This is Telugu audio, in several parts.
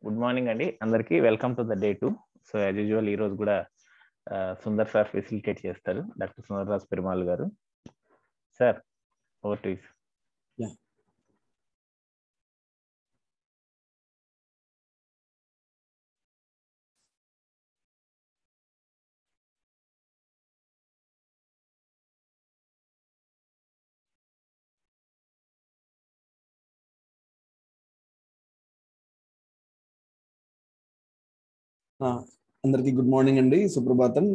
గుడ్ మార్నింగ్ అండి అందరికి. Welcome to the day 2. So as usual ఈ రోజు కూడా సుందర్ సార్ ఫెసిలిటేట్ చేస్తారు, డాక్టర్ సుందర్రాజ్ పెరుమాల్ గారు. Sir over to you. అందరికి గుడ్ మార్నింగ్ అండి, సుప్రభాతం.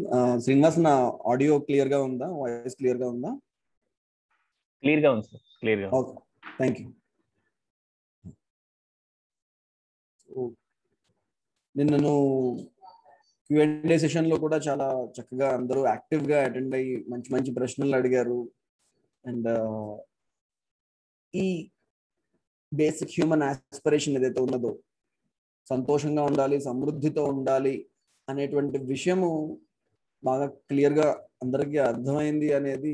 శ్రీనివాస్, నా ఆడియో క్లియర్ గా ఉందా? వాయిస్ క్లియర్ గా ఉందా? క్లియర్ గా ఉంది సార్, క్లియర్ గా. Okay, thank you. నిన్నను Q&A సెషన్ లో కూడా చాలా చక్కగా అందరూ యాక్టివ్ గా అటెండ్ అయ్యి మంచి మంచి ప్రశ్నలు అడిగారు. అండ్ ఈ బేసిక్ హ్యూమన్ ఆస్పిరేషన్ ఏదైతే ఉన్నదో, సంతోషంగా ఉండాలి, సమృద్ధితో ఉండాలి అనేటువంటి విషయము బాగా క్లియర్ గా అందరికీ అర్థమైంది అనేది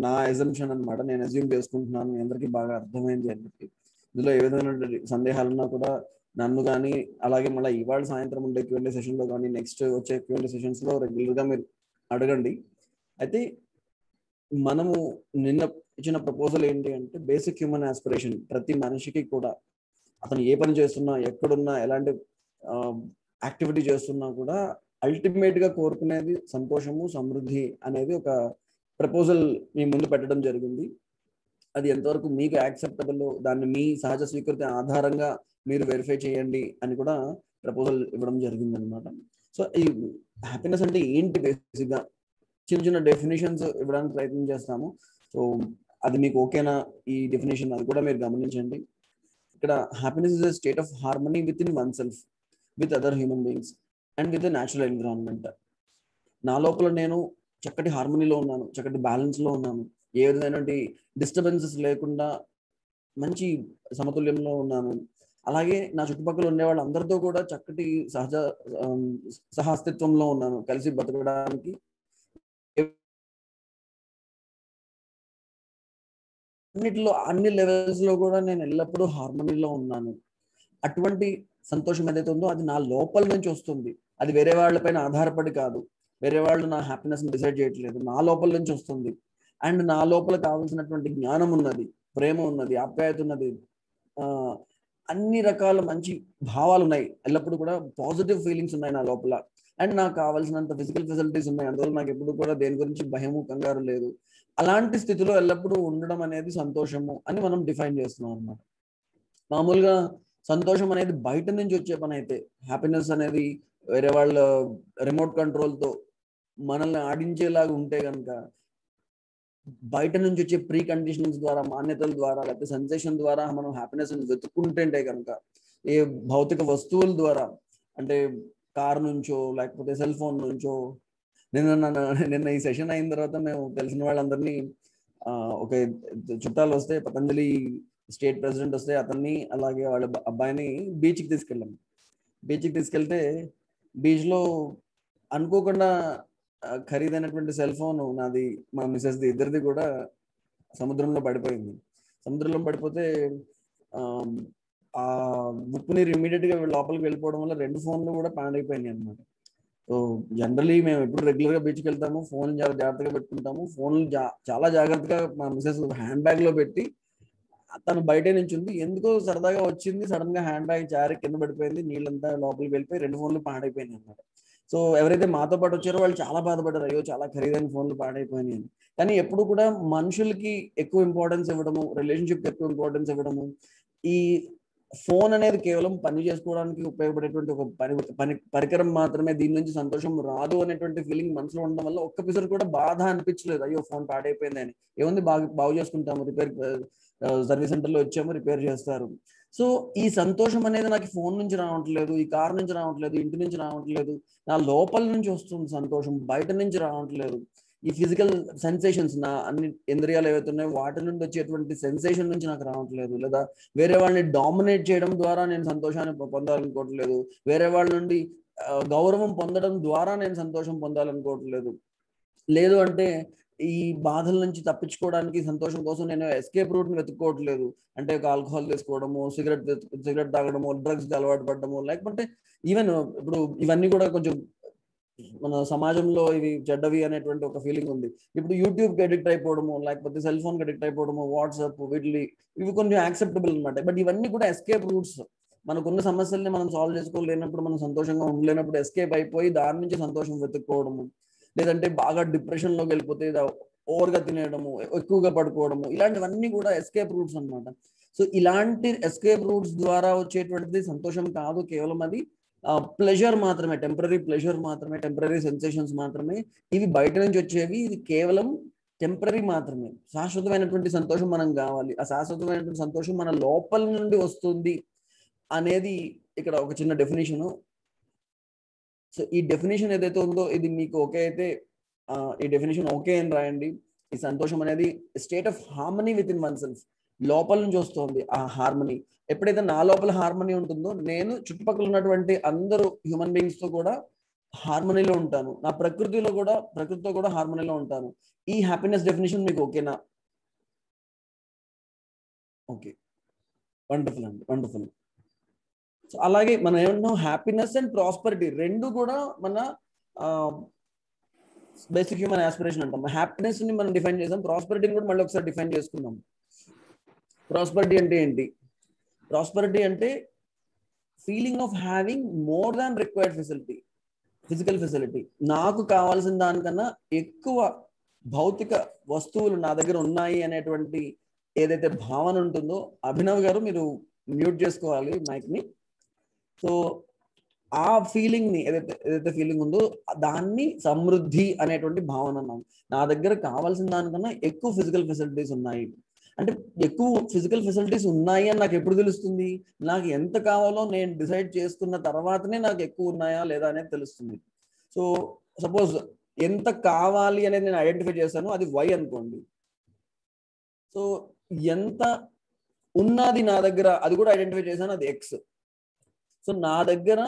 నా ఎజంప్షన్ అనమాట. నేను అజ్యూమ్ చేసుకుంటున్నాను అందరికీ బాగా అర్థమైంది అని చెప్పి. ఇందులో ఏ విధమైన సందేహాలున్నా కూడా నన్ను కానీ, అలాగే మళ్ళీ ఇవాళ సాయంత్రం ఉండే Q&A సెషన్ లో కానీ, నెక్స్ట్ వచ్చే Q&A సెషన్స్ లో రెగ్యులర్ గా మీరు అడగండి. అయితే మనము నిన్న ఇచ్చిన ప్రపోజల్ ఏంటి అంటే, బేసిక్ హ్యూమన్ ఆస్పిరేషన్ ప్రతి మనిషికి కూడా, అతను ఏ పని చేస్తున్నా, ఎక్కడున్నా, ఎలాంటి యాక్టివిటీ చేస్తున్నా కూడా అల్టిమేట్ గా కోరుకునేది సంతోషము, సమృద్ధి అనేది ఒక ప్రపోజల్ మీ ముందు పెట్టడం జరిగింది. అది ఎంతవరకు మీకు యాక్సెప్టబుల్, దాన్ని మీ సహజ స్వీకృతి ఆధారంగా మీరు వెరిఫై చేయండి అని కూడా ప్రపోజల్ ఇవ్వడం జరిగింది అనమాట. సో ఈ హ్యాపీనెస్ అంటే ఏంటి, బేసిక్ గా చిన్న చిన్న డెఫినేషన్స్ ఇవ్వడానికి ప్రయత్నం చేస్తాము. సో అది మీకు ఓకేనా ఈ డెఫినేషన్, అది కూడా మీరు గమనించండి. ఇక్కడ happiness is a state of harmony with in one self, with other human beings and with the natural environment. నా లోపల నేను చక్కటి హార్మనీలో ఉన్నాను, చక్కటి బ్యాలెన్స్ లో ఉన్నాను, ఏ విధమైన డిస్టర్బెన్సెస్ లేకుండా మంచి సమతుల్యంలో ఉన్నాను. అలాగే నా చుట్టుపక్కల ఉండే వాళ్ళందరితో కూడా చక్కటి సహాస్తిత్వంలో ఉన్నాను, కలిసి బతకడానికి అన్నిటిలో, అన్ని లెవెల్స్ లో కూడా నేను ఎల్లప్పుడూ హార్మనీలో ఉన్నాను. అటువంటి సంతోషం ఏదైతే ఉందో అది నా లోపల నుంచి వస్తుంది. అది వేరే వాళ్ళపైన ఆధారపడి కాదు, వేరే వాళ్ళు నా హ్యాపీనెస్ డిసైడ్ చేయట్లేదు, నా లోపల నుంచి వస్తుంది. అండ్ నా లోపల కావాల్సినటువంటి జ్ఞానం ఉన్నది, ప్రేమ ఉన్నది, ఆప్యాయత ఉన్నది, అన్ని రకాల మంచి భావాలు ఉన్నాయి, ఎల్లప్పుడూ కూడా పాజిటివ్ ఫీలింగ్స్ ఉన్నాయి నా లోపల. అండ్ నాకు కావాల్సినంత ఫిజికల్ ఫెసిలిటీస్ ఉన్నాయి, అందువల్ల నాకు ఎప్పుడు కూడా దేని గురించి భయము, కంగారు లేదు. అలాంటి స్థితిలో ఎల్లప్పుడూ ఉండడం అనేది సంతోషము అని మనం డిఫైన్ చేస్తున్నాం అన్నమాట. మామూలుగా సంతోషం అనేది బయట నుంచి వచ్చే పని అయితే, హ్యాపీనెస్ అనేది వేరే వాళ్ళ రిమోట్ కంట్రోల్తో మనల్ని ఆడించేలాగా ఉంటే కనుక, బయట నుంచి వచ్చే ప్రీ కండిషనింగ్స్ ద్వారా, మాన్యతల ద్వారా, లేకపోతే సెన్సేషన్ ద్వారా మనం హ్యాపీనెస్ వెతుక్కుంటుంటే కనుక, ఏ భౌతిక వస్తువుల ద్వారా, అంటే కార్ నుంచో లేకపోతే సెల్ ఫోన్ నుంచో. నిన్న ఈ సెషన్ అయిన తర్వాత మేము తెలిసిన వాళ్ళందరినీ, ఒక చుట్టాలు వస్తే, పతంజలి స్టేట్ ప్రెసిడెంట్ వస్తే అతన్ని, అలాగే వాళ్ళ అబ్బాయిని బీచ్కి తీసుకెళ్ళాం. బీచ్కి తీసుకెళ్తే బీచ్లో అనుకోకుండా ఖరీదైనటువంటి సెల్ ఫోన్ నాది, మా మిసెస్ది, ఇద్దరిది కూడా సముద్రంలో పడిపోయింది. సముద్రంలో పడిపోతే ఆ ఉప్పు నీరు ఇమ్మీడియట్ గా లోపలికి వెళ్ళిపోవడం వల్ల 2 ఫోన్లు కూడా పాడైపోయినాయి అనమాట. సో జనరలీ మేము ఎప్పుడు రెగ్యులర్ గా బీచ్కి వెళ్తాము, ఫోన్ చాలా జాగ్రత్తగా పెట్టుకుంటాము. ఫోన్లు చాలా జాగ్రత్తగా మా మిసెస్ హ్యాండ్ బ్యాగ్ లో పెట్టి, తను బయటే నుంచి ఉంది, ఎందుకో సరదాగా వచ్చింది, సడన్ గా హ్యాండ్ బ్యాగ్ జారి కింద పడిపోయింది, నీళ్ళంతా లోపలికి వెళ్ళిపోయి 2 ఫోన్లు పాడైపోయినాయి అనమాట. సో ఎవరైతే మాతో పాటు వచ్చారో వాళ్ళు చాలా బాధపడ్డారు, అయ్యో చాలా ఖరీదైన ఫోన్లు పాడైపోయినాయి అని. కానీ ఎప్పుడు కూడా మనుషులకి ఎక్కువ ఇంపార్టెన్స్ ఇవ్వడము, రిలేషన్షిప్ ఎక్కువ ఇంపార్టెన్స్ ఇవ్వడము, ఈ ఫోన్ అనేది కేవలం పని చేసుకోవడానికి ఉపయోగపడేటువంటి ఒక పరికరం మాత్రమే, దీని నుంచి సంతోషం రాదు అనేటువంటి ఫీలింగ్ మనసులో ఉండడం వల్ల ఒక్క పిసరు కూడా బాధ అనిపించలేదు, అయ్యో ఫోన్ పాడైపోయింది అని. ఏముంది, బాగు చేసుకుంటాము, రిపేర్ సర్వీస్ సెంటర్లో వచ్చాము, రిపేర్ చేస్తారు. సో ఈ సంతోషం అనేది నాకు ఫోన్ నుంచి రావట్లేదు, ఈ కార్ నుంచి రావట్లేదు, ఇంటి నుంచి రావట్లేదు, నా లోపల నుంచి వస్తుంది సంతోషం, బయట నుంచి రావట్లేదు. ఈ ఫిజికల్ సెన్సేషన్స్, నా అన్ని ఇంద్రియాలు ఏవైతే ఉన్నాయో వాటి నుండి వచ్చేటువంటి సెన్సేషన్ నుంచి నాకు రావట్లేదు, లేదా వేరే వాళ్ళని డామినేట్ చేయడం ద్వారా నేను సంతోషాన్ని పొందాలనుకోవట్లేదు, వేరే వాళ్ళ నుండి గౌరవం పొందడం ద్వారా నేను సంతోషం పొందాలనుకోవట్లేదు. లేదు అంటే ఈ బాధల నుంచి తప్పించుకోవడానికి, సంతోషం కోసం నేను ఎస్కేప్ రూట్ ని వెతుక్కోవట్లేదు. అంటే ఒక ఆల్కహాల్ తీసుకోవడము, సిగరెట్ తాగడము, డ్రగ్స్ కి అలవాటు పడడము, లేకపోతే ఈవెన్ ఇప్పుడు ఇవన్నీ కూడా కొంచెం మన సమాజంలో ఇవి చెడ్డవి అనేటువంటి ఒక ఫీలింగ్ ఉంది. ఇప్పుడు యూట్యూబ్ కి అడిక్ట్ అయిపోవడము, లేకపోతే సెల్ ఫోన్ కి అడిక్ట్ అయిపోవడము, వాట్సాప్ ఇవి కొంచెం యాక్సెప్టబుల్ అనమాట. బట్ ఇవన్నీ కూడా ఎస్కేప్ రూట్స్. మనకున్న సమస్యల్ని మనం సాల్వ్ చేసుకోలేనప్పుడు, మనం సంతోషంగా ఉండలేనప్పుడు ఎస్కేప్ అయిపోయి దాని నుంచి సంతోషం వెతుక్కోవడము, లేదంటే బాగా డిప్రెషన్ లోకి వెళ్ళిపోతే ఓవర్గా తినేయడము, ఎక్కువగా పడుకోవడము, ఇలాంటివన్నీ కూడా ఎస్కేప్ రూట్స్ అనమాట. సో ఇలాంటి ఎస్కేప్ రూట్స్ ద్వారా వచ్చేటువంటిది సంతోషం కాదు, కేవలం అది ప్లెజర్ మాత్రమే, టెంపరీ ప్లెజర్ మాత్రమే, టెంపరీ సెన్సేషన్స్ మాత్రమే. ఇవి బయట నుంచి వచ్చేవి, ఇది కేవలం టెంపరీ మాత్రమే. శాశ్వతమైనటువంటి సంతోషం మనం కావాలి. ఆ శాశ్వతమైనటువంటి సంతోషం మన లోపల నుండి వస్తుంది అనేది ఇక్కడ ఒక చిన్న డెఫినేషను. సో ఈ డెఫినేషన్ ఏదైతే ఉందో ఇది మీకు ఓకే అయితే ఈ డెఫినేషన్ ఓకే అని రాయండి. ఈ సంతోషం అనేది state of harmony with in one self, లోపల నుంచి వస్తుంది ఆ హార్మనీ. ఎప్పుడైతే నా లోపల హార్మనీ ఉంటుందో, నేను చుట్టుపక్కల ఉన్నటువంటి అందరూ హ్యూమన్ బీయింగ్స్ తో కూడా హార్మనీలో ఉంటాను, నా ప్రకృతితో కూడా హార్మనీలో ఉంటాను. ఈ హ్యాపీనెస్ డెఫినేషన్ మీకు ఓకేనా? ఓకే, వండర్ఫుల్ అండి, వండర్ఫుల్. సో అలాగే మనం ఏమంటున్నాం, హ్యాపీనెస్ అండ్ ప్రాస్పరిటీ రెండు కూడా మన బేసిక్ హ్యూమన్ ఆస్పిరేషన్ అంటాం. హ్యాపీనెస్ ని మనం డిఫైన్ చేసాం, ప్రాస్పరిటీని కూడా మళ్ళీ ఒకసారి డిఫైన్ చేసుకుందాం. ప్రాస్పరిటీ అంటే ఏంటి? ప్రాస్పరిటీ అంటే feeling of having more than required physical facility. నాకు కావాల్సిన దానికన్నా ఎక్కువ భౌతిక వస్తువులు నా దగ్గర ఉన్నాయి అనేటువంటి ఏదైతే భావన ఉంటుందో, అభినవ్ గారు మీరు మ్యూట్ చేసుకోవాలి మైక్ ని. సో ఆ ఫీలింగ్ ని ఏదైతే ఫీలింగ్ ఉందో దాన్ని సమృద్ధి అనేటువంటి భావన అన్నాం. నా దగ్గర కావాల్సిన దానికన్నా ఎక్కువ ఫిజికల్ ఫెసిలిటీస్ ఉన్నాయి. అంటే ఎక్కువ ఫిజికల్ ఫెసిలిటీస్ ఉన్నాయి అని నాకు ఎప్పుడు తెలుస్తుంది? నాకు ఎంత కావాలో నేను డిసైడ్ చేసుకున్న తర్వాతనే నాకు ఎక్కువ ఉన్నాయా లేదా అనేది తెలుస్తుంది. సో సపోజ్ ఎంత కావాలి అనేది నేను ఐడెంటిఫై చేశాను, అది వై అనుకోండి. సో ఎంత ఉన్నది నా దగ్గర, అది కూడా ఐడెంటిఫై చేశాను, అది ఎక్స్. సో నా దగ్గర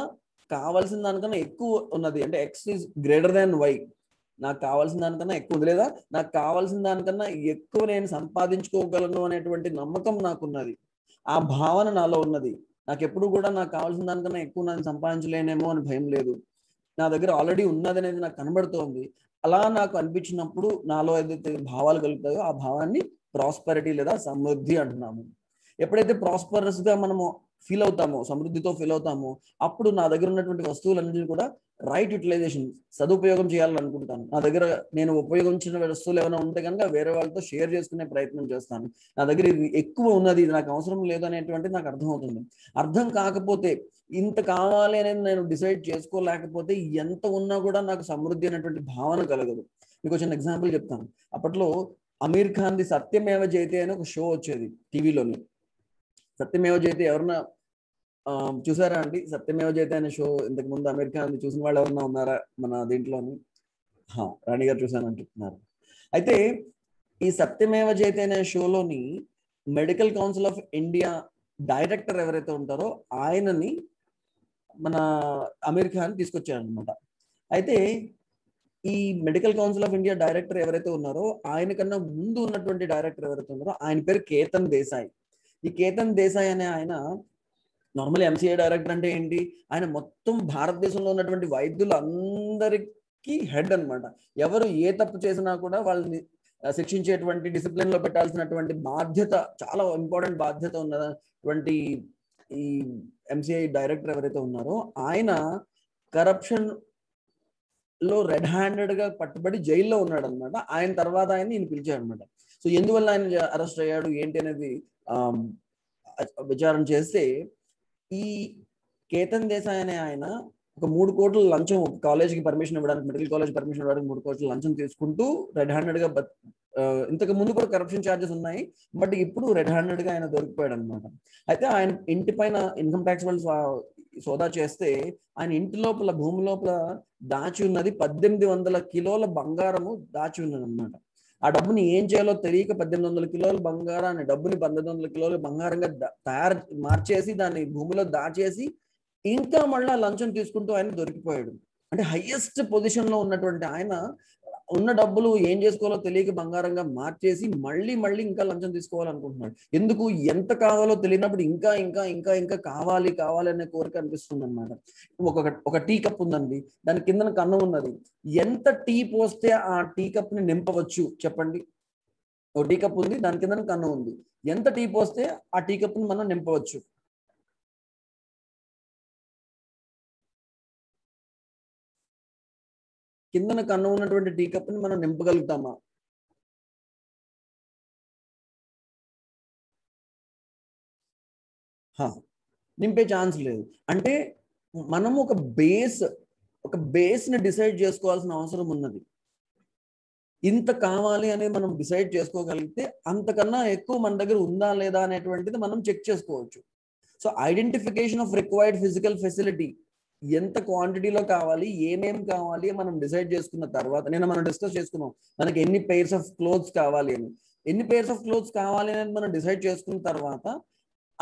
కావాల్సిన దానికన్నా ఎక్కువ ఉన్నది అంటే X is greater than Y. నాకు కావాల్సిన దానికన్నా ఎక్కువ ఉంది, లేదా నాకు కావాల్సిన దానికన్నా ఎక్కువ నేను సంపాదించుకోగలను అనేటువంటి నమ్మకం నాకున్నది, ఆ భావన నాలో ఉన్నది. నాకు ఎప్పుడు కూడా నాకు కావాల్సిన దానికన్నా ఎక్కువ నేను సంపాదించలేనేమో అని భయం లేదు, నా దగ్గర ఆల్రెడీ ఉన్నది అనేది నాకు కనబడుతోంది. అలా నాకు అనిపించినప్పుడు నాలో ఏదైతే భావాలు కలుగుతాయో ఆ భావాన్ని ప్రాస్పరిటీ లేదా సమృద్ధి అంటున్నాము. ఎప్పుడైతే ప్రాస్పరస్ గా మనము ఫీల్ అవుతామో, సమృద్ధితో ఫీల్ అవుతామో, అప్పుడు నా దగ్గర ఉన్నటువంటి వస్తువులన్నింటినీ కూడా రైట్ యూటిలైజేషన్, సదుపయోగం చేయాలని అనుకుంటాను. నా దగ్గర నేను ఉపయోగించిన వస్తువులు ఏమైనా ఉంటే కనుక వేరే వాళ్ళతో షేర్ చేసుకునే ప్రయత్నం చేస్తాను. నా దగ్గర ఇది ఎక్కువ ఉన్నది, ఇది నాకు అవసరం లేదు అనేటువంటిది నాకు అర్థమవుతుంది. అర్థం కాకపోతే, ఇంత కావాలి అనేది నేను డిసైడ్ చేసుకోలేకపోతే, ఎంత ఉన్నా కూడా నాకు సమృద్ధి అనేటువంటి భావన కలగదు. మీకు చిన్న ఎగ్జాంపుల్ చెప్తాను. అప్పట్లో అమీర్ ఖాన్ది సత్యమేవ జయతే అని ఒక షో వచ్చేది టీవీలోని. సత్యమేవ జయతే ఎవరన్నా చూసారా అండి? సత్యమేవ జయతే అనే షో ఇంతకు ముందు అమీర్ ఖాన్ చూసిన వాళ్ళు ఎవరన్నా ఉన్నారా మన దీంట్లోని? రాణి గారు చూసానని చెప్తున్నారు. అయితే ఈ సత్యమేవ జయతే అనే షోలోని medical council of India director ఎవరైతే ఉంటారో ఆయనని మన అమీర్ ఖాన్ తీసుకొచ్చారనమాట. అయితే ఈ medical council of India director ఎవరైతే ఉన్నారో ఆయన కన్నా ముందు ఉన్నటువంటి డైరెక్టర్ ఎవరైతే ఉన్నారో ఆయన పేరు కేతన్ దేశాయ్. ఈ కేతన్ దేశాయ్ అనే ఆయన నార్మల్ ఎంసీఏ డైరెక్టర్ అంటే ఏంటి? ఆయన మొత్తం భారతదేశంలో ఉన్నటువంటి వైద్యులందరికీ హెడ్ అనమాట. ఎవరు ఏ తప్పు చేసినా కూడా వాళ్ళని శిక్షించేటువంటి, డిసిప్లిన్ లో పెట్టాల్సినటువంటి బాధ్యత, చాలా ఇంపార్టెంట్ బాధ్యత ఉన్నటువంటి ఈ ఎంసీఐ డైరెక్టర్ ఎవరైతే ఉన్నారో ఆయన కరప్షన్ లో రెడ్ హ్యాండెడ్ గా పట్టుబడి జైల్లో ఉన్నాడు అనమాట. ఆయన తర్వాత ఆయన ఈయన పిలిచాడు అనమాట. సో ఎందువల్ల ఆయన అరెస్ట్ అయ్యాడు ఏంటి అనేది విచారణ చేస్తే, ఈ కేతన్ దేశాయ్ అనే ఆయన ఒక 3 కోట్ల లంచం కాలేజీకి పర్మిషన్ ఇవ్వడానికి, మెడికల్ కాలేజ్ పర్మిషన్ ఇవ్వడానికి 3 కోట్ల లంచం తీసుకుంటూ రెడ్ హ్యాండెడ్ గా ఇంతకు ముందు కూడా కరప్షన్ ఛార్జెస్ ఉన్నాయి, బట్ ఇప్పుడు రెడ్ హ్యాండెడ్ గా ఆయన దొరికిపోయాడు అనమాట. అయితే ఆయన ఇంటి పైన ఇన్కమ్ ట్యాక్స్ వాళ్ళు సోదా చేస్తే ఆయన ఇంటి లోపల, భూమి లోపల దాచి ఉన్నది 1800 కిలోల బంగారము దాచి ఉన్నది అనమాట. ఆ డబ్బుని ఏం చేయాలో తెలియక 1800 కిలోల బంగారాన్ని, డబ్బుని 1800 కిలోల బంగారంగా మార్చేసి దాన్ని భూమిలో దాచేసి ఇంకా మళ్ళీ లంచం తీసుకుంటూ ఆయన దొరికిపోయాడు. అంటే హైయెస్ట్ పొజిషన్ లో ఉన్నటువంటి ఆయన ఉన్న డబ్బులు ఏం చేసుకోవాలో తెలియక బంగారంగా మార్చేసి మళ్ళీ మళ్ళీ ఇంకా లంచం తీసుకోవాలనుకుంటున్నాడు. ఎందుకు? ఎంత కావాలో తెలియనప్పుడు ఇంకా ఇంకా ఇంకా ఇంకా కావాలి కావాలి అనే కోరిక అనిపిస్తుంది అనమాట. ఒక టీ కప్ ఉందండి, దాని కింద కన్నం ఉన్నది. ఎంత టీ పోస్తే ఆ టీ కప్ ని నింపవచ్చు చెప్పండి? ఒక టీ కప్ ఉంది, దాని కింద కన్నం ఉంది. ఎంత టీ పోస్తే ఆ టీ కప్ ని మనం నింపవచ్చు? కిందన కన్నం ఉన్నటువంటి టీ కప్ ని మనం నింపగలుగుతామా? నింపే ఛాన్స్ లేదు. అంటే మనం ఒక బేస్ ని డిసైడ్ చేసుకోవాల్సిన అవసరం ఉన్నది. ఇంత కావాలి అనేది మనం డిసైడ్ చేసుకోగలిగితే అంతకన్నా ఎక్కువ మన దగ్గర ఉందా లేదా అనేటువంటిది మనం చెక్ చేసుకోవచ్చు. So identification of required physical facility, ఎంత క్వాంటిటీలో కావాలి, ఏమేమి కావాలి మనం డిసైడ్ చేసుకున్న తర్వాత, మనం డిస్కస్ చేసుకున్నాం మనకి ఎన్ని పెయిర్స్ ఆఫ్ క్లోత్స్ కావాలి అని. ఎన్ని పెయిర్స్ ఆఫ్ క్లోత్స్ కావాలి అనేది మనం డిసైడ్ చేసుకున్న తర్వాత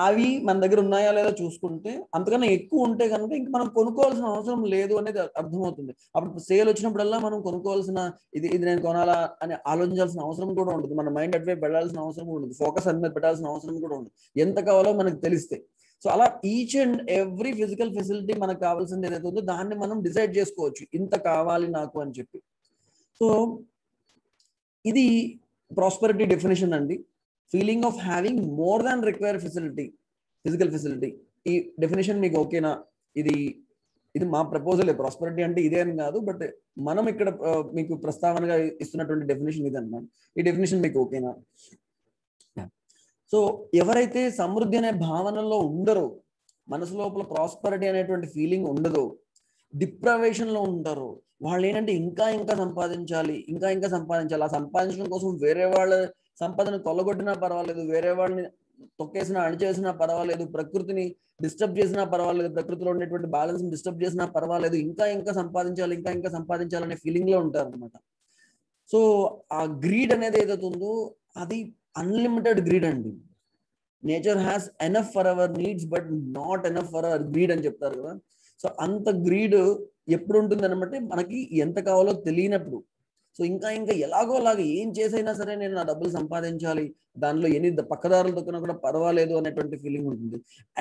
అవి మన దగ్గర ఉన్నాయా లేదా చూసుకుంటే, అంతకన్నా ఎక్కువ ఉంటే కనుక ఇంక మనం కొనుక్కోవాల్సిన అవసరం లేదు అనేది అర్థమవుతుంది. అప్పుడు సేల్ వచ్చినప్పుడల్లా మనం కొనుక్కోవాల్సిన ఇది నేను కొనాలా అని ఆలోచించాల్సిన అవసరం కూడా ఉండదు. మన మైండ్ అటువైపు వెళ్ళాల్సిన అవసరం ఉండదు. ఫోకస్ అన్ని మీద పెట్టాల్సిన అవసరం కూడా ఉండదు, ఎంత కావాలో మనకు తెలిస్తే. సో అలా each and every physical facility మనకు కావాల్సింది ఏదైతే ఉందో దాన్ని మనం డిసైడ్ చేసుకోవచ్చు, ఇంత కావాలి నాకు అని చెప్పి. సో ఇది ప్రాస్పెరిటీ డెఫినేషన్ అండి. Feeling of having more than required facility, physical facility. ఈ డెఫినేషన్ మీకు ఓకేనా? ఇది మా ప్రపోజల్. ప్రాస్పెరిటీ అంటే ఇదే అని కాదు, బట్ మనం ఇక్కడ మీకు ప్రస్తావనగా ఇస్తున్నటువంటి డెఫినేషన్ ఇది అన్నమాట. ఈ డెఫినేషన్ మీకు ఓకేనా? సో ఎవరైతే సమృద్ధి అనే భావనలో ఉండరో, మనసు లోపల ప్రాస్పెరిటీ అనేటువంటి ఫీలింగ్ ఉండదో, డిప్రవేషన్ లో ఉంటారు, వాళ్ళు ఏంటంటే ఇంకా ఇంకా సంపాదించాలి, ఇంకా ఇంకా సంపాదించాలి. ఆ సంపాదించడం కోసం వేరే వాళ్ళ సంపదను కొల్లగొట్టినా పర్వాలేదు, వేరే వాళ్ళని తొక్కేసినా అణిచేసినా పర్వాలేదు, ప్రకృతిని డిస్టర్బ్ చేసినా పర్వాలేదు, ప్రకృతిలో ఉండేటువంటి బ్యాలెన్స్ ని డిస్టర్బ్ చేసినా పర్వాలేదు, ఇంకా ఇంకా సంపాదించాలి, ఇంకా ఇంకా సంపాదించాలనే ఫీలింగ్ లో ఉంటారు అనమాట. సో ఆ గ్రీడ్ అనేది ఏదైతే ఉందో అది అన్లిమిటెడ్ గ్రీడ్ అండి. Nature has enough for our needs but not enough for hour greed అని చెప్తారు కదా. సో అంత గ్రీడ్ ఎప్పుడు ఉంటుంది అనమాట, మనకి ఎంత కావాలో తెలియనప్పుడు. సో ఇంకా ఇంకా ఎలాగో అలాగ ఏం చేసైనా సరే నేను నా డబ్బులు సంపాదించాలి, దానిలో ఎన్ని పక్కదారులు దొక్కినా కూడా పర్వాలేదు అనేటువంటి ఫీలింగ్ ఉంటుంది.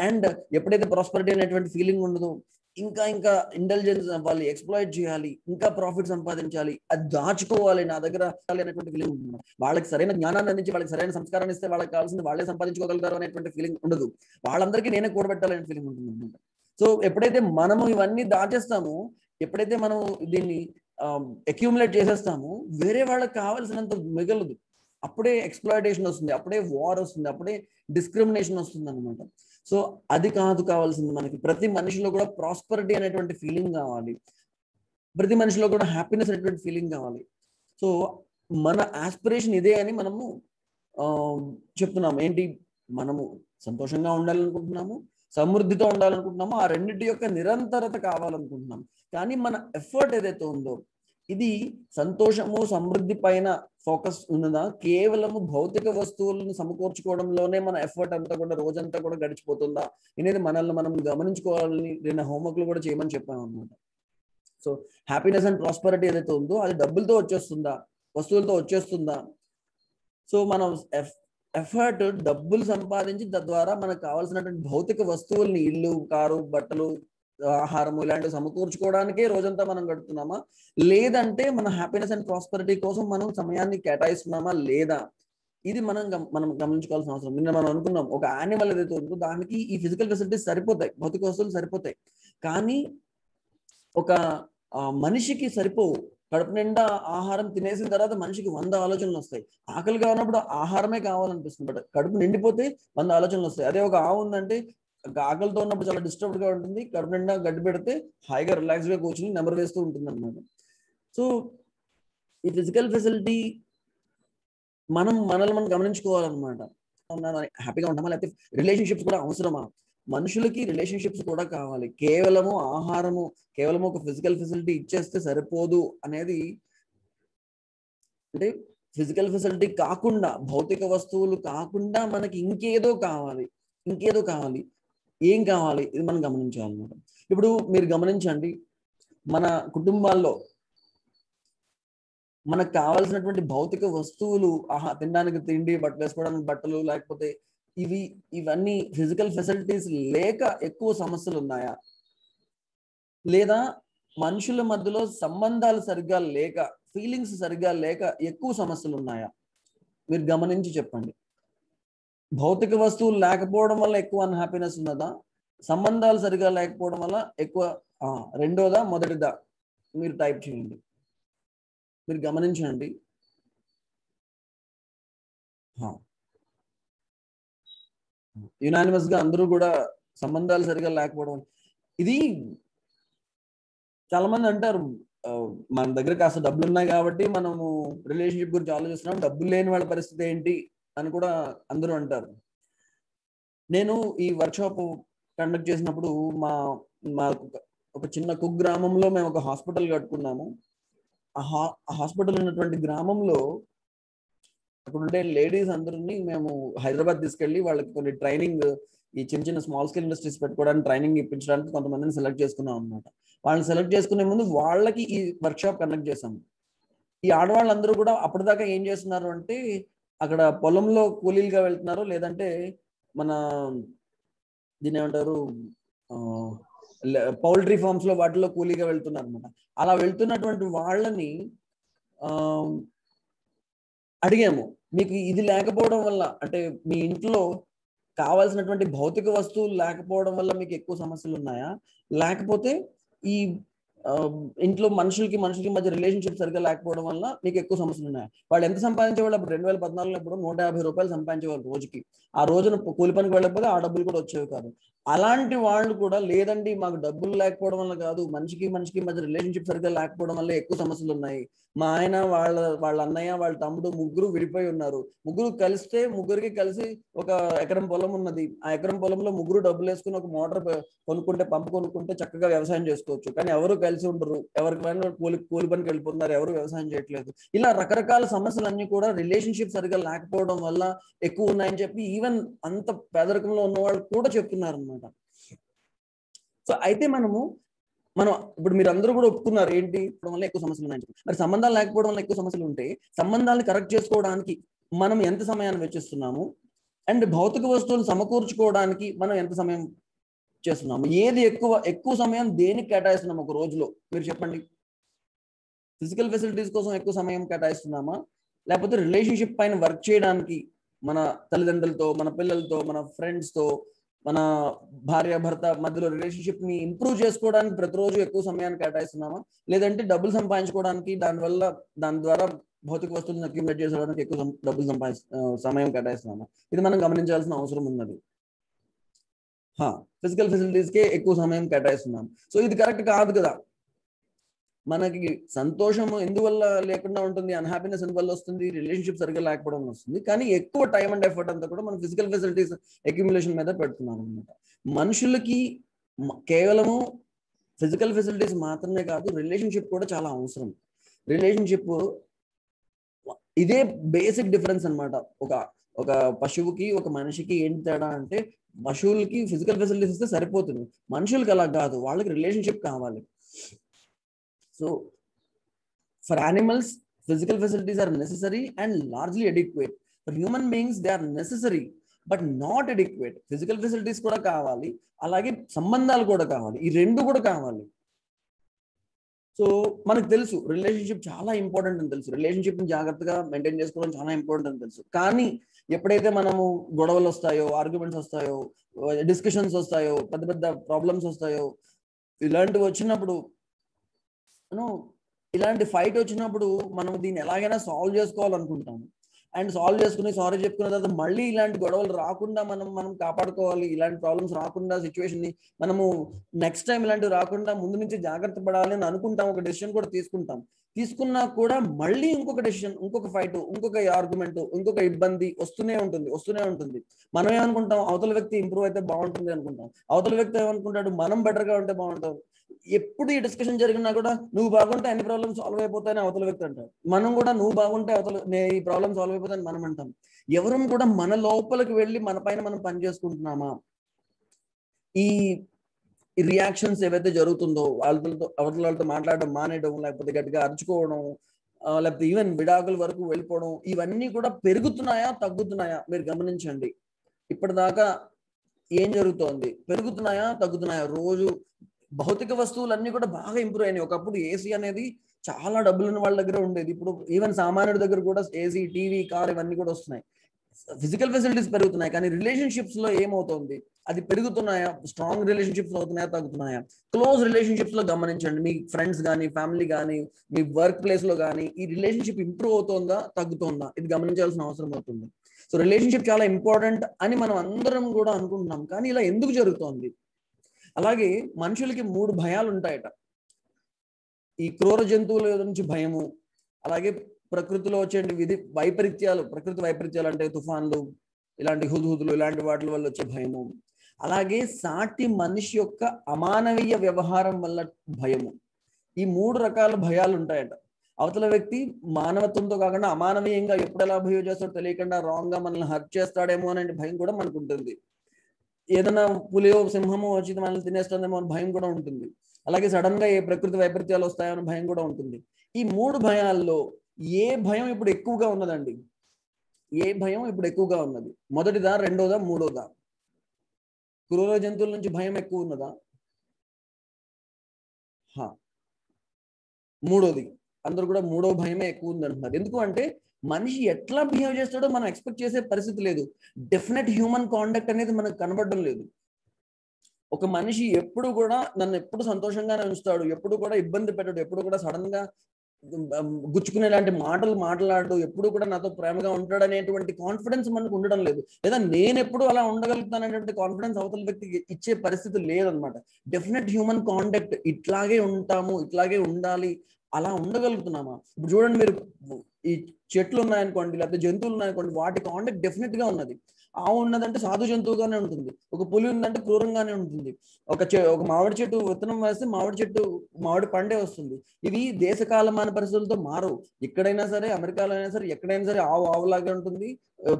అండ్ ఎప్పుడైతే ప్రాస్పరిటీ అనేటువంటి ఫీలింగ్ ఉండదో, ఇంకా ఇంకా ఇంటెలిజెన్స్ అవ్వాలి, ఎక్స్ప్లాయిట్ చేయాలి, ఇంకా ప్రాఫిట్ సంపాదించాలి, అది దాచుకోవాలి నా దగ్గర అనేటువంటి ఫీలింగ్ ఉంటుంది. వాళ్ళకి సరైన జ్ఞానాన్ని అందించి వాళ్ళకి సరైన సంస్కారాన్ని ఇస్తే వాళ్ళకి కావాల్సింది వాళ్ళే సంపాదించుకోగలుగుతారు అనేటువంటి ఫీలింగ్ ఉండదు. వాళ్ళందరికీ నేనే కూడబెట్టాలనే ఫీలింగ్ ఉంటుంది అనమాట. సో ఎప్పుడైతే మనము ఇవన్నీ దాచేస్తామో, ఎప్పుడైతే మనం దీన్ని అక్యూములేట్ చేసేస్తామో, వేరే వాళ్ళకి కావాల్సినంత మిగలదు. అప్పుడే ఎక్స్ప్లాయిటేషన్ వస్తుంది, అప్పుడే వార్ వస్తుంది, అప్పుడే డిస్క్రిమినేషన్ వస్తుంది అనమాట. సో అది కాదు కావాల్సింది మనకి. ప్రతి మనిషిలో కూడా ప్రాస్పరిటీ అనేటువంటి ఫీలింగ్ కావాలి, ప్రతి మనిషిలో కూడా హ్యాపీనెస్ అనేటువంటి ఫీలింగ్ కావాలి. సో మన ఆస్పిరేషన్ ఇదే అని మనము చెప్తున్నాము. ఏంటి? మనము సంతోషంగా ఉండాలనుకుంటున్నాము, సమృద్ధితో ఉండాలనుకుంటున్నాము, ఆ రెండింటి యొక్క నిరంతరత కావాలనుకుంటున్నాము. కానీ మన ఎఫర్ట్ ఏదైతే ఉందో ఇది సంతోషము సమృద్ధి పైన ఫోకస్ ఉన్నదా, కేవలము భౌతిక వస్తువులను సమకూర్చుకోవడంలోనే మన ఎఫర్ట్ అంతా కూడా రోజంతా కూడా గడిచిపోతుందా అనేది మనల్ని మనం గమనించుకోవాలని నేను హోంవర్క్లు కూడా చేయమని చెప్పాను అనమాట. సో హ్యాపీనెస్ అండ్ ప్రాస్పరిటీ ఏదైతే ఉందో అది డబ్బులతో వచ్చేస్తుందా, వస్తువులతో వచ్చేస్తుందా? సో మనం ఎఫర్ట్ డబ్బులు సంపాదించి తద్వారా మనకు కావాల్సినటువంటి భౌతిక వస్తువుల్ని, ఇల్లు, కారు, బట్టలు, ఆహారము ఇలాంటివి సమకూర్చుకోవడానికే రోజంతా మనం గడుపుతున్నామా, లేదంటే మన హ్యాపీనెస్ అండ్ ప్రాస్పరిటీ కోసం మనం సమయాన్ని కేటాయిస్తున్నామా లేదా? ఇది మనం గమనించుకోవాల్సిన అవసరం. నిన్న మనం అనుకున్నాం ఒక యానిమల్ ఏదైతే ఉందో దానికి ఈ ఫిజికల్ ఫెసిలిటీస్ సరిపోతాయి, భౌతిక వస్తువులు సరిపోతాయి, కానీ ఒక మనిషికి సరిపోవు. కడుపు నిండా ఆహారం తినేసిన తర్వాత మనిషికి 100 ఆలోచనలు వస్తాయి. ఆకలిగా ఉన్నప్పుడు ఆహారమే కావాలనిపిస్తుంది, బట్ కడుపు నిండిపోతే 100 ఆలోచనలు వస్తాయి. అదే ఒక ఆవు ఉందంటే ఆకలితో ఉన్నప్పుడు చాలా డిస్టర్బ్డ్ గా ఉంటుంది, కడుపు నిండా గడ్డి పెడితే హాయిగా రిలాక్స్ గా కూర్చుని నెంబర్ వేస్తూ ఉంటుంది అనమాట. సో ఈ ఫిజికల్ ఫెసిలిటీ మనల్ని మనం గమనించుకోవాలన్నమాట. హ్యాపీగా ఉంటామా, లేకపోతే రిలేషన్షిప్స్ కూడా అవసరమా? మనుషులకి రిలేషన్షిప్స్ కూడా కావాలి. కేవలము ఆహారము, కేవలము ఒక ఫిజికల్ ఫెసిలిటీ ఇచ్చేస్తే సరిపోదు అనేది. అంటే ఫిజికల్ ఫెసిలిటీ కాకుండా, భౌతిక వస్తువులు కాకుండా మనకి ఇంకేదో కావాలి, ఇంకేదో కావాలి. ఏం కావాలి? ఇది మనం గమనించాలన్నమాట. ఇప్పుడు మీరు గమనించండి, మన కుటుంబాల్లో మనకు కావాల్సినటువంటి భౌతిక వస్తువులు, తినడానికి తిండి, బట్టలు వేసుకోవడానికి బట్టలు, లేకపోతే ఇవన్నీ ఫిజికల్ ఫెసిలిటీస్ లేక ఎక్కువ సమస్యలు ఉన్నాయా, లేదా మనుషుల మధ్యలో సంబంధాలు సరిగ్గా లేక, ఫీలింగ్స్ సరిగ్గా లేక ఎక్కువ సమస్యలు ఉన్నాయా? మీరు గమనించి చెప్పండి. భౌతిక వస్తువులు లేకపోవడం వల్ల ఎక్కువ అన్హ్యాపీనెస్ ఉన్నదా, సంబంధాలు సరిగా లేకపోవడం వల్ల ఎక్కువ, రెండోదా మొదటిదా? మీరు టైప్ చేయండి, మీరు గమనించండి. యునానిమస్ గా అందరూ కూడా సంబంధాలు సరిగా లేకపోవడం. ఇది చాలా మంది అంటారు, మన దగ్గర కాస్త డబ్బులు ఉన్నాయి కాబట్టి మనము రిలేషన్షిప్ గురించి ఆలోచిస్తున్నాం, డబ్బులు లేని వాళ్ళ పరిస్థితి ఏంటి అని కూడా అందరూ అంటారు. నేను ఈ వర్క్షాప్ కండక్ట్ చేసినప్పుడు మా ఒక చిన్న కుగ్రామంలో మేము ఒక హాస్పిటల్ కట్టుకున్నాము. ఆ హాస్పిటల్ ఉన్నటువంటి గ్రామంలో అక్కడ ఉండే లేడీస్ అందరినీ మేము హైదరాబాద్ తీసుకెళ్ళి వాళ్ళకి కొన్ని ట్రైనింగ్, ఈ చిన్న చిన్న స్మాల్ స్కేల్ ఇండస్ట్రీస్ పెట్టుకోవడానికి ట్రైనింగ్ ఇప్పించడానికి కొంతమందిని సెలెక్ట్ చేసుకున్నాం అనమాట. వాళ్ళని సెలెక్ట్ చేసుకునే ముందు వాళ్ళకి ఈ వర్క్షాప్ కండక్ట్ చేశాము. ఈ ఆడవాళ్ళందరూ కూడా అప్పటిదాకా ఏం చేస్తున్నారు అంటే, అక్కడ పొలంలో కూలీలుగా వెళ్తున్నారు, లేదంటే మన దీని ఏమంటారు, పౌల్ట్రీ ఫార్మ్స్ లో వాటిలో కూలీగా వెళ్తున్నారు అనమాట. అలా వెళ్తున్నటువంటి వాళ్ళని అడిగాము, మీకు ఇది లేకపోవడం వల్ల, అంటే మీ ఇంట్లో కావాల్సినటువంటి భౌతిక వస్తువులు లేకపోవడం వల్ల మీకు ఎక్కువ సమస్యలు ఉన్నాయా, లేకపోతే ఈ ఇంట్లో మనుషులకి మధ్య రిలేషన్షిప్ సరిగ్గా లేకపోవడం వల్ల మీకు ఎక్కువ సమస్యలు ఉన్నాయి? వాళ్ళు ఎంత సంపాదించేవాళ్ళు? అప్పుడు 2014లో ఇప్పుడు 150 రూపాయలు సంపాదించేవాళ్ళు రోజుకి. ఆ రోజున కూలి పనికి వెళ్ళకపోతే ఆ డబ్బులు కూడా వచ్చేవి కాదు. అలాంటి వాళ్ళు కూడా లేదండి మాకు డబ్బులు లేకపోవడం వల్ల కాదు, మనిషికి మధ్య రిలేషన్షిప్ సరిగ్గా లేకపోవడం వల్ల ఎక్కువ సమస్యలు ఉన్నాయి. మా ఆయన వాళ్ళ అన్నయ్య వాళ్ళ తమ్ముడు ముగ్గురు విడిపోయి ఉన్నారు. ముగ్గురికి కలిసి ఒక ఎకరం పొలం ఉన్నది. ఆ ఎకరం పొలంలో ముగ్గురు డబ్బులు వేసుకుని ఒక మోటార్ పంపు కొనుక్కుంటే చక్కగా వ్యవసాయం చేసుకోవచ్చు. కానీ ఎవరు కలిసి ఉండరు, ఎవరికి కూలి పనికి వెళ్ళిపోతున్నారు, ఎవరు వ్యవసాయం చేయట్లేదు. ఇలా రకరకాల సమస్యలన్నీ కూడా రిలేషన్షిప్ సరిగ్గా లేకపోవడం వల్ల ఎక్కువ ఉన్నాయని చెప్పి ఈవెన్ అంత పేదరికంలో ఉన్న వాళ్ళు కూడా చెప్తున్నారు అనమాట. సో అయితే మనం ఇప్పుడు మీరు అందరూ కూడా ఒప్పుకున్నారు ఏంటి, ఇప్పుడు వల్ల ఎక్కువ సమస్యలు ఉన్నాయని చెప్పి. మరి సంబంధాలు లేకపోవడం వల్ల ఎక్కువ సమస్యలు ఉంటే సంబంధాలను కరెక్ట్ చేసుకోవడానికి మనం ఎంత సమయాన్ని వెచ్చిస్తున్నాము, అండ్ భౌతిక వస్తువులు సమకూర్చుకోవడానికి మనం ఎంత సమయం చేస్తున్నాము, ఏది ఎక్కువ సమయం దేనికి కేటాయిస్తున్నాము ఒక రోజులో? మీరు చెప్పండి. ఫిజికల్ ఫెసిలిటీస్ కోసం ఎక్కువ సమయం కేటాయిస్తున్నామా, లేకపోతే రిలేషన్షిప్ పైన వర్క్ చేయడానికి మన తల్లిదండ్రులతో, మన పిల్లలతో, మన ఫ్రెండ్స్తో, మన భార్య భర్త మధ్యలో రిలేషన్షిప్ ని ఇంప్రూవ్ చేసుకోవడానికి ప్రతిరోజు ఎక్కువ సమయాన్ని కేటాయిస్తున్నామా, లేదంటే డబ్బులు సంపాదించుకోవడానికి దాని ద్వారా భౌతిక వస్తువులను అక్యుములేట్ చేసుకోవడానికి ఎక్కువ సమయం కేటాయిస్తున్నామా? ఇది మనం గమనించాల్సిన అవసరం ఉన్నది. ఫిజికల్ ఫెసిలిటీస్ కే ఎక్కువ సమయం కేటాయిస్తున్నాం. సో ఇది కరెక్ట్ కాదు కదా. మనకి సంతోషం ఎందువల్ల లేకుండా ఉంటుంది, అన్హ్యాపీనెస్ ఎందువల్ల వస్తుంది, రిలేషన్షిప్ సరిగ్గా లేకపోవడం వస్తుంది. కానీ ఎక్కువ టైం అండ్ ఎఫర్ట్ అంతా కూడా మనం ఫిజికల్ ఫెసిలిటీస్ అక్యుములేషన్ మీద పెడుతున్నాం అనమాట. మనుషులకి కేవలము ఫిజికల్ ఫెసిలిటీస్ మాత్రమే కాదు, రిలేషన్షిప్ కూడా చాలా అవసరం. రిలేషన్షిప్ ఇదే బేసిక్ డిఫరెన్స్ అనమాట. ఒక పశువుకి ఒక మనిషికి ఏంటి తేడా అంటే, పశువులకి ఫిజికల్ ఫెసిలిటీస్ ఇస్తే సరిపోతుంది, మనుషులకి అలా కాదు, వాళ్ళకి రిలేషన్షిప్ కావాలి. So, for animals, physical facilities are necessary and largely adequate. For human beings, they are necessary but not adequate. Physical facilities కూడా కావాలి, అలాగే సంబంధాలు కూడా కావాలి, ఈ రెండు కూడా కావాలి. సో మనకు తెలుసు రిలేషన్షిప్ చాలా ఇంపార్టెంట్ అని తెలుసు, రిలేషన్షిప్ ని జాగ్రత్తగా మెయింటైన్ చేసుకోవడం చాలా ఇంపార్టెంట్ అని తెలుసు. కానీ ఎప్పుడైతే మనము గొడవలు వస్తాయో, ఆర్గ్యుమెంట్స్ వస్తాయో, డిస్కషన్స్ వస్తాయో, పెద్ద పెద్ద ప్రాబ్లమ్స్ వస్తాయో, ఇలాంటివి వచ్చినప్పుడు ఇలాంటి ఫైట్ వచ్చినప్పుడు మనం దీన్ని ఎలాగైనా సాల్వ్ చేసుకోవాలనుకుంటాము. అండ్ సాల్వ్ చేసుకుని సారీ చెప్పుకున్న తర్వాత మళ్ళీ ఇలాంటి గొడవలు రాకుండా మనం కాపాడుకోవాలి, ఇలాంటి ప్రాబ్లమ్స్ రాకుండా సిచ్యువేషన్ ని మనము నెక్స్ట్ టైం ఇలాంటివి రాకుండా ముందు నుంచి జాగ్రత్త పడాలి అని అనుకుంటాం. ఒక డెసిషన్ కూడా తీసుకున్నా కూడా మళ్ళీ ఇంకొక డెసిషన్, ఇంకొక ఫైట్, ఇంకొక ఆర్గ్యుమెంట్, ఇంకొక ఇబ్బంది వస్తూనే ఉంటుంది. మనం ఏమనుకుంటాం, అవతల వ్యక్తి ఇంప్రూవ్ అయితే బాగుంటుంది అనుకుంటాం, అవతల వ్యక్తి ఏమనుకుంటాడు, మనం బెటర్ గా ఉంటే బాగుంటాం. ఎప్పుడు ఈ డిస్కషన్ జరిగినా కూడా నువ్వు బాగుంటే అన్ని ప్రాబ్లమ్స్ సాల్వ్ అయిపోతాయని అవతల వ్యక్తి అంటారు, మనం కూడా నువ్వు బాగుంటే ఈ ప్రాబ్లమ్ సాల్వ్ అయిపోతాయని మనం అంటాం. ఎవరం కూడా మన లోపలికి వెళ్ళి మన పైన మనం పని చేసుకుంటున్నామా? ఈ రియాక్షన్స్ ఏవైతే జరుగుతుందో, అవతలతో మాట్లాడడం మానేయడం, లేకపోతే గట్టిగా అరుచుకోవడం, లేకపోతే ఈవెన్ విడాకుల వరకు వెళ్ళిపోవడం, ఇవన్నీ కూడా పెరుగుతున్నాయా తగ్గుతున్నాయా మీరు గమనించండి. ఇప్పటిదాకా ఏం జరుగుతోంది? పెరుగుతున్నాయా తగ్గుతున్నాయా? రోజు భౌతిక వస్తువులన్నీ కూడా బాగా ఇంప్రూవ్ అయినాయి. ఒకప్పుడు ఏసీ అనేది చాలా డబ్బులు ఉన్న వాళ్ళ దగ్గర ఉండేది. ఇప్పుడు ఈవెన్ సామాన్యుడి దగ్గర కూడా ఏసీ, టీవీ, కార్ ఇవన్నీ కూడా వస్తున్నాయి. ఫిజికల్ ఫెసిలిటీస్ పెరుగుతున్నాయి, కానీ రిలేషన్షిప్స్ లో ఏమవుతుంది? అది పెరుగుతున్నాయా? స్ట్రాంగ్ రిలేషన్షిప్స్ అవుతున్నాయా తగ్గుతున్నాయా? క్లోజ్ రిలేషన్షిప్స్ లో గమనించండి. మీ ఫ్రెండ్స్ కానీ, ఫ్యామిలీ కానీ, మీ వర్క్ ప్లేస్ లో కానీ ఈ రిలేషన్షిప్ ఇంప్రూవ్ అవుతుందా తగ్గుతుందా? ఇది గమనించాల్సిన అవసరం అవుతుంది. సో రిలేషన్షిప్ చాలా ఇంపార్టెంట్ అని మనం అందరం కూడా అనుకుంటున్నాం, కానీ ఇలా ఎందుకు జరుగుతోంది? అలాగే మనుషులకి 3 భయాలు ఉంటాయట. ఈ క్రూర జంతువుల నుంచి భయము, అలాగే ప్రకృతిలో వచ్చే వైపరీత్యాలు, ప్రకృతి వైపరీత్యాలు అంటే తుఫాన్లు, ఇలాంటి హుద్హుదులు, ఇలాంటి వాటి వల్ల వచ్చే భయము, అలాగే సాటి మనిషి యొక్క అమానవీయ వ్యవహారం వల్ల భయము. ఈ 3 రకాల భయాలు ఉంటాయట. అవతల వ్యక్తి మానవత్వంతో కాకుండా అమానవీయంగా ఎప్పుడు ఎలా బిహేవ్ చేస్తాడో తెలియకుండా రాంగ్ గా మనల్ని హర్ట్ చేస్తాడేమో అనే భయం కూడా మనకు ఉంటుంది. ఏదైనా పులియో సింహమో వచ్చి మనల్ని తినేస్తుందేమో అని భయం కూడా ఉంటుంది. అలాగే సడన్ గా ఏ ప్రకృతి వైపరీత్యాలు వస్తాయో అని భయం కూడా ఉంటుంది. ఈ 3 భయాల్లో ఏ భయం ఇప్పుడు ఎక్కువగా ఉన్నదండి? ఏ భయం ఇప్పుడు ఎక్కువగా ఉన్నది? మొదటిదా, రెండోదా, మూడోదా? క్రూర జంతువుల నుంచి భయం ఎక్కువ ఉన్నదా? మూడోది. అందరూ కూడా మూడో భయమే ఎక్కువ ఉంది అంటున్నారు. ఎందుకు అంటే మనిషి ఎట్లా బిహేవ్ చేస్తాడో మనం ఎక్స్పెక్ట్ చేసే పరిస్థితి లేదు. డెఫినెట్ హ్యూమన్ కాండక్ట్ అనేది మనకు కనబడడం లేదు. ఒక మనిషి ఎప్పుడు కూడా నన్ను ఎప్పుడు సంతోషంగానే ఉంచుతాడు, ఎప్పుడు కూడా ఇబ్బంది పెట్టాడు, ఎప్పుడు కూడా సడన్ గా గుచ్చుకునే లాంటి మాటలు మాట్లాడు, ఎప్పుడు కూడా నాతో ప్రేమగా ఉంటాడు అనేటువంటి కాన్ఫిడెన్స్ మనకు ఉండడం లేదు. లేదా నేను ఎప్పుడు అలా ఉండగలుగుతాను అనేటువంటి కాన్ఫిడెన్స్ అవతల వ్యక్తికి ఇచ్చే పరిస్థితి లేదనమాట. డెఫినెట్ హ్యూమన్ కాండక్ట్, ఇట్లాగే ఉంటాము, ఇట్లాగే ఉండాలి, అలా ఉండగలుగుతున్నామా? ఇప్పుడు చూడండి, మీరు ఈ చెట్లు ఉన్నాయనుకోండి, లేకపోతే జంతువులు ఉన్నాయనుకోండి, వాటి కాండక్ట్ డెఫినెట్ గా ఉన్నది. ఆవు ఉన్నదంటే సాధు జంతువుగానే ఉంటుంది, ఒక పులి ఉందంటే క్రూరంగానే ఉంటుంది, ఒక మామిడి చెట్టు విత్తనం వేస్తే మామిడి పండే వస్తుంది. ఇవి దేశకాలమాన పరిస్థితులతో మారవు. ఎక్కడైనా సరే, అమెరికాలో అయినా సరే, ఎక్కడైనా సరే ఆవు ఆవులాగే ఉంటుంది,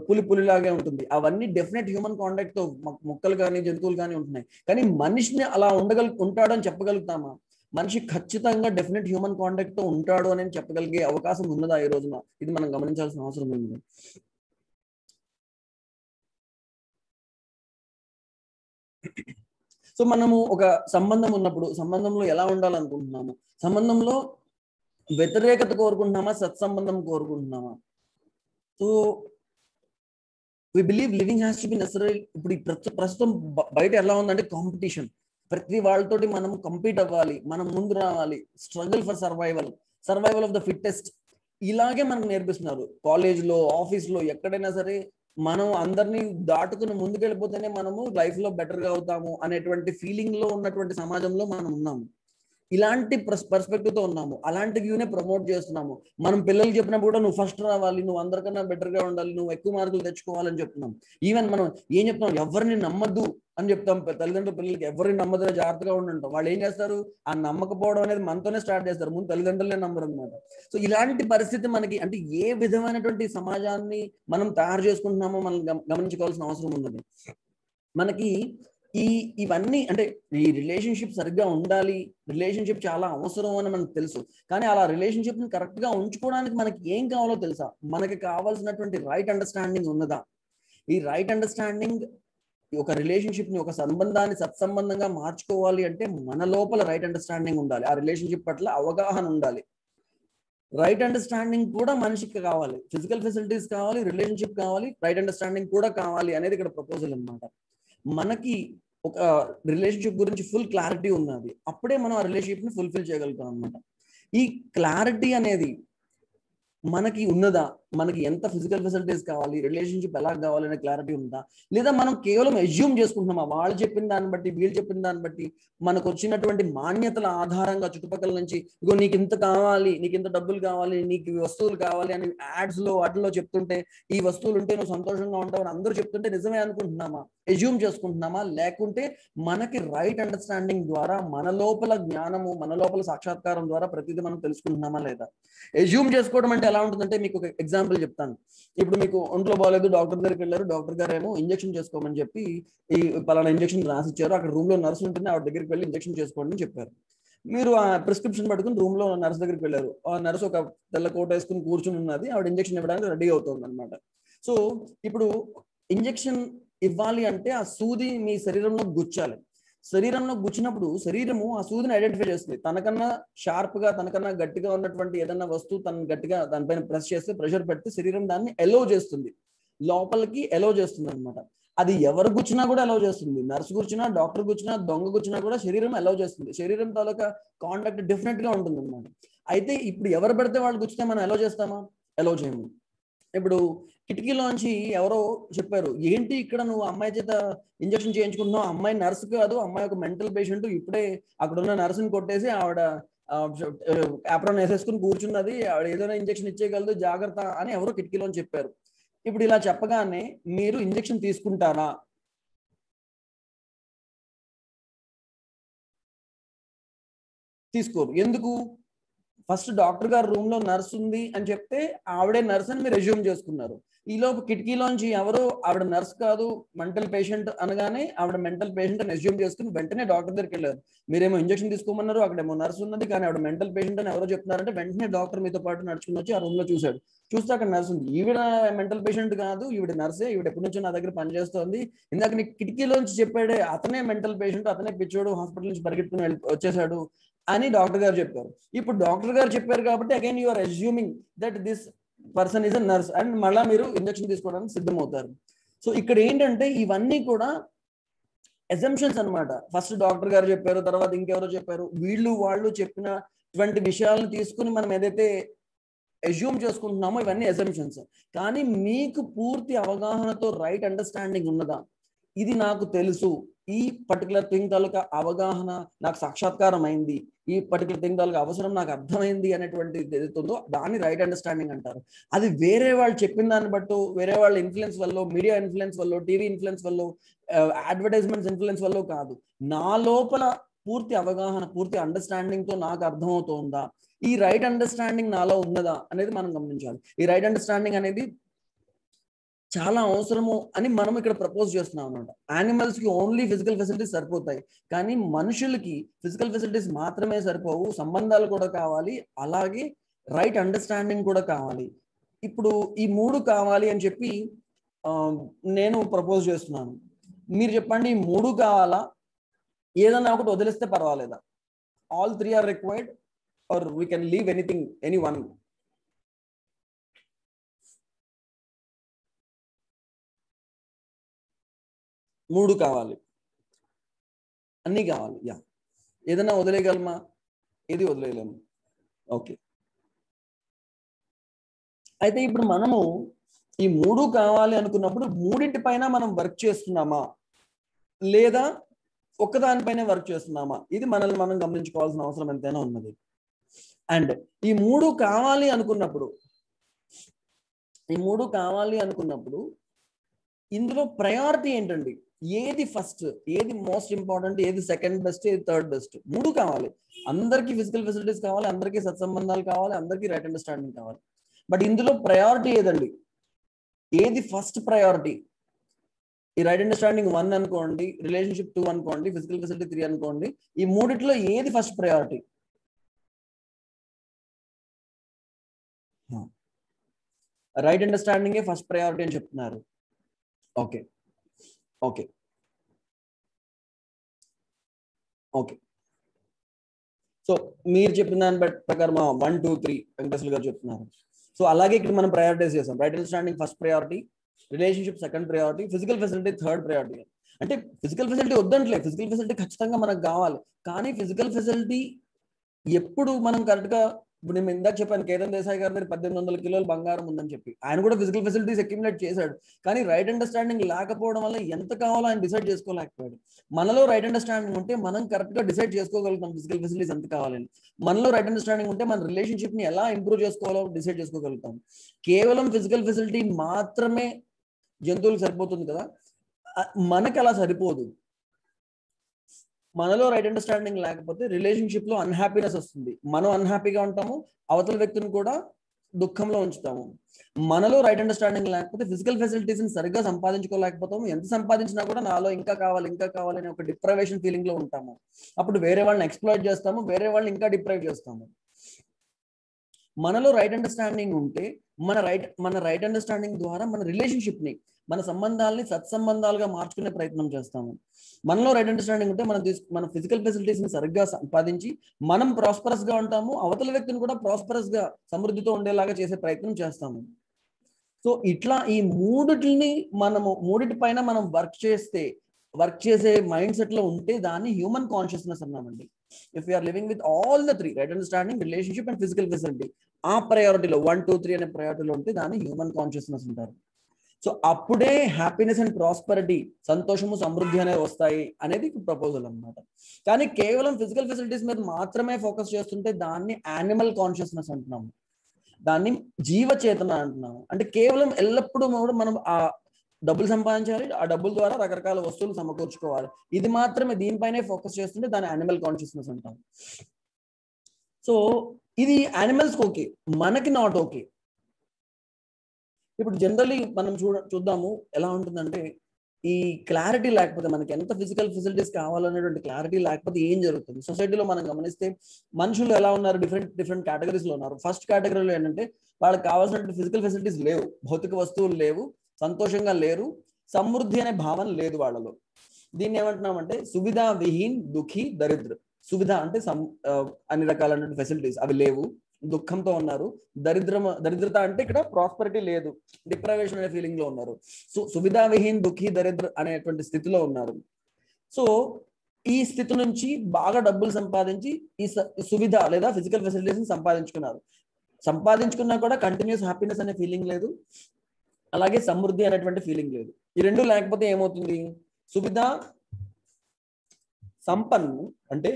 పులి పులిలాగే ఉంటుంది. అవన్నీ డెఫినెట్ హ్యూమన్ కాంటాక్ట్ తో మొక్కలు కానీ జంతువులు కానీ ఉంటున్నాయి. కానీ మనిషిని అలా ఉంటాడని చెప్పగలుగుతామా? మనిషి ఖచ్చితంగా డెఫినెట్ హ్యూమన్ కాంటాక్ట్ తో ఉంటాడు అని చెప్పగలిగే అవకాశం ఉన్నదా ఈ రోజున? ఇది మనం గమనించాల్సిన అవసరం ఉంది. సో మనము ఒక సంబంధం ఉన్నప్పుడు సంబంధంలో ఎలా ఉండాలనుకుంటున్నాము? సంబంధంలో వ్యతిరేకత కోరుకుంటున్నామా, సత్సంబంధం కోరుకుంటున్నామా? So we believe living has to be necessary. ఇప్పుడు ప్రస్తుతం బయట ఎలా ఉందంటే కాంపిటీషన్. ప్రతి వాళ్ళతోటి మనం కంపీట్ అవ్వాలి, మనం ముందు రావాలి, struggle for survival of the fittest. ఇలాగే మనకు నేర్పిస్తున్నారు కాలేజ్లో, ఆఫీస్లో, ఎక్కడైనా సరే. మనం అందరినీ దాటుకుని ముందుకెళ్ళిపోతేనే మనము లైఫ్ లో బెటర్ గా అవుతాము అనేటువంటి ఫీలింగ్ లో ఉన్నటువంటి సమాజంలో మనం ఉన్నాము. ఇలాంటి పర్స్పెక్టివ్ తో ఉన్నాము, అలాంటి వ్యూనే ప్రమోట్ చేస్తున్నాము. మనం పిల్లలు చెప్పినప్పుడు కూడా నువ్వు ఫస్ట్ రావాలి, నువ్వు అందరికన్నా బెటర్ గా ఉండాలి, నువ్వు ఎక్కువ మార్కులు తెచ్చుకోవాలని చెప్తున్నాం. ఈవెన్ మనం ఏం చెప్తాం? ఎవరిని నమ్మద్దు అని చెప్తాం. తల్లిదండ్రులు పిల్లలకి ఎవరిని నమ్మదు, జాగ్రత్తగా ఉండంటాం. వాళ్ళు ఏం చేస్తారు? ఆ నమ్మకపోవడం అనేది మనతోనే స్టార్ట్ చేస్తారు, ముందు తల్లిదండ్రులే నమ్మరు అనమాట. సో ఇలాంటి పరిస్థితి మనకి, అంటే ఏ విధమైనటువంటి సమాజాన్ని మనం తయారు చేసుకుంటున్నామో మనం గమనించుకోవాల్సిన అవసరం ఉన్నది. మనకి ఇవన్నీ అంటే ఈ రిలేషన్షిప్ సరిగ్గా ఉండాలి, రిలేషన్షిప్ చాలా అవసరం అని మనకు తెలుసు. కానీ అలా రిలేషన్షిప్ ని కరెక్ట్ గా ఉంచుకోవడానికి మనకి ఏం కావాలో తెలుసా? మనకి కావాల్సినటువంటి రైట్ అండర్స్టాండింగ్ ఉన్నదా? ఈ రైట్ అండర్స్టాండింగ్ ఒక రిలేషన్షిప్ ని, ఒక సంబంధాన్ని సత్సంబంధంగా మార్చుకోవాలి అంటే మన లోపల రైట్ అండర్స్టాండింగ్ ఉండాలి, ఆ రిలేషన్షిప్ పట్ల అవగాహన ఉండాలి. రైట్ అండర్స్టాండింగ్ కూడా మనిషికి కావాలి, ఫిజికల్ ఫెసిలిటీస్ కావాలి, రిలేషన్షిప్ కావాలి, రైట్ అండర్స్టాండింగ్ కూడా కావాలి అనేది ఇక్కడ ప్రపోజల్ అనమాట. మనకి ఒక రిలేషన్షిప్ గురించి ఫుల్ క్లారిటీ ఉన్నది, అప్పుడే మనం ఆ రిలేషన్షిప్ ని ఫుల్ఫిల్ చేయగలుగుతాం అనమాట. ఈ క్లారిటీ అనేది మనకి ఉన్నదా? మనకి ఎంత ఫిజికల్ ఫెసిలిటీస్ కావాలి, రిలేషన్షిప్ ఎలా కావాలి అనే క్లారిటీ ఉందా? లేదా మనం కేవలం అజ్యూమ్ చేసుకుంటున్నామా? వాళ్ళు చెప్పిన దాన్ని బట్టి, వీళ్ళు చెప్పిన దాన్ని బట్టి, మనకు వచ్చినటువంటి మాన్యతల ఆధారంగా చుట్టుపక్కల నుంచి, ఇగో నీకు ఇంత కావాలి, నీకు ఇంత డబ్బులు కావాలి, నీకు ఈ వస్తువులు కావాలి అని యాడ్స్ లో వాటిలో చెప్తుంటే, ఈ వస్తువులు ఉంటే నువ్వు సంతోషంగా ఉంటావు అని అందరూ చెప్తుంటే నిజమే అనుకుంటున్నామా? అజ్యూమ్ చేసుకుంటున్నామా? లేకుంటే మనకి రైట్ అండర్స్టాండింగ్ ద్వారా, మన లోపల జ్ఞానము, మన లోపల సాక్షాత్కారం ద్వారా ప్రతిదీ మనం తెలుసుకుంటున్నామా లేదా? అజ్యూమ్ చేసుకోవడం అంటే ఎలా ఉంటుందంటే, మీకు ఒక ఎగ్జాంపుల్ చెప్తాను. ఇప్పుడు మీకు ఒంట్లో బాగాలేదు, డాక్టర్ దగ్గరికి వెళ్ళారు, డాక్టర్ గారు ఏమో ఇంజక్షన్ చేసుకోమని చెప్పి ఈ పలానా ఇంజక్షన్ రాసిచ్చారు. అక్కడ రూమ్ లో నర్సు ఉంటుంది, ఆవిడ దగ్గరికి వెళ్ళి ఇంజక్షన్ చేసుకోండి అని చెప్పారు. మీరు ఆ ప్రిస్క్రిప్షన్ పట్టుకుని రూమ్ లో నర్స్ దగ్గరికి వెళ్ళారు. ఆ నర్స్ ఒక తెల్ల కోట్ వేసుకుని కూర్చుని ఉన్నది, ఆవిడ ఇంజెక్షన్ ఇవ్వడానికి రెడీ అవుతుంది అనమాట. సో ఇప్పుడు ఇంజెక్షన్ ఇవ్వాలి అంటే ఆ సూది మీ శరీరంలో గుచ్చాలి. శరీరంలో గుచ్చినప్పుడు శరీరము ఆ సూదిని ఐడెంటిఫై చేస్తుంది. తనకన్నా షార్ప్ గా, తనకన్నా గట్టిగా ఉన్నటువంటి ఏదైనా వస్తువు తను గట్టిగా దానిపైన ప్రెస్ చేస్తే, ప్రెషర్ పెడితే శరీరం దాన్ని ఎలో చేస్తుంది, లోపలికి ఎలో చేస్తుంది అనమాట. అది ఎవరు గుచ్చినా కూడా అలౌ చేస్తుంది. నర్సు గుచ్చినా, డాక్టర్ గుచ్చినా, దొంగ గుచ్చినా కూడా శరీరం అలౌ చేస్తుంది. శరీరం తాలూకా కాంటాక్ట్ డిఫరెంట్ గా ఉంటుంది అనమాట. అయితే ఇప్పుడు ఎవరు పడితే వాళ్ళు గుచ్చితే మనం అలౌ చేస్తామా? అలౌ చేయము. ఇప్పుడు కిటికీలోంచి ఎవరో చెప్పారు, ఏంటి ఇక్కడ నువ్వు అమ్మాయి చేత ఇంజక్షన్ చేయించుకుంటున్నావు, అమ్మాయి నర్సు కాదు, అమ్మాయి ఒక మెంటల్ పేషెంట్, ఇప్పుడే అక్కడ ఉన్న నర్సుని కొట్టేసి ఆవిడ ఆప్రాన్ వేసేసుకుని కూర్చున్నది, ఆవిడ ఏదైనా ఇంజక్షన్ ఇచ్చేయగలదు, జాగ్రత్త అని ఎవరో కిటికీలోని చెప్పారు. ఇప్పుడు ఇలా చెప్పగానే మీరు ఇంజెక్షన్ తీసుకుంటారా? తీసుకోరు. ఎందుకు? ఫస్ట్ డాక్టర్ గారు రూమ్ లో నర్స్ ఉంది అని చెప్తే ఆవిడే నర్స్ అని మీరు రెజ్యూమ్ చేసుకున్నారు. ఈలోపు కిటికీలోంచి ఎవరో ఆవిడ నర్స్ కాదు, మెంటల్ పేషెంట్ అనగానే ఆవిడ మెంటల్ పేషెంట్ అని రెజ్యూమ్ చేసుకుని వెంటనే డాక్టర్ దగ్గరికి వెళ్ళారు. మీరేమో ఇంజక్షన్ తీసుకోమన్నారు, అక్కడేమో నర్స్ ఉన్నది, కానీ ఆవిడ మెంటల్ పేషెంట్ అని ఎవరో చెప్తున్నారంటే వెంటనే డాక్టర్ మీతో పాటు నడుచుకుని వచ్చి ఆ రూమ్ లో చూశాడు. చూస్తే అక్కడ నర్స్ ఉంది. ఈవిడ మెంటల్ పేషెంట్ కాదు, ఈవిడ నర్సే, ఈవిడ ఎప్పటి నుంచో నా దగ్గర పనిచేస్తోంది, ఇందాక నీకు కిటికీలోంచి చెప్పాడే అతనే మెంటల్ పేషెంట్, అతనే పిచ్చోడు, హాస్పిటల్ నుంచి పరిగెత్తుకుని వచ్చేసాడు అని డాక్టర్ గారు చెప్పారు. ఇప్పుడు డాక్టర్ గారు చెప్పారు కాబట్టి again you are assuming that this person is a nurse and మళ్ళీ మీరు ఇంజక్షన్ తీసుకోవడానికి సిద్ధమవుతారు. సో ఇక్కడ ఏంటంటే ఇవన్నీ కూడా అసంప్షన్స్ అనమాట. ఫస్ట్ డాక్టర్ గారు చెప్పారు, తర్వాత ఇంకెవరో చెప్పారు, వీళ్ళు వాళ్ళు చెప్పినటువంటి విషయాలను తీసుకుని మనం ఏదైతే అస్యూమ్ చేసుకుంటున్నామో ఇవన్నీ అసంప్షన్స్. కానీ మీకు పూర్తి అవగాహనతో రైట్ అండర్స్టాండింగ్ ఉన్నదా? ఇది నాకు తెలుసు, ఈ పర్టికులర్ థింగ్ తాలూకా అవగాహన నాకు సాక్షాత్కారం అయింది, ఈ పర్టికులర్ థింగ్ తాలూకా అవసరం నాకు అర్థమైంది అనేటువంటి ఏదైతుందో దాన్ని రైట్ అండర్స్టాండింగ్ అంటారు. అది వేరే వాళ్ళు చెప్పిన దాన్ని బట్టి, వేరే వాళ్ళ ఇన్ఫ్లుయెన్స్ వల్ల, మీడియా ఇన్ఫ్లుయెన్స్ వల్ల, టీవీ ఇన్ఫ్లుయెన్స్ వల్ల, అడ్వర్టైజ్మెంట్స్ ఇన్ఫ్లుయెన్స్ వల్ల కాదు. నా లోపల పూర్తి అవగాహన, పూర్తి అండర్స్టాండింగ్ తో నాకు అర్థమవుతోందా, ఈ రైట్ అండర్స్టాండింగ్ నాలో ఉన్నదా అనేది మనం గమనించాలి. ఈ రైట్ అండర్స్టాండింగ్ అనేది చాలా అవసరము అని మనం ఇక్కడ ప్రపోజ్ చేస్తున్నాం అనమాట. యానిమల్స్ కి ఓన్లీ ఫిజికల్ ఫెసిలిటీస్ సరిపోతాయి, కానీ మనుషులకి ఫిజికల్ ఫెసిలిటీస్ మాత్రమే సరిపోవు, సంబంధాలు కూడా కావాలి, అలాగే రైట్ అండర్స్టాండింగ్ కూడా కావాలి. ఇప్పుడు ఈ మూడు కావాలి అని చెప్పి నేను ప్రపోజ్ చేస్తున్నాను. మీరు చెప్పండి, ఈ మూడు కావాలా, ఏదన్నా ఒకటి వదిలేస్తే పర్వాలేదా? All three are required or we can leave anything, any one? మూడు కావాలి, అన్నీ కావాలి. యా, ఏదైనా వదిలేయగలమా? ఏది వదిలేయలేము. ఓకే, అయితే ఇప్పుడు మనము ఈ మూడు కావాలి అనుకున్నప్పుడు మూడింటి పైన మనం వర్క్ చేస్తున్నామా లేదా ఒక్కదానిపైన వర్క్ చేస్తున్నామా, ఇది మనల్ని మనం గమనించుకోవాల్సిన అవసరం ఎంతైనా ఉన్నది. అండ్ ఈ మూడు కావాలి అనుకున్నప్పుడు ఇందులో ప్రయారిటీ ఏంటండి? ఏది ఫస్ట్, ఏది మోస్ట్ ఇంపార్టెంట్, ఏది సెకండ్ బెస్ట్, ఏది థర్డ్ బెస్ట్? మూడు కావాలి. అందరికీ ఫిజికల్ ఫెసిలిటీస్ కావాలి, అందరికీ సత్సంబంధాలు కావాలి, అందరికీ రైట్ అండర్స్టాండింగ్ కావాలి. బట్ ఇందులో ప్రయారిటీ ఏదండి? ఏది ఫస్ట్ ప్రయారిటీ? ఈ రైట్ అండర్స్టాండింగ్ 1 అనుకోండి, రిలేషన్షిప్ 2 అనుకోండి, ఫిజికల్ ఫెసిలిటీ 3 అనుకోండి, ఈ మూడిట్లో ఏది ఫస్ట్ ప్రయారిటీ? రైట్ అండర్స్టాండింగే ఫస్ట్ ప్రయారిటీ అని చెప్తున్నారు. ఓకే ఓకే ఓకే సో మీరు చెప్పిన దాని ప్రకారం 1, 2, 3 వెంకటేశ్వర గారు చెప్తున్నారు. సో అలాగే ఇక్కడ మనం ప్రయారిటైజ్ చేస్తాం. Right understanding first priority, relationship second priority, physical facility third priority. అంటే ఫిజికల్ ఫెసిలిటీ వద్దంటలే, ఫిజికల్ ఫెసిలిటీ ఖచ్చితంగా మనకు కావాలి, కానీ ఫిజికల్ ఫెసిలిటీ ఎప్పుడు మనం కరెక్ట్ గా, ఇప్పుడు నేను ఇందాక చెప్పాను కేతన్ దేశాయ్ గారి దగ్గర 1800 కిలోలు బంగారం ఉందని చెప్పి, ఆయన కూడా ఫిజికల్ ఫెసిలిటీస్ అక్యుములేట్ చేశాడు, కానీ రైట్ అండర్స్టాండింగ్ లేకపోవడం వల్ల ఎంత కావాలో ఆయన డిసైడ్ చేసుకోలేకపోయాడు. మనలో రైట్ అండర్స్టాండింగ్ ఉంటే మనం కరెక్ట్ గా డిసైడ్ చేసుకోగలుగుతాం ఫిజికల్ ఫెసిలిటీస్ ఎంత కావాలని. మనలో రైట్ అండర్స్టాండింగ్ ఉంటే మన రిలేషన్షిప్ ని ఎలా ఇంప్రూవ్ చేసుకోవాలో డిసైడ్ చేసుకోగలుగుతాం. కేవలం ఫిజికల్ ఫెసిలిటీ మాత్రమే జంతువులకు సరిపోతుంది కదా, మనకి అలా సరిపోదు. మనలో రైట్ అండర్స్టాండింగ్ లేకపోతే రిలేషన్షిప్ లో అన్హ్యాపీనెస్ వస్తుంది, మనం అన్హ్యాపీగా ఉంటాము, అవతల వ్యక్తిని కూడా దుఃఖంలో ఉంచుతాము. మనలో రైట్ అండర్స్టాండింగ్ లేకపోతే ఫిజికల్ ఫెసిలిటీస్ ని సరిగ్గా సంపాదించుకోలేకపోతాము. ఎంత సంపాదించినా కూడా నాలో ఇంకా కావాలి అనే ఒక డిప్రైవేషన్ ఫీలింగ్ లో ఉంటాము. అప్పుడు వేరే వాళ్ళని ఎక్స్ప్లాయిట్ చేస్తాము, వేరే వాళ్ళని ఇంకా డిప్రైవ్ చేస్తాము. మనలో రైట్ అండర్స్టాండింగ్ ఉంటే మన రైట్ అండర్స్టాండింగ్ ద్వారా మన రిలేషన్షిప్ ని, మన సంబంధాలని సత్సంబంధాలుగా మార్చుకునే ప్రయత్నం చేస్తాము. మనలో రైట్ అండర్స్టాండింగ్ ఉంటే మన ఫిజికల్ ఫెసిలిటీస్ ని సరిగ్గా సంపాదించి మనం ప్రాస్పరస్ గా ఉంటాము, అవతల వ్యక్తిని కూడా ప్రాస్పరస్ గా సమృద్ధితో ఉండేలాగా చేసే ప్రయత్నం చేస్తాము. సో ఇట్లా ఈ మూడిటి పైన మనం వర్క్ చేసే మైండ్ సెట్ లో ఉంటే దాన్ని హ్యూమన్ కాన్షియస్నెస్ అన్నామండి. If you're living with all the three, right understanding, relationship and physical facility, ఆ ప్రయారిటీలో 1, 2, 3 అనే ప్రయారిటీలో ఉంటే దాన్ని హ్యూమన్ కాన్షియస్నెస్ అంటారు. సో అప్పుడే హ్యాపీనెస్ అండ్ ప్రాస్పరిటీ, సంతోషము సమృద్ధి అనేవి వస్తాయి అనేది ప్రపోజల్ అన్నమాట. కానీ కేవలం ఫిజికల్ ఫెసిలిటీస్ మీద మాత్రమే ఫోకస్ చేస్తుంటే దాన్ని యానిమల్ కాన్షియస్నెస్ అంటున్నాము, దాన్ని జీవచేతన అంటున్నాము. అంటే కేవలం ఎల్లప్పుడూ మనం ఆ డబ్బులు సంపాదించాలి, ఆ డబ్బుల ద్వారా రకరకాల వస్తువులు సమకూర్చుకోవాలి, ఇది మాత్రమే దీనిపైనే ఫోకస్ చేస్తుంటే దాన్ని యానిమల్ కాన్షియస్నెస్ అంటాం. సో ఇది యానిమల్స్ ఓకే, మనకి నాట్ ఓకే. ఇప్పుడు జనరల్లీ మనం చూద్దాము ఎలా ఉంటుందంటే, ఈ క్లారిటీ లేకపోతే, మనకి ఎంత ఫిజికల్ ఫెసిలిటీస్ కావాలనేటువంటి క్లారిటీ లేకపోతే ఏం జరుగుతుంది సొసైటీలో మనం గమనిస్తే, మనుషులు ఎలా ఉన్నారు, డిఫరెంట్ కేటగిరీస్ లో ఉన్నారు. ఫస్ట్ కేటగిరీలో ఏంటంటే వాళ్ళకి కావాల్సినటువంటి ఫిజికల్ ఫెసిలిటీస్ లేవు, భౌతిక వస్తువులు లేవు, సంతోషంగా లేరు, సమృద్ధి అనే భావన లేదు వాళ్ళలో. దీన్ని ఏమంటున్నామంటే సువిధ విహీన్ దుఃఖీ దరిద్ర. సువిధ అంటే అన్ని రకాలైన ఫెసిలిటీస్ అవి లేవు, దుఃఖంతో ఉన్నారు. దరిద్రత అంటే ఇక్కడ ప్రాస్పరిటీ లేదు, డిప్రైవేషన్ అనే ఫీలింగ్ లో ఉన్నారు. సో సువిధా విహీన్ దుఃఖీ దరిద్ర అనేటువంటి స్థితిలో ఉన్నారు. సో ఈ స్థితి నుంచి బాగా డబ్బులు సంపాదించి ఈ సువిధ లేదా ఫిజికల్ ఫెసిలిటీస్ సంపాదించుకున్నా కూడా కంటిన్యూస్ హ్యాపీనెస్ అనే ఫీలింగ్ లేదు, అలాగే సమృద్ధి అనేటువంటి ఫీలింగ్ లేదు. ఈ రెండు లేకపోతే ఏమవుతుంది, సువిధ సంపన్ను అంటే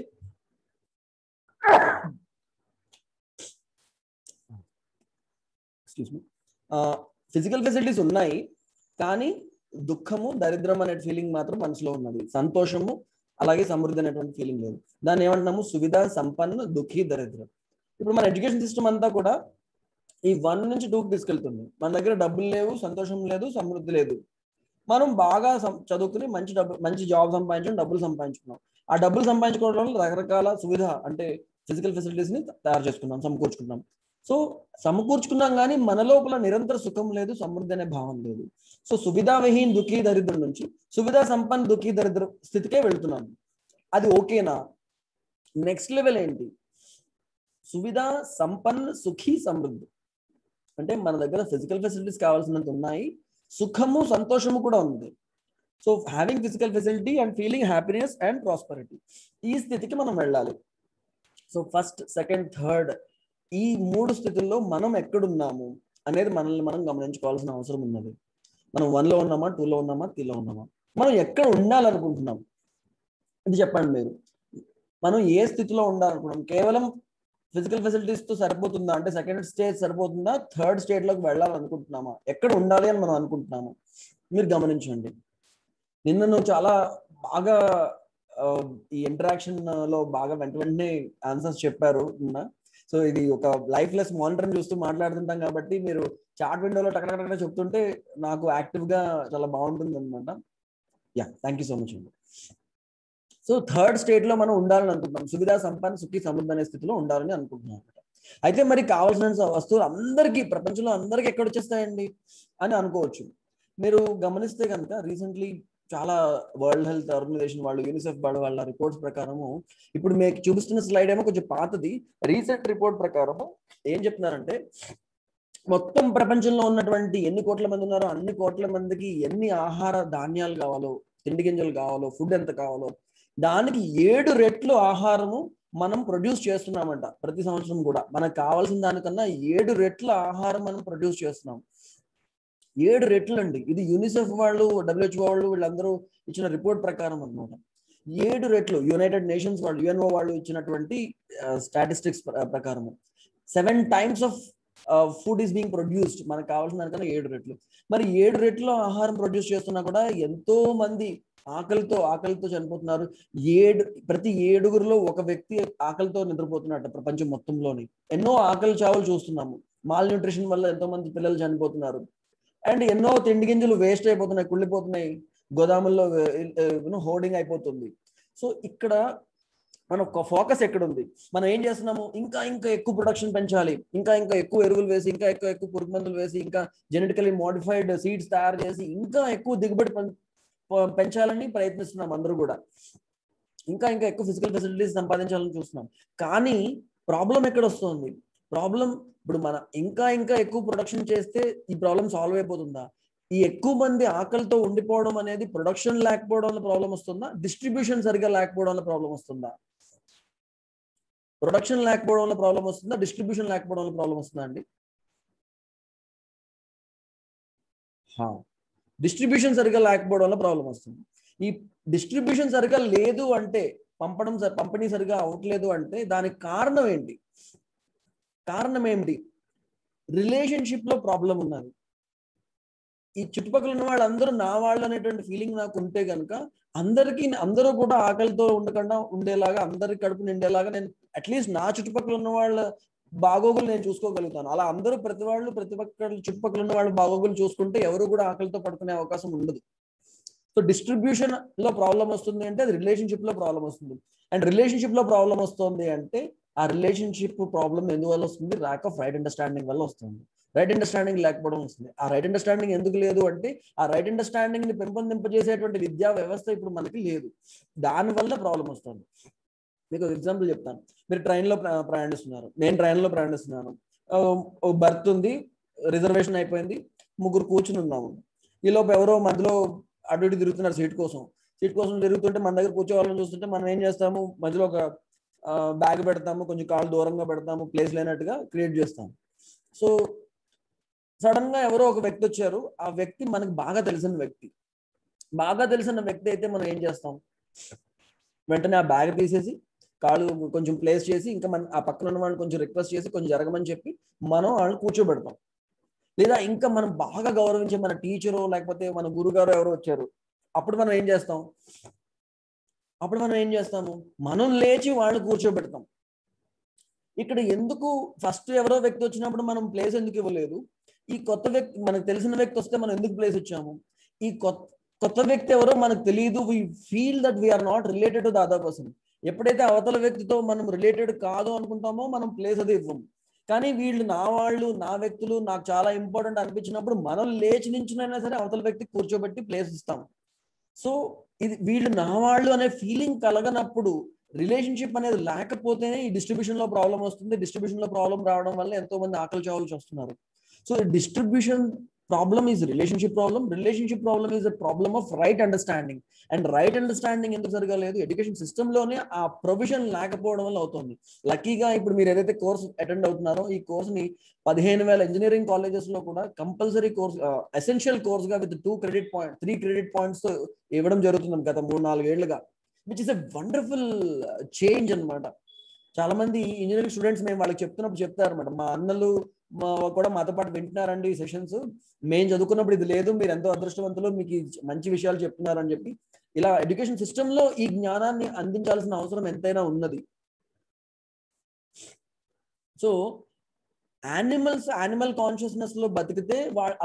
ఫిజికల్ ఫెసిలిటీస్ ఉన్నాయి కానీ దుఃఖము దరిద్రం అనే ఫీలింగ్ మాత్రం మనసులో ఉన్నది, సంతోషము అలాగే సమృద్ధి అనేటువంటి ఫీలింగ్ లేదు. దాన్ని ఏమంటున్నాము, సువిధ సంపన్న దుఃఖీ దరిద్రం. ఇప్పుడు మన ఎడ్యుకేషన్ సిస్టమ్ అంతా కూడా ఈ 1 నుంచి 2కి తీసుకెళ్తుంది. మన దగ్గర డబ్బులు లేవు, సంతోషం లేదు, సమృద్ధి లేదు. మనం బాగా చదువుకుని మంచి జాబ్ సంపాదించడం, డబ్బులు సంపాదించుకున్నాం. ఆ డబ్బులు సంపాదించుకోవడం వల్ల రకరకాల సువిధ అంటే ఫిజికల్ ఫెసిలిటీస్ ని తయారు చేసుకున్నాం, సమకూర్చుకున్నాం. సో సమకూర్చుకున్నాం కానీ మన లోపల నిరంతర సుఖం లేదు, సమృద్ధి అనే భావం లేదు. సో సువిధా విహీన్ దుఃఖీ దరిద్రం నుంచి సువిధా సంపన్న దుఃఖీ దరిద్ర స్థితికే వెళ్తున్నాం. అది ఓకేనా? నెక్స్ట్ లెవెల్ ఏంటి, సువిధా సంపన్న సుఖీ సమృద్ధి. అంటే మన దగ్గర ఫిజికల్ ఫెసిలిటీస్ కావాల్సినంత ఉన్నాయి, సుఖము సంతోషము కూడా ఉంది. So having physical facility and feeling happiness and prosperity, ఈ స్థితికి మనం వెళ్ళాలి. సో ఫస్ట్, సెకండ్, థర్డ్, ఈ 3 స్థితుల్లో మనం ఎక్కడున్నాము అనేది మనల్ని మనం గమనించుకోవాల్సిన అవసరం ఉన్నది. మనం 1లో ఉన్నామా, 2లో ఉన్నామా, 3లో ఉన్నామా, మనం ఎక్కడ ఉండాలనుకుంటున్నాం ఇది చెప్పండి మీరు. మనం ఏ స్థితిలో ఉండాలనుకుంటున్నాం? కేవలం ఫిజికల్ ఫెసిలిటీస్ తో సరిపోతుందా అంటే సెకండ్ స్టేజ్ సరిపోతుందా, థర్డ్ స్టేజ్ లోకి వెళ్ళాలనుకుంటున్నామా, ఎక్కడ ఉండాలి అని మనం అనుకుంటున్నాము? మీరు గమనించండి. నిన్న నువ్వు చాలా బాగా ఈ ఇంటరాక్షన్ లో బాగా వెంటనే ఆన్సర్స్ చెప్పారు నిన్న. సో ఇది ఒక లైఫ్ లెస్ మానిటరింగ్ చూస్తూ మాట్లాడుతుంటాం కాబట్టి మీరు చాట్ విండోలో టకటక చెప్తుంటే నాకు యాక్టివ్ గా చాలా బాగుంటుంది అనమాట. Yeah, thank you so much అండి. సో థర్డ్ స్టేట్ లో మనం ఉండాలని అనుకుంటున్నాం, సువిధా సంపన్న సుఖీ సమృద్ధి అనే స్థితిలో ఉండాలని అనుకుంటున్నాం. అయితే మరి కావాల్సిన వస్తువులు అందరికీ, ప్రపంచంలో అందరికీ ఎక్కడ వచ్చేస్తాయండి అని అనుకోవచ్చు. మీరు గమనిస్తే కనుక రీసెంట్లీ చాలా వరల్డ్ హెల్త్ ఆర్గనైజేషన్ వాళ్ళు, యూనిసెఫ్ వాళ్ళ రిపోర్ట్స్ ప్రకారము, ఇప్పుడు మీకు చూపిస్తున్న స్లైడ్ ఏమో కొంచెం పాతది, రీసెంట్ రిపోర్ట్ ప్రకారము ఏం చెప్తున్నారంటే, మొత్తం ప్రపంచంలో ఉన్నటువంటి ఎన్ని కోట్ల మంది ఉన్నారో అన్ని కోట్ల మందికి ఎన్ని ఆహార ధాన్యాలు కావాలో, తిండి గింజలు కావాలో, ఫుడ్ ఎంత కావాలో దానికి 7 రెట్లు ఆహారము మనం ప్రొడ్యూస్ చేస్తున్నామంట. ప్రతి సంవత్సరం కూడా మనకు కావాల్సిన దానికన్నా 7 రెట్ల ఆహారం మనం ప్రొడ్యూస్ చేస్తున్నాం. 7 రెట్లు అండి. ఇది యూనిసెఫ్ వాళ్ళు, WHO వాళ్ళు వీళ్ళందరూ ఇచ్చిన రిపోర్ట్ ప్రకారం అన్నమాట. 7 రెట్లు. యునైటెడ్ నేషన్స్ వాళ్ళు, UNO వాళ్ళు ఇచ్చినటువంటి స్టాటిస్టిక్స్ ప్రకారము 7 times of food is being produced. మనకు కావాల్సిన దానికన్నా 7 రెట్లు. మరి 7 రెట్లు ఆహారం ప్రొడ్యూస్ చేస్తున్నా కూడా ఎంతో మంది ఆకలితో చనిపోతున్నారు. ప్రతి 7గురిలో ఒక వ్యక్తి ఆకలితో నిద్రపోతున్నట్టు ప్రపంచం మొత్తంలోని. ఎన్నో ఆకలి చావులు చూస్తున్నాము. మాల్ న్యూట్రిషన్ వల్ల ఎంతో మంది పిల్లలు చనిపోతున్నారు. అండ్ ఎన్నో తిండి గింజలు వేస్ట్ అయిపోతున్నాయి, కుళ్ళిపోతున్నాయి, గోదాముల్లో హోర్డింగ్ అయిపోతుంది. సో ఇక్కడ మన ఫోకస్ ఎక్కడ ఉంది? మనం ఏం చేస్తున్నాము? ఇంకా ఎక్కువ ప్రొడక్షన్ పెంచాలి, ఇంకా ఎక్కువ ఎరువులు వేసి, ఇంకా ఎక్కువ పురుగు మందులు వేసి, ఇంకా జెనెటికలీ మోడిఫైడ్ సీడ్స్ తయారు చేసి ఇంకా ఎక్కువ దిగుబడి పెంచాలని ప్రయత్నిస్తున్నాం అందరూ కూడా. ఇంకా ఎక్కువ ఫిజికల్ ఫెసిలిటీస్ సంపాదించాలని చూస్తున్నాం. కానీ ప్రాబ్లం ఎక్కడ వస్తుంది? ప్రాబ్లం ఇప్పుడు మన ఇంకా ఎక్కువ ప్రొడక్షన్ చేస్తే ఈ ప్రాబ్లం సాల్వ్ అయిపోతుందా? ఈ ఎక్కువ మంది ఆకలితో ఉండిపోవడం అనేది ప్రొడక్షన్ లేకపోవడం వల్ల ప్రాబ్లం వస్తుందా? డిస్ట్రిబ్యూషన్ సరిగా లేకపోవడం వల్ల ప్రాబ్లం వస్తుందా? ప్రొడక్షన్ లేకపోవడం వల్ల ప్రాబ్లం వస్తుందా? డిస్ట్రిబ్యూషన్ లేకపోవడం వల్ల ప్రాబ్లం వస్తుందా అండి? డిస్ట్రిబ్యూషన్ సరిగా లేకపోవడం వల్ల ప్రాబ్లం వస్తుంది. ఈ డిస్ట్రిబ్యూషన్ సరిగా లేదు అంటే, పంపిణీ సరిగా అవట్లేదు అంటే దానికి కారణం ఏంటి? కారణం ఏమిటి? రిలేషన్షిప్ లో ప్రాబ్లం ఉన్నది. ఈ చుట్టుపక్కల ఉన్న వాళ్ళందరూ నా వాళ్ళు అనేటువంటి ఫీలింగ్ నాకు ఉంటే కనుక అందరూ కూడా ఆకలితో ఉండకుండా ఉండేలాగా, అందరి కడుపు నిండేలాగా నేను అట్లీస్ట్ నా చుట్టుపక్కల ఉన్న వాళ్ళ బాగోగులు నేను చూసుకోగలుగుతాను. అలా అందరూ ప్రతి ఒక్కరు చుట్టుపక్కల ఉన్న వాళ్ళ బాగోగులు చూసుకుంటే ఎవరు కూడా ఆకలితో పడుకునే అవకాశం ఉండదు. సో డిస్ట్రిబ్యూషన్ లో ప్రాబ్లం వస్తుంది అంటే అది రిలేషన్షిప్ లో ప్రాబ్లం వస్తుంది. అండ్ రిలేషన్షిప్ లో ప్రాబ్లం వస్తుంది అంటే ఆ రిలేషన్షిప్ ప్రాబ్లం ఎందువల్ల వస్తుంది? ల్యాక్ ఆఫ్ రైట్ అండర్స్టాండింగ్ వల్ల వస్తుంది. రైట్ అండర్స్టాండింగ్ లేకపోవడం వస్తుంది. ఆ రైట్ అండర్స్టాండింగ్ ఎందుకు లేదు అంటే ఆ రైట్ అండర్స్టాండింగ్ ని పెంపొందింపజేసేటువంటి విద్యా వ్యవస్థ ఇప్పుడు మనకి లేదు. దానివల్ల ప్రాబ్లం వస్తుంది. మీకు ఒక ఎగ్జాంపుల్ చెప్తాను. మీరు ట్రైన్లో ప్రయాణిస్తున్నారు, నేను ట్రైన్లో ప్రయాణిస్తున్నాను. బర్త్ ఉంది, రిజర్వేషన్ అయిపోయింది, ముగ్గురు కూర్చుని ఉన్నాము. ఈలోపు ఎవరో మధ్యలో అటు ఇటు తిరుగుతున్నారు సీట్ కోసం తిరుగుతుంటే మన దగ్గర కూర్చోవాలని చూస్తుంటే మనం ఏం చేస్తాము? మధ్యలో ఒక బ్యాగ్ పెడతాము, కొంచెం కాళ్ళు దూరంగా పెడతాము, ప్లేస్ లేనట్టుగా క్రియేట్ చేస్తాము. సో సడన్ గా ఎవరో ఒక వ్యక్తి వచ్చారు. ఆ వ్యక్తి మనకు బాగా తెలిసిన వ్యక్తి అయితే మనం ఏం చేస్తాం? వెంటనే ఆ బ్యాగ్ తీసేసి కాళ్ళు కొంచెం ప్లేస్ చేసి ఇంకా మన ఆ పక్కన ఉన్న వాళ్ళని కొంచెం రిక్వెస్ట్ చేసి కొంచెం జరగమని చెప్పి మనం వాళ్ళని కూర్చోబెడతాం. లేదా ఇంకా మనం బాగా గౌరవించే మన టీచరు లేకపోతే మన గురుగారు ఎవరో వచ్చారు, అప్పుడు మనం ఏం చేస్తాము? మనం లేచి వాళ్ళని కూర్చోబెడతాం. ఇక్కడ ఎందుకు ఫస్ట్ ఎవరో వ్యక్తి వచ్చినప్పుడు మనం ప్లేస్ ఎందుకు ఇవ్వలేదు? ఈ కొత్త వ్యక్తి, మనకు తెలిసిన వ్యక్తి వస్తే మనం ఎందుకు ప్లేస్ ఇచ్చాము? ఈ కొత్త వ్యక్తి ఎవరో మనకు తెలియదు. We feel that we are not related to the other person. ఎప్పుడైతే అవతల వ్యక్తితో మనం రిలేటెడ్ కాదు అనుకుంటామో మనం ప్లేస్ అది ఇవ్వము. కానీ వీళ్ళు నా వాళ్ళు, నా వ్యక్తులు, నాకు చాలా ఇంపార్టెంట్ అనిపించినప్పుడు మనం లేచి నించునైనా సరే అవతల వ్యక్తికి కూర్చోబెట్టి ప్లేస్ ఇస్తాం. సో ఇది వీళ్ళు నా వాళ్ళు అనే ఫీలింగ్ కలగనప్పుడు, రిలేషన్షిప్ అనేది లేకపోతేనే ఈ డిస్ట్రిబ్యూషన్ లో ప్రాబ్లం వస్తుంది. డిస్ట్రిబ్యూషన్ లో ప్రాబ్లం రావడం వల్ల ఎంతో మంది ఆకలి చావులు వస్తున్నారు. So distribution problem is relationship problem. Relationship problem is a problem of right understanding. And right understanding ఎందుకు సరిగా లేదు? ఎడ్యుకేషన్ సిస్టమ్ లోనే ఆ ప్రొవిజన్ లేకపోవడం వల్ల అవుతుంది. లక్కీగా ఇప్పుడు మీరు ఏదైతే కోర్స్ అటెండ్ అవుతున్నారో ఈ కోర్స్ని 15,000 ఇంజనీరింగ్ కాలేజెస్ లో కూడా కంపల్సరీ కోర్స్, ఎసెన్షియల్ కోర్స్ గా విత్ 3 క్రెడిట్ పాయింట్స్ తో ఇవ్వడం జరుగుతుంది గత 3-4 ఏళ్లుగా, which is a wonderful change అనమాట. చాలా మంది ఇంజనీరింగ్ స్టూడెంట్స్ మేము వాళ్ళకి చెప్తున్నప్పుడు చెప్తారు అనమాట, మా అన్నలు కూడా మాతో పాటు వింటున్నారండి ఈ సెషన్స్, మేము చదువుకున్నప్పుడు ఇది లేదు, మీరు ఎంతో అదృష్టవంతులు, మీకు మంచి విషయాలు చెప్తున్నారని చెప్పి. ఇలా ఎడ్యుకేషన్ సిస్టమ్ లో ఈ జ్ఞానాన్ని అందించాల్సిన అవసరం ఎంతైనా ఉన్నది. సో యానిమల్ కాన్షియస్నెస్ లో బతికితే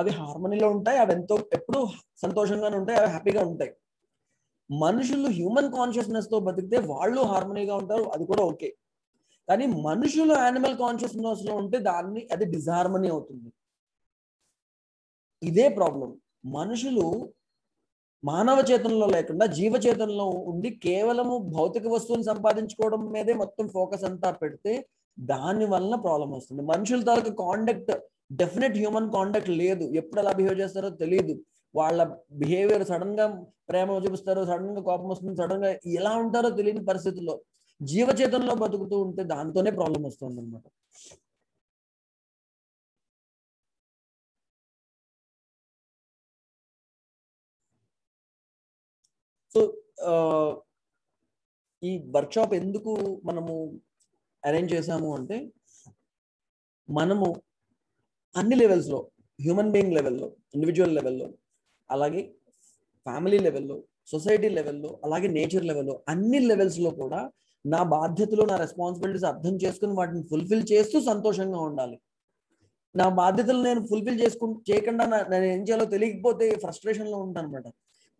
అవి హార్మనీలో ఉంటాయి, అవి ఎప్పుడు సంతోషంగానే ఉంటాయి, అవి హ్యాపీగా ఉంటాయి. మనుషులు హ్యూమన్ కాన్షియస్నెస్ తో బతికితే వాళ్ళు హార్మనీగా ఉంటారు, అది కూడా ఓకే. కానీ మనుషులు యానిమల్ కాన్షియస్నెస్ లో ఉంటే అది డిజార్మనీ అవుతుంది. ఇదే ప్రాబ్లం. మనుషులు మానవ చేతనలో లేకుండా జీవ చేతనలో ఉండి కేవలము భౌతిక వస్తువుని సంపాదించుకోవడం మీదే మొత్తం ఫోకస్ అంతా పెడితే దాని వల్ల ప్రాబ్లం వస్తుంది. మనుషుల తాలూకు కాండక్ట్, డెఫినెట్ హ్యూమన్ కాండక్ట్ లేదు. ఎప్పుడు ఎలా బిహేవ్ చేస్తారో తెలియదు. వాళ్ళ బిహేవియర్ సడన్ గా ప్రేమ చూపిస్తారు, సడన్ గా కోపం వస్తుంది, సడన్ గా ఎలా ఉంటారో తెలియని పరిస్థితుల్లో జీవచేతనలో బతుకుతూ ఉంటే దాంతోనే ప్రాబ్లం వస్తుంది అనమాట. సో ఈ వర్క్షాప్ ఎందుకు మనము అరేంజ్ చేసాము అంటే, మనము అన్ని లెవెల్స్లో, హ్యూమన్ బీయింగ్ లెవెల్లో, ఇండివిజువల్ లెవెల్లో, అలాగే ఫ్యామిలీ లెవెల్లో, సొసైటీ లెవెల్లో, అలాగే నేచర్ లెవెల్లో, అన్ని లెవెల్స్లో కూడా నా బాధ్యతలు, నా రెస్పాన్సిబిలిటీస్ అర్థం చేసుకుని వాటిని ఫుల్ఫిల్ చేస్తూ సంతోషంగా ఉండాలి. నా బాధ్యతలు నేను ఫుల్ఫిల్ చేయకుండా నేను ఏం చేయాలో తెలియకపోతే ఫ్రస్ట్రేషన్ లో ఉంటాను అనమాట.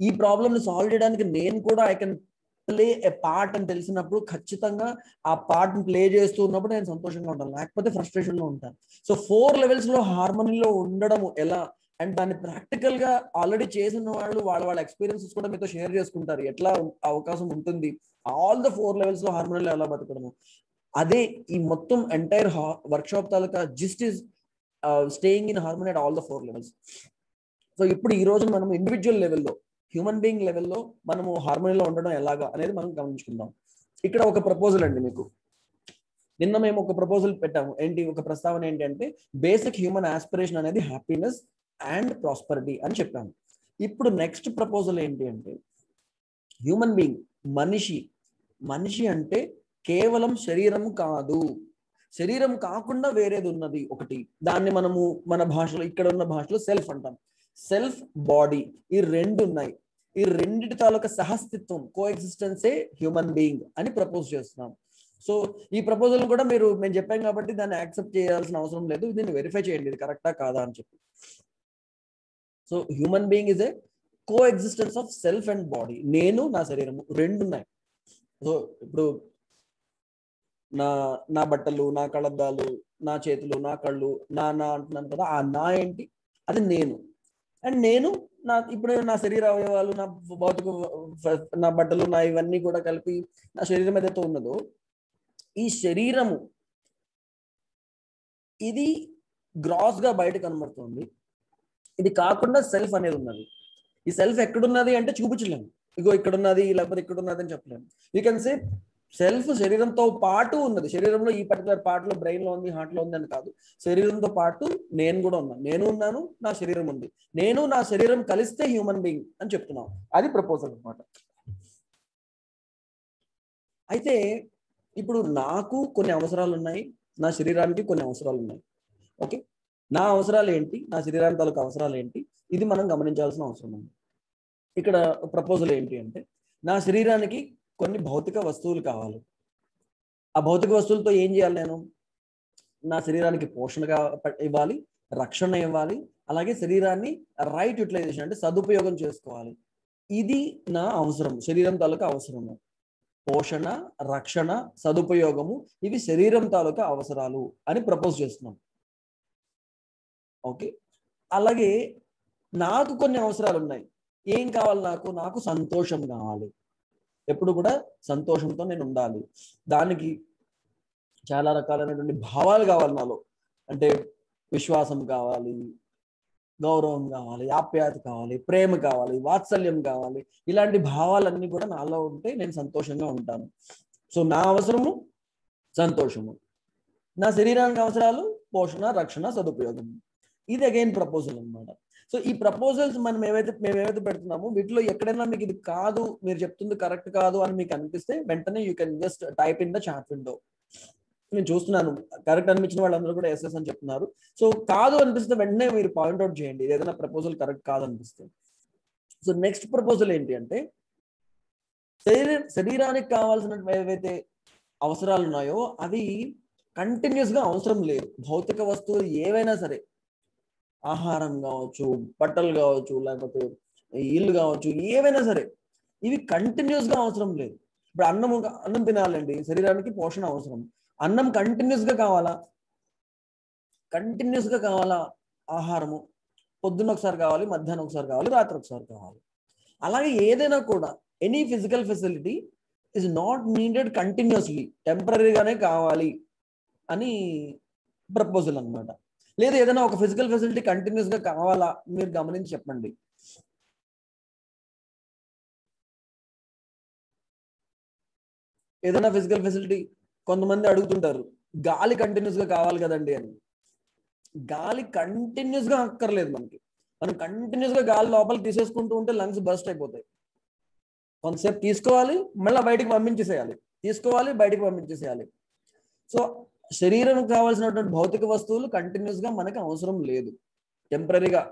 ఈ ప్రాబ్లమ్ ని సాల్వ్ చేయడానికి నేను కూడా I can play a part అని తెలిసినప్పుడు ఖచ్చితంగా ఆ పార్ట్ ప్లే చేస్తూ ఉన్నప్పుడు నేను సంతోషంగా ఉంటాను, లేకపోతే ఫ్రస్ట్రేషన్ లో ఉంటాను. సో 4 లెవెల్స్ లో హార్మనీలో ఉండడం ఎలా, అండ్ దాన్ని ప్రాక్టికల్ గా ఆల్రెడీ చేసిన వాళ్ళు వాళ్ళ ఎక్స్పీరియన్సెస్ కూడా మీతో షేర్ చేసుకుంటారు, ఎట్లా అవకాశం ఉంటుంది ఆల్ ద 4 లెవెల్స్ లో హార్మనీలో ఎలా బతకడము. అదే ఈ మొత్తం entire workshop taluka gist is staying in harmony at all the 4 levels. So ఇప్పుడు ఈ రోజు మనం ఇండివిజువల్ లెవెల్లో, హ్యూమన్ బీయింగ్ లెవెల్లో మనము హార్మనీలో ఉండడం ఎలాగా అనేది మనం గమనించుకుందాం. ఇక్కడ ఒక ప్రపోజల్ అండి మీకు. నిన్న మేము ఒక ప్రపోజల్ పెట్టాము. ఏంటి ఒక ప్రస్తావన ఏంటి అంటే బేసిక్ హ్యూమన్ ఆస్పిరేషన్ అనేది హ్యాపీనెస్ అండ్ ప్రాస్పరిటీ అని చెప్పాము. ఇప్పుడు నెక్స్ట్ ప్రపోజల్ ఏంటి అంటే హ్యూమన్ బీయింగ్, మనిషి అంటే కేవలం శరీరం కాదు, శరీరం కాకుండా వేరేది ఉన్నది ఒకటి. దాన్ని మనము మన భాషలో, ఇక్కడ ఉన్న భాషలో సెల్ఫ్ అంటాం. సెల్ఫ్, బాడీ, ఈ రెండు ఉన్నాయి. ఈ రెండిటి తాలూకా సహస్థిత్వం, కో ఎగ్జిస్టెన్సే హ్యూమన్ బీయింగ్ అని ప్రపోజ్ చేస్తున్నాం. సో ఈ ప్రపోజల్ కూడా మేము చెప్పాం కాబట్టి దాన్ని యాక్సెప్ట్ చేయాల్సిన అవసరం లేదు, దీన్ని వెరిఫై చేయండి ఇది కరెక్టా కాదా అని చెప్పి. So human being is a co existence of self and body. నేను, నా శరీరము రెండు ఉన్నాయి. సో ఇప్పుడు నా బట్టలు, నా కళ్ళద్దాలు, నా చేతులు, నా కళ్ళు, నా అంటున్నాను కదా, ఆ నా ఏంటి, అది నేను. అండ్ నేను ఇప్పుడు నా శరీర అవయవాలు, నా భౌతిక, నా బట్టలు, నా ఇవన్నీ కూడా కలిపి నా శరీరం ఏదైతే ఉన్నదో, ఈ శరీరము ఇది గ్రాస్ గా బయట కనబడుతుంది. ఇది కాకుండా సెల్ఫ్ అనేది ఉన్నది. ఈ సెల్ఫ్ ఎక్కడున్నది అంటే చూపించలేము, ఇగో ఇక్కడ ఉన్నది లేకపోతే ఇక్కడ ఉన్నది అని చెప్పలేము. యూ కెన్ సే సెల్ఫ్ శరీరంతో పాటు ఉన్నది. శరీరంలో ఈ పర్టికులర్ పార్ట్ లో, బ్రెయిన్ లో ఉంది, హార్ట్ లో ఉంది అని కాదు, శరీరంతో పాటు నేను కూడా ఉన్నాను. నేను ఉన్నాను, నా శరీరం ఉంది. నేను, నా శరీరం కలిస్తే హ్యూమన్ బీయింగ్ అని చెప్తున్నాం. అది ప్రపోజల్ అనమాట. అయితే ఇప్పుడు నాకు కొన్ని అవసరాలు ఉన్నాయి, నా శరీరానికి కొన్ని అవసరాలు ఉన్నాయి. ఓకే, నా అవసరాలు ఏంటి, నా శరీరానికి తాలూకు అవసరాలు ఏంటి, ఇది మనం గమనించాల్సిన అవసరం ఉంది. ఇక్కడ ప్రపోజల్ ఏంటి అంటే నా శరీరానికి కొన్ని భౌతిక వస్తువులు కావాలి. ఆ భౌతిక వస్తువులతో ఏం చేయాలి? నేను నా శరీరానికి పోషణగా ఇవ్వాలి, రక్షణ ఇవ్వాలి, అలాగే శరీరాన్ని రైట్ యూటిలైజేషన్ అంటే సదుపయోగం చేసుకోవాలి. ఇది నా అవసరం, శరీరం తాలూకా అవసరము. పోషణ, రక్షణ, సదుపయోగము, ఇవి శరీరం తాలూకా అవసరాలు అని ప్రపోజ్ చేస్తున్నాం. ఓకే, అలాగే నాకు కొన్ని అవసరాలు ఉన్నాయి. ఏం కావాలి? నాకు సంతోషం కావాలి. ఎప్పుడు కూడా సంతోషంతో నేను ఉండాలి. దానికి చాలా రకాలైనటువంటి భావాలు కావాలి నాలో. అంటే విశ్వాసం కావాలి, గౌరవం కావాలి, ఆప్యాయత కావాలి, ప్రేమ కావాలి, వాత్సల్యం కావాలి. ఇలాంటి భావాలన్నీ కూడా నాలో ఉంటే నేను సంతోషంగా ఉంటాను. సో నా అవసరము సంతోషము, నా శరీరానికి అవసరాలు పోషణ, రక్షణ, సదుపయోగం. ఇది అగైన్ ప్రపోజల్ అనమాట. సో ఈ ప్రపోజల్స్ మేము ఏవైతే పెడుతున్నామో వీటిలో ఎక్కడైనా మీకు ఇది కాదు, మీరు చెప్తుంది కరెక్ట్ కాదు అని మీకు అనిపిస్తే వెంటనే you can just type in the chat window. నేను చూస్తున్నాను కరెక్ట్ అనిపించిన వాళ్ళందరూ కూడా ఎస్ఎస్ అని చెప్తున్నారు. సో కాదు అనిపిస్తే వెంటనే మీరు పాయింట్అవుట్ చేయండి ఏదైనా ప్రపోజల్ కరెక్ట్ కాదు అనిపిస్తే. సో నెక్స్ట్ ప్రపోజల్ ఏంటి అంటే శరీరానికి కావాల్సిన ఏవైతే అవసరాలు ఉన్నాయో అవి కంటిన్యూస్ గా అవసరం లేదు. భౌతిక వస్తువులు ఏవైనా సరే, ఆహారం కావచ్చు, బట్టలు కావచ్చు, లేకపోతే ఇల్లు కావచ్చు, ఏవైనా సరే ఇవి కంటిన్యూస్ గా అవసరం లేదు. ఇప్పుడు అన్నం తినాలండి, శరీరానికి పోషణ అవసరం. అన్నం కంటిన్యూస్ గా కావాలా ఆహారము. పొద్దున్న ఒకసారి కావాలి, మధ్యాహ్నం ఒకసారి కావాలి, రాత్రి ఒకసారి కావాలి. అలాగే ఏదైనా కూడా any physical facility is not needed continuously, టెంపరీగానే కావాలి అని ప్రపోజల్ అనమాట. లేదా ఏదైనా ఒక ఫిజికల్ ఫెసిలిటీ కంటిన్యూస్ గా కావాలా మీరు గమనించి చెప్పండి. ఏదైనా ఫిజికల్ ఫెసిలిటీ కొంతమంది అడుగుతుంటారు, గాలి కంటిన్యూస్ గా కావాలి కదండి అని. గాలి కంటిన్యూస్ గా అక్కర్లేదు మనకి. మనం కంటిన్యూస్ గా గాలి లోపలికి తీసేసుకుంటూ ఉంటే లంగ్స్ బర్స్ట్ అయిపోతాయి. కొంతసేపు తీసుకోవాలి, మళ్ళీ బయటికి పంపించేసేయాలి, తీసుకోవాలి, బయటికి పంపించేసేయాలి. సో శరీరం కావాల్సినటువంటి భౌతిక వస్తువులు కంటిన్యూస్ గా మనకి అవసరం లేదు. టెంపరీగా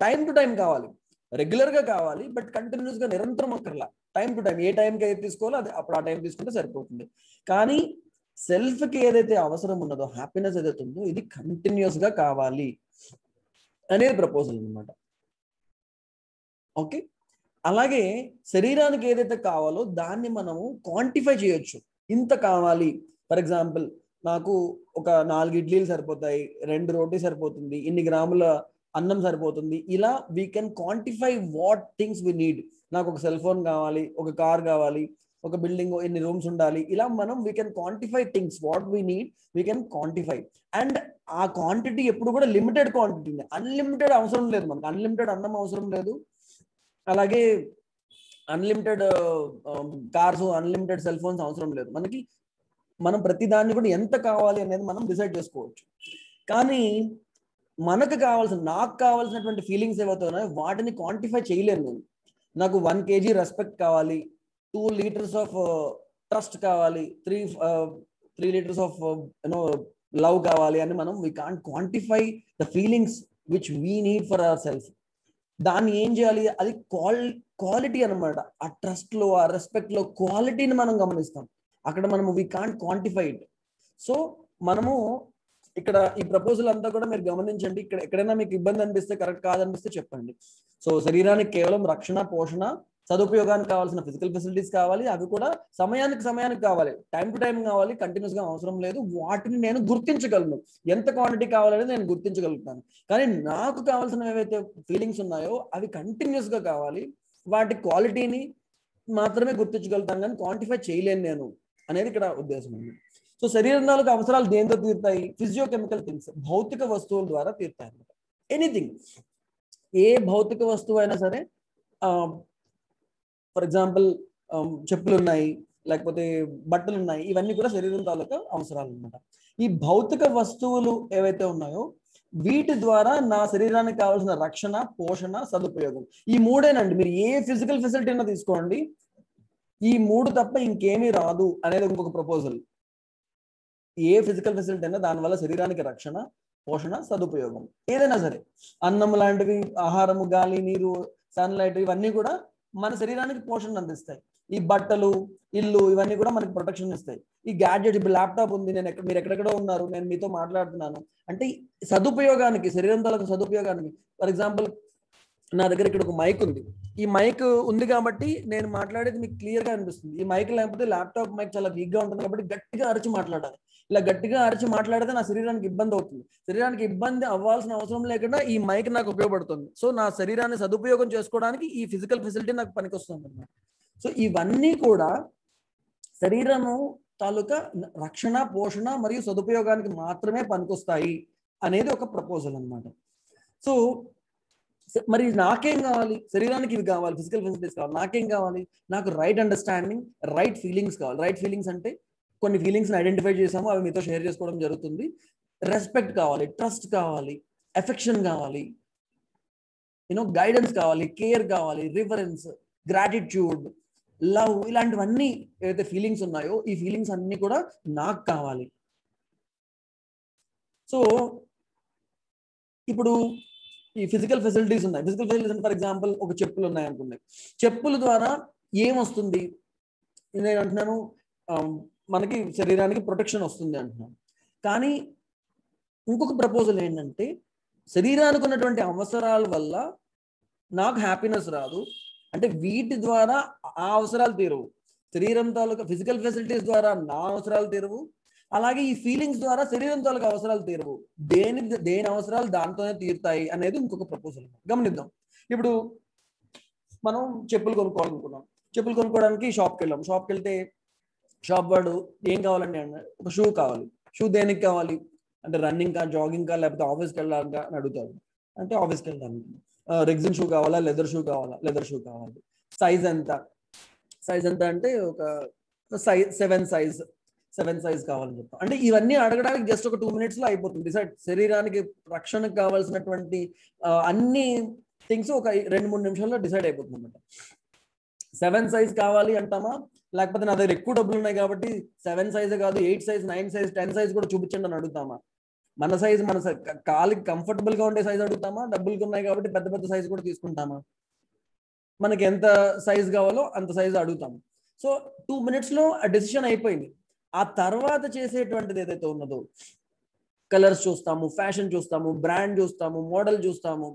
టైం టు టైం కావాలి, రెగ్యులర్ గా కావాలి, బట్ కంటిన్యూస్ గా నిరంతరం అక్కర్లా. టైం టు టైం ఏ టైంకి అయితే తీసుకోవాలో అది అప్పుడు ఆ టైం తీసుకుంటే సరిపోతుంది. కానీ సెల్ఫ్ కి ఏదైతే అవసరం ఉన్నదో, హ్యాపీనెస్ ఏదైతే ఉందో, ఇది కంటిన్యూస్ గా కావాలి అనేది ప్రపోజల్ అనమాట. ఓకే, అలాగే శరీరానికి ఏదైతే కావాలో దాన్ని మనము క్వాంటిఫై చేయొచ్చు. ఇంత కావాలి, ఫర్ ఎగ్జాంపుల్ నాకు ఒక 4 ఇడ్లీలు సరిపోతాయి, 2 రోటీ సరిపోతుంది, ఇన్ని గ్రాముల అన్నం సరిపోతుంది. ఇలా we can quantify what things we need. నాకు ఒక సెల్ ఫోన్ కావాలి, ఒక కార్ కావాలి, ఒక బిల్డింగ్ ఎన్ని రూమ్స్ ఉండాలి, ఇలా మనం we can quantify things what we need, we can quantify. And ఆ క్వాంటిటీ ఎప్పుడు కూడా లిమిటెడ్ క్వాంటిటీ, అన్లిమిటెడ్ అవసరం లేదు మనకు. అన్లిమిటెడ్ అన్నం అవసరం లేదు, అలాగే unlimited cars, unlimited cell phones అవసరం లేదు మనకి. మనం ప్రతి దాన్ని కూడా ఎంత కావాలి అనేది మనం డిసైడ్ చేసుకోవచ్చు. కానీ మనకు కావాల్సిన, నాకు కావాల్సినటువంటి ఫీలింగ్స్ ఏవైతే ఉన్నాయో వాటిని క్వాంటిఫై చేయలేను నేను. నాకు 1 kg రెస్పెక్ట్ కావాలి, 2 liters ఆఫ్ ట్రస్ట్ కావాలి, 3 liters ఆఫ్ లవ్ కావాలి అని మనం we can't quantify the feelings which we need for our self. దాన్ని ఏం చేయాలి, అది క్వాలిటీ అనమాట. ఆ ట్రస్ట్ లో, ఆ రెస్పెక్ట్ లో క్వాలిటీని మనం గమనిస్తాం. అక్కడ మనము we can't quantify it. So మనము ఇక్కడ ఈ ప్రపోజల్ అంతా కూడా మీరు గమనించండి. ఇక్కడ ఎక్కడైనా మీకు ఇబ్బంది అనిపిస్తే, కరెక్ట్ కాదనిపిస్తే చెప్పండి. సో శరీరానికి కేవలం రక్షణ, పోషణ, సదుపయోగానికి కావాల్సిన ఫిజికల్ ఫెసిలిటీస్ కావాలి. అవి కూడా సమయానికి కావాలి, టైం టు టైం కావాలి, కంటిన్యూస్ గా అవసరం లేదు. వాటిని నేను గుర్తించగలను, ఎంత క్వాంటిటీ కావాలనేది నేను గుర్తించగలుగుతాను. కానీ నాకు కావాల్సిన ఏవైతే ఫీలింగ్స్ ఉన్నాయో అవి కంటిన్యూస్ గా కావాలి. వాటి క్వాలిటీని మాత్రమే గుర్తించగలుగుతాను, కానీ క్వాంటిఫై చేయలేను నేను అనేది ఇక్కడ ఉద్దేశం ఉంది. సో శరీరాలకు అవసరాలు దేంతో తీరుతాయి? ఫిజియోకెమికల్ థింగ్స్, భౌతిక వస్తువుల ద్వారా తీరుతాయి అన్నమాట. ఎనీథింగ్, ఏ భౌతిక వస్తువు అయినా సరే, ఫర్ ఎగ్జాంపుల్ చెప్పులు ఉన్నాయి, లేకపోతే బట్టలు ఉన్నాయి, ఇవన్నీ కూడా శరీరం తాలూకా అవసరాలు అనమాట. ఈ భౌతిక వస్తువులు ఏవైతే ఉన్నాయో వీటి ద్వారా నా శరీరానికి కావాల్సిన రక్షణ, పోషణ, సదుపయోగం, ఈ మూడేనండి. మీరు ఏ ఫిజికల్ ఫెసిలిటీ అయినా తీసుకోండి, ఈ 3 తప్ప ఇంకేమీ రాదు అనేది ఇంకొక ప్రపోజల్. ఏ ఫిజికల్ ఫెసిలిటీ అయినా దానివల్ల శరీరానికి రక్షణ, పోషణ, సదుపయోగం ఏదైనా సరే, అన్నం లాంటివి, ఆహారము, గాలి, నీరు, సన్లైట్, ఇవన్నీ కూడా మన శరీరానికి పోషణ అందిస్తాయి. ఈ బట్టలు, ఇల్లు, ఇవన్నీ కూడా మనకి ప్రొటెక్షన్ ఇస్తాయి. ఈ గ్యాడ్జెట్, ఇప్పుడు ల్యాప్టాప్ ఉంది, మీరు ఎక్కడెక్కడో ఉన్నారు, నేను మీతో మాట్లాడుతున్నాను అంటే సదుపయోగానికి, శరీరం తాలూకు సదుపయోగానికి. ఫర్ ఎగ్జాంపుల్ నా దగ్గర ఇక్కడ ఒక మైక్ ఉంది. ఈ మైక్ ఉంది కాబట్టి నేను మాట్లాడేది మీకు క్లియర్ గా అనిపిస్తుంది. ఈ మైక్ లేకపోతే ల్యాప్టాప్ మైక్ చాలా వీక్ గా ఉంటుంది కాబట్టి గట్టిగా అరిచి మాట్లాడాలి. ఇలా గట్టిగా అరిచి మాట్లాడితే నా శరీరానికి ఇబ్బంది అవుతుంది. శరీరానికి ఇబ్బంది అవ్వాల్సిన అవసరం లేకుండా ఈ మైక్ నాకు ఉపయోగపడుతుంది. సో నా శరీరాన్ని సదుపయోగం చేసుకోవడానికి ఈ ఫిజికల్ ఫెసిలిటీ నాకు పనికొస్తుంది అన్నమాట. సో ఇవన్నీ కూడా శరీరము తాలూకా రక్షణ, పోషణ మరియు సదుపయోగానికి మాత్రమే పనికొస్తాయి అనేది ఒక ప్రపోజల్ అన్నమాట. సో మరి నాకేం కావాలి? శరీరానికి ఇవి కావాలి, ఫిజికల్ ఫెసిలిటీస్ కావాలి. నాకేం కావాలి? నాకు రైట్ అండర్స్టాండింగ్, రైట్ ఫీలింగ్స్ కావాలి. రైట్ ఫీలింగ్స్ అంటే కొన్ని ఫీలింగ్స్ని ఐడెంటిఫై చేసాము, అవి మీతో షేర్ చేసుకోవడం జరుగుతుంది. రెస్పెక్ట్ కావాలి, ట్రస్ట్ కావాలి, ఎఫెక్షన్ కావాలి, గైడెన్స్ కావాలి, కేర్ కావాలి, రిఫరెన్స్, గ్రాటిట్యూడ్, లవ్, ఇలాంటివన్నీ ఏదైతే ఫీలింగ్స్ ఉన్నాయో ఈ ఫీలింగ్స్ అన్ని కూడా నాకు కావాలి. సో ఇప్పుడు ఈ ఫిజికల్ ఫెసిలిటీస్ ఉన్నాయి. ఫిజికల్ ఫెసిలిటీస్ అంటే ఫర్ ఎగ్జాంపుల్ ఒక చెప్పులు ఉన్నాయి అనుకోండి. చెప్పుల ద్వారా ఏమొస్తుంది? నేను అంటున్నాను మనకి శరీరానికి ప్రొటెక్షన్ వస్తుంది అంటున్నాను. కానీ ఇంకొక ప్రపోజల్ ఏంటంటే శరీరానికి ఉన్నటువంటి అవసరాల వల్ల నాకు హ్యాపీనెస్ రాదు, అంటే వీటి ద్వారా ఆ అవసరాలు తీరవు. శరీరం తాలూకా ఫిజికల్ ఫెసిలిటీస్ ద్వారా నా అవసరాలు తీరవు, అలాగే ఈ ఫీలింగ్స్ ద్వారా శరీరం తాలూకా అవసరాలు తీరవు. దేని అవసరాలు దాంతోనే తీరుతాయి అనేది ఇంకొక ప్రపోజల్. గమనిద్దాం. ఇప్పుడు మనం చెప్పులు కొనుక్కోవాలనుకున్నాం. చెప్పులు కొనుక్కోవడానికి షాప్కి వెళ్ళాం. షాప్కి వెళ్తే షాప్ వాడు ఏం కావాలండి అన్నాడు. ఒక షూ కావాలి. షూ దేనికి కావాలి అంటే రన్నింగ్ కా, జాగింగ్ కా, లేకపోతే ఆఫీస్కి వెళ్ళాలిగా అని అడుగుతాడు. అంటే ఆఫీస్కి వెళ్తాను. రెగ్జిన్ షూ కావాలా, లెదర్ షూ కావాలా? లెదర్ షూ కావాలి. సైజ్ ఎంత? సైజ్ ఎంత అంటే ఒక సెవెన్ సైజ్ కావాలని చెప్తాం. అంటే ఇవన్నీ అడగడానికి జస్ట్ ఒక 2 minutes లో అయిపోతుంది. డిసైడ్ శరీరానికి రక్షణకు కావాల్సినటువంటి అన్ని థింగ్స్ ఒక 2-3 నిమిషాల్లో డిసైడ్ అయిపోతుంది అనమాట. 7 size కావాలి అంటామా, లేకపోతే నా దగ్గర ఎక్కువ డబ్బులు ఉన్నాయి కాబట్టి 7 size కాదు 8 size, 9 size, 10 size కూడా చూపించండి అని అడుగుతామా? మన సైజ్, మన కాలికి కంఫర్టబుల్ గా ఉండే సైజ్ అడుగుతామా? డబ్బులు ఉన్నాయి కాబట్టి పెద్ద పెద్ద సైజ్ కూడా తీసుకుంటామా? మనకి ఎంత సైజ్ కావాలో అంత సైజ్ అడుగుతాము. సో 2 minutes లో ఆ డెసిషన్ అయిపోయింది. ఆ తర్వాత చేసేటువంటిది ఏదైతే ఉన్నదో, కలర్స్ చూస్తాము, ఫ్యాషన్ చూస్తాము, బ్రాండ్ చూస్తాము, మోడల్ చూస్తాము,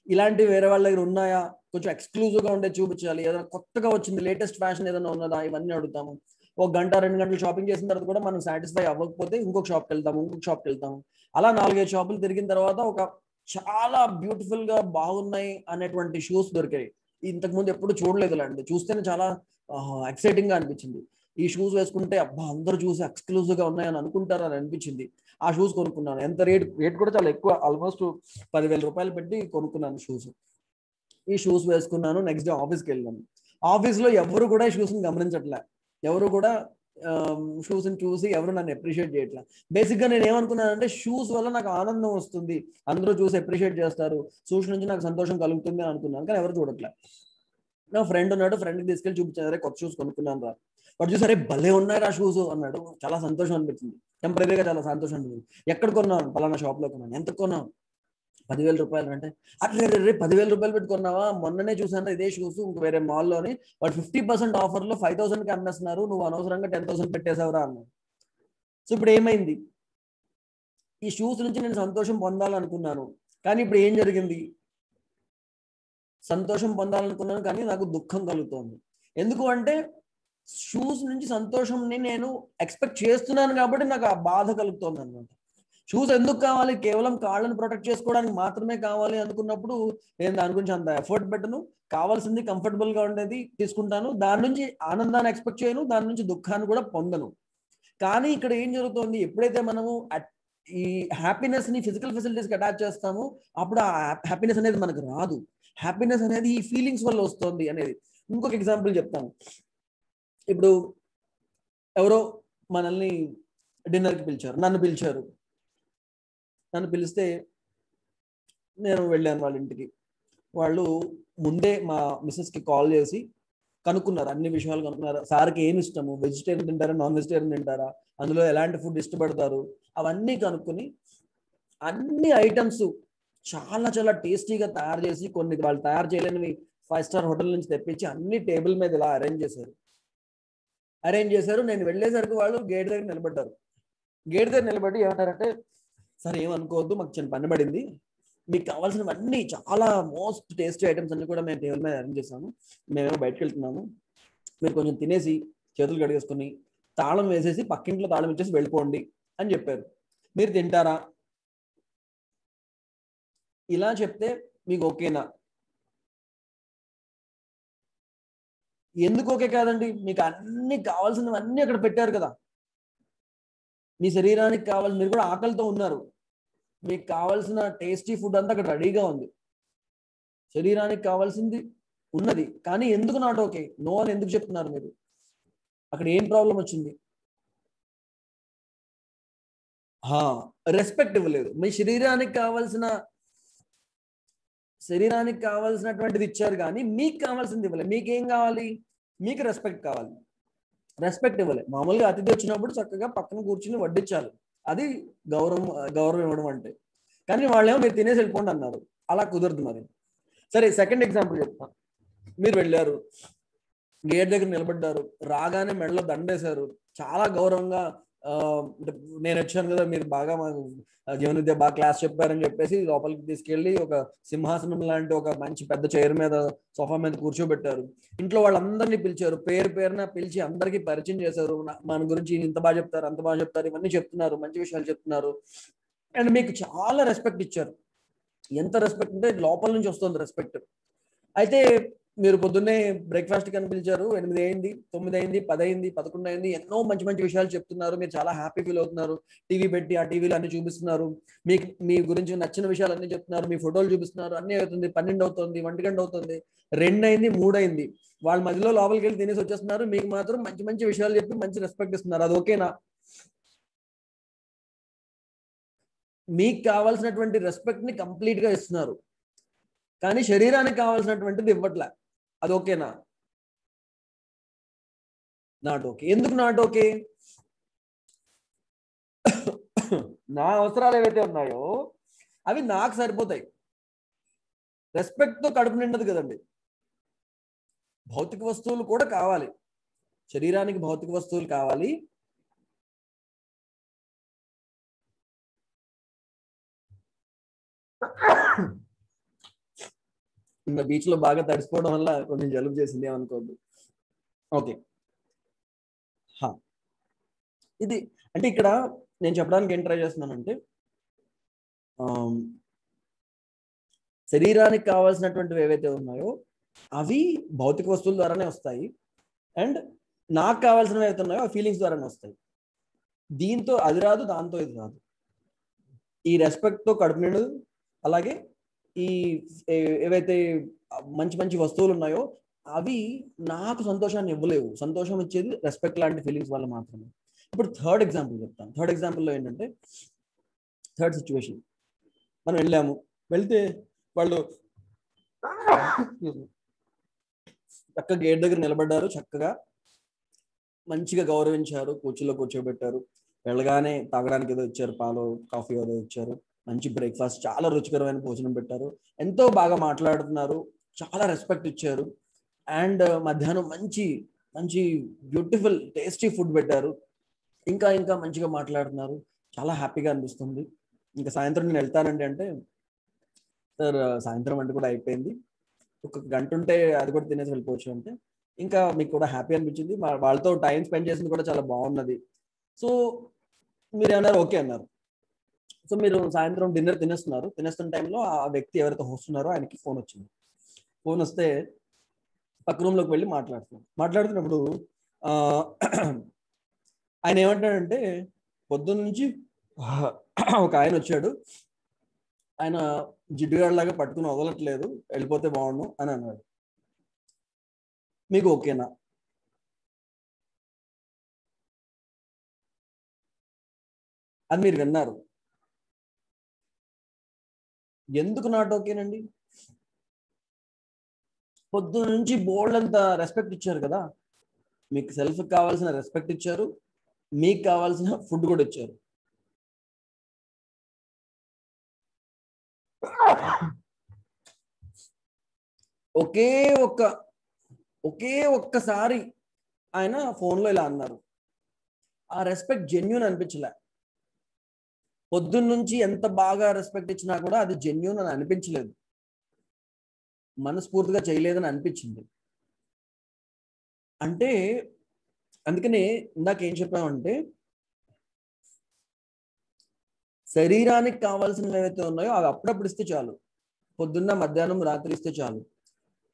ఇలాంటివి వేరే వాళ్ళ దగ్గర ఉన్నాయా, కొంచెం ఎక్స్క్లూజివ్గా ఉండే చూపించాలి, ఏదైనా కొత్తగా వచ్చింది లేటెస్ట్ ఫ్యాషన్ ఏదైనా ఉన్నదా, ఇవన్నీ అడుగుతాము. ఒక గంట 2 గంటలు షాపింగ్ చేసిన తర్వాత కూడా మనం సాటిస్ఫై అవ్వకపోతే ఇంకొక షాప్కి వెళ్తాము, ఇంకొక షాప్కి వెళ్తాము. అలా 4-5 షాపులు తిరిగిన తర్వాత ఒక చాలా బ్యూటిఫుల్ గా బాగున్నాయి అనేటువంటి షూస్ దొరికాయి. ఇంతకుముందు ఎప్పుడు చూడలేదు ఇలాంటి, చూస్తేనే చాలా ఎక్సైటింగ్ గా అనిపించింది. ఈ షూస్ వేసుకుంటే అబ్బా అందరూ చూసి ఎక్స్క్లూజివ్ గా ఉన్నాయని అనుకుంటారని అనిపించింది. ఆ షూస్ కొనుక్కున్నాను. ఎంత రేట్ కూడా చాలా ఎక్కువ, ఆల్మోస్ట్ 10,000 రూపాయలు పెట్టి కొనుక్కున్నాను షూస్. ఈ షూస్ వేసుకున్నాను. నెక్స్ట్ డే ఆఫీస్కి వెళ్ళాను. ఆఫీస్లో ఎవరు కూడా ఈ షూస్ని గమనించట్లే, ఎవరు కూడా షూస్ని చూసి ఎవరు నన్ను అప్రిషియేట్ చేయట్లే. బేసిక్గా నేను ఏమనుకున్నానంటే షూస్ వల్ల నాకు ఆనందం వస్తుంది, అందరూ చూసి అప్రిషియేట్ చేస్తారు, షూస్ నుంచి నాకు సంతోషం కలుగుతుంది అని అనుకున్నాను. కానీ ఎవరు చూడట్లే. నా ఫ్రెండ్ ఉన్నాడు, ఫ్రెండ్కి తీసుకెళ్ళి చూపించాను, అరే కొత్త షూస్ కొనుక్కున్నాను రా. వాడు చూసి అరే భలే ఉన్నాయి ఆ షూస్ అన్నాడు. చాలా సంతోషం అనిపించింది, టెంపరీగా చాలా సంతోషం అనిపించింది. ఎక్కడ కొన్నాను? పలానా షాప్లో కొన్నాను. ఎంత కొన్నాను? 10,000 రూపాయలు. అంటే అట్లే 10,000 రూపాయలు పెట్టుకున్నావా? మొన్ననే చూసాను ఇదే షూస్ ఇంక వేరే మాల్లోని, వాడు 50% ఆఫర్లో 5,000కి అమ్మేస్తున్నారు, నువ్వు అనవసరంగా 10,000 పెట్టేశావురా అన్నాడు. సో ఇప్పుడు ఏమైంది? ఈ షూస్ నుంచి నేను సంతోషం పొందాలనుకున్నాను, కానీ ఇప్పుడు ఏం జరిగింది? సంతోషం పొందాలనుకున్నాను కానీ నాకు దుఃఖం కలుగుతోంది. ఎందుకు అంటే షూస్ నుంచి సంతోషంని నేను ఎక్స్పెక్ట్ చేస్తున్నాను కాబట్టి నాకు ఆ బాధ కలుగుతోంది అనమాట. షూస్ ఎందుకు కావాలి? కేవలం కాళ్ళని ప్రొటెక్ట్ చేసుకోవడానికి మాత్రమే కావాలి అనుకున్నప్పుడు నేను దాని గురించి అంత ఎఫర్ట్ పెట్టను. కావాల్సింది కంఫర్టబుల్ గా ఉండేది తీసుకుంటాను. దాని నుంచి ఆనందాన్ని ఎక్స్పెక్ట్ చేయను, దాని నుంచి దుఃఖాన్ని కూడా పొందను. కానీ ఇక్కడ ఏం జరుగుతుంది? ఎప్పుడైతే మనము ఈ హ్యాపీనెస్ ని ఫిజికల్ ఫెసిలిటీస్కి అటాచ్ చేస్తామో అప్పుడు ఆ హ్యాపీనెస్ అనేది మనకు రాదు. హ్యాపీనెస్ అనేది ఈ ఫీలింగ్స్ వల్ల వస్తుంది అనేది. ఇంకొక ఎగ్జాంపుల్ చెప్తాను. ఇప్పుడు ఎవరో మనల్ని డిన్నర్కి పిలిచారు, నన్ను పిలిస్తే నేను వెళ్ళాను వాళ్ళ ఇంటికి. వాళ్ళు ముందే మా మిస్సెస్కి కాల్ చేసి కనుక్కున్నారు, అన్ని విషయాలు కనుక్కున్నారు. సార్కి ఏమి ఇష్టము, వెజిటేరియన్ తింటారా, నాన్ వెజిటేరియన్ తింటారా, అందులో ఎలాంటి ఫుడ్ ఇష్టపడతారు, అవన్నీ కనుక్కొని అన్ని ఐటమ్స్ చాలా చాలా టేస్టీగా తయారు చేసి, కొన్ని వాళ్ళు తయారు చేయలేనివి 5 స్టార్ హోటల్ నుంచి తెప్పించి అన్ని టేబుల్ మీద ఇలా అరేంజ్ చేశారు. నేను వెళ్ళేసరికి వాళ్ళు గేట్ దగ్గర నిలబడ్డారు. గేట్ దగ్గర నిలబడి ఏమంటారంటే, సార్ ఏమనుకోవద్దు, మాకు చిన్న పని పడింది, మీకు కావాల్సినవన్నీ చాలా మోస్ట్ టేస్టీ ఐటమ్స్ అన్ని కూడా మేము టేబుల్ మీద అరేంజ్ చేసాము, మేమేమో బయటకు వెళ్తున్నాము, మీరు కొంచెం తినేసి చేతులు కడిగేసుకుని తాళం వేసేసి పక్కింట్లో తాళం ఇచ్చేసి వెళ్ళిపోండి అని చెప్పారు. మీరు తింటారా? ఇలా చెప్తే మీకు ఓకేనా? ఎందుకు ఓకే కాదండి? మీకు అన్ని కావాల్సినవన్నీ అక్కడ పెట్టారు కదా, మీ శరీరానికి కావాలి, మీరు కూడా ఆకలితో ఉన్నారు, మీకు కావాల్సిన టేస్టీ ఫుడ్ అంతా అక్కడ రెడీగా ఉంది, శరీరానికి కావాల్సింది ఉన్నది. కానీ ఎందుకు నాట్ ఓకే, నో అని ఎందుకు చెప్తున్నారు మీరు? అక్కడ ఏం ప్రాబ్లం వచ్చింది? రెస్పెక్ట్ ఇవ్వలేదు. మీ శరీరానికి కావాల్సినటువంటిది ఇచ్చారు కానీ మీకు కావాల్సింది ఇవ్వలేదు. మీకేం కావాలి? మీకు రెస్పెక్ట్ కావాలి, రెస్పెక్ట్ ఇవ్వలే. మామూలుగా అతిథి వచ్చినప్పుడు చక్కగా పక్కన కూర్చుని వడ్డించాలి, అది గౌరవం ఇవ్వడం అంటే. కానీ వాళ్ళేమో మీరు తినేసి వెళ్ళిపోండి అన్నారు. అలా కుదరదు మరి. సరే, సెకండ్ ఎగ్జాంపుల్ చెప్తాను. మీరు వెళ్ళారు, గేట్ దగ్గర నిలబడ్డారు, రాగానే మెడలో దండేశారు, చాలా గౌరవంగా నేను వచ్చాను కదా, మీరు బాగా మాకు జీవన విద్య బాగా క్లాస్ చెప్పారని చెప్పేసి లోపలికి తీసుకెళ్లి ఒక సింహాసనం లాంటి ఒక మంచి పెద్ద చైర్ మీద, సోఫా మీద కూర్చోబెట్టారు. ఇంట్లో వాళ్ళందరినీ పిలిచారు, పేరున పిలిచి అందరికీ పరిచయం చేశారు. మన గురించి ఇంత బాగా చెప్తారు, అంత బాగా చెప్తారు, ఇవన్నీ చెప్తున్నారు, మంచి విషయాలు చెప్తున్నారు. అండ్ మీకు చాలా రెస్పెక్ట్ ఇచ్చారు. ఎంత రెస్పెక్ట్ అంటే లోపల నుంచి వస్తుంది రెస్పెక్ట్. అయితే మీరు పొద్దున్నే బ్రేక్ఫాస్ట్ కని పిలిచారు, 8 అయింది, 9 అయింది, 10 అయింది, 11 అయింది, ఎన్నో మంచి మంచి విషయాలు చెప్తున్నారు, మీరు చాలా హ్యాపీ ఫీల్ అవుతున్నారు, టీవీ పెట్టి ఆ టీవీలో అన్ని చూపిస్తున్నారు, మీకు మీ గురించి నచ్చిన విషయాలు అన్ని చెప్తున్నారు, మీ ఫోటోలు చూపిస్తున్నారు, అన్ని అవుతుంది. 12 అవుతుంది, 1 గంట అవుతుంది, 2 అయింది, 3 అయింది. వాళ్ళ మధ్యలో లోపలికి వెళ్ళి తినేసి వచ్చేస్తున్నారు, మీకు మాత్రం మంచి మంచి విషయాలు చెప్పి మంచి రెస్పెక్ట్ ఇస్తున్నారు. అది ఓకేనా? మీకు కావాల్సినటువంటి రెస్పెక్ట్ ని కంప్లీట్ గా ఇస్తున్నారు, కానీ శరీరానికి కావాల్సినటువంటిది ఇవ్వట్లే. అది ఓకేనా? Not okay. ఎందుకు నాట్ ఓకే? నా అవసరాలు ఏవైతే ఉన్నాయో అవి నాకు సరిపోతాయి. రెస్పెక్ట్ తో కడుపు నిండదు కదండి. భౌతిక వస్తువులు కూడా కావాలి, శరీరానికి భౌతిక వస్తువులు కావాలి, ఇంకా బీచ్ లో బాగా తడిసిపోవడం వల్ల కొంచెం జలుబు చేసింది ఏమనుకోద్దు. ఓకే, ఇది అంటే ఇక్కడ నేను చెప్పడానికి ఏం ట్రై చేస్తున్నానంటే, శరీరానికి కావాల్సినటువంటివి ఏవైతే ఉన్నాయో అవి భౌతిక వస్తువుల ద్వారానే వస్తాయి, అండ్ నాకు కావాల్సినవి ఏవైతే ఉన్నాయో ఆ ఫీలింగ్స్ ద్వారానే వస్తాయి. దీంతో అది రాదు, దాంతో ఇది రాదు. ఈ రెస్పెక్ట్తో కడుపు నిండు, అలాగే ఈ ఏవైతే మంచి మంచి వస్తువులు ఉన్నాయో అవి నాకు సంతోషాన్ని ఇవ్వలేవు. సంతోషం ఇచ్చేది రెస్పెక్ట్ లాంటి ఫీలింగ్స్ వల్ల మాత్రమే. ఇప్పుడు థర్డ్ ఎగ్జాంపుల్ చెప్తాను. థర్డ్ ఎగ్జాంపుల్లో ఏంటంటే, థర్డ్ సిచ్యువేషన్, మనం వెళ్తే వాళ్ళు చక్కగా గేట్ దగ్గర నిలబడ్డారు, చక్కగా మంచిగా గౌరవించారు, కుర్చీలో కూర్చోబెట్టారు, వెళ్ళగానే తాగడానికి ఏదో ఇచ్చారు, పాలు కాఫీ ఏదో ఇచ్చారు, మంచి బ్రేక్ఫాస్ట్, చాలా రుచికరమైన భోజనం పెట్టారు, ఎంతో బాగా మాట్లాడుతున్నారు, చాలా రెస్పెక్ట్ ఇచ్చారు, అండ్ మధ్యాహ్నం మంచి మంచి బ్యూటిఫుల్ టేస్టీ ఫుడ్ పెట్టారు, ఇంకా ఇంకా మంచిగా మాట్లాడుతున్నారు, చాలా హ్యాపీగా అనిపిస్తుంది. ఇంకా సాయంత్రం నేను వెళ్తానండి అంటే, సార్ సాయంత్రం అంటే కూడా అయిపోయింది, ఒక గంట ఉంటే అది కూడా తినేసి వెళ్ళిపోవచ్చు అంటే, ఇంకా మీకు కూడా హ్యాపీ అనిపించింది, వాళ్ళతో టైం స్పెండ్ చేసింది కూడా చాలా బాగున్నది, సో మీరు ఏమన్నారు, ఓకే అన్నారు. సో మీరు సాయంత్రం డిన్నర్ తినేస్తున్న టైంలో ఆ వ్యక్తి ఎవరైతే హోస్ట్ ఉన్నారో ఆయనకి ఫోన్ వచ్చింది. ఫోన్ వస్తే పక్క రూమ్లోకి వెళ్ళి మాట్లాడుతున్నప్పుడు ఆయన ఏమంటాడంటే, పొద్దున్న నుంచి ఒక ఆయన వచ్చాడు, ఆయన జిడ్డుగాడిలాగా పట్టుకుని వదలట్లేదు, వెళ్ళిపోతే బాగుండు అని అన్నాడు. మీకు ఓకేనా? అది మీరు విన్నారు. ఎందుకు నాట్ ఓకేనండి? పొద్దున్న నుంచి బోల్డ్ అంత రెస్పెక్ట్ ఇచ్చారు కదా, మీకు సెల్ఫ్ కావాల్సిన రెస్పెక్ట్ ఇచ్చారు, మీకు కావాల్సిన ఫుడ్ కూడా ఇచ్చారు. ఒకే ఒక్కసారి ఆయన ఫోన్లో ఇలా అన్నారు, ఆ రెస్పెక్ట్ జెన్యూన్ అనిపించలే. పొద్దున్న నుంచి ఎంత బాగా రెస్పెక్ట్ ఇచ్చినా కూడా అది జెన్యూన్ అని అనిపించలేదు, మనస్ఫూర్తిగా చేయలేదని అనిపించింది. అంటే అందుకనే ఇందాక ఏం చెప్పామంటే, శరీరానికి కావాల్సినవి ఏవైతే ఉన్నాయో అవి అప్పుడప్పుడు ఇస్తే చాలు, పొద్దున్న మధ్యాహ్నం రాత్రి ఇస్తే చాలు,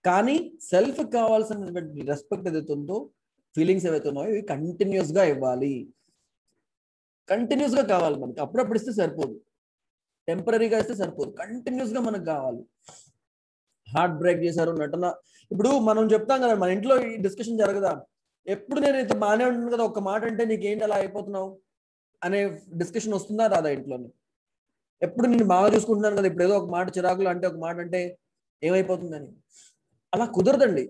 కానీ సెల్ఫ్ కావాల్సిన రెస్పెక్ట్ ఏదైతే ఉందో, ఫీలింగ్స్ ఏవైతే ఉన్నాయో ఇవి కంటిన్యూస్ గా ఇవ్వాలి, కంటిన్యూస్ గా కావాలి మనకి. అప్పుడప్పుడు ఇస్తే సరిపోదు, టెంపరీగా ఇస్తే సరిపోదు, కంటిన్యూస్ గా మనకు కావాలి. హార్ట్ బ్రేక్ చేశారు నటన, ఇప్పుడు మనం చెప్తాం కదా, మన ఇంట్లో ఈ డిస్కషన్ జరగదా, ఎప్పుడు నేను అయితే బాగానే ఉంటుంది కదా, ఒక మాట అంటే నీకేంటి అలా అయిపోతున్నావు అనే డిస్కషన్ వస్తుందా రాదా ఇంట్లోనే? ఎప్పుడు నేను బాగా చూసుకుంటున్నాను కదా, ఇప్పుడు ఏదో ఒక మాట చిరాకులు అంటే, ఒక మాట అంటే ఏమైపోతుందని. అలా కుదరదండి.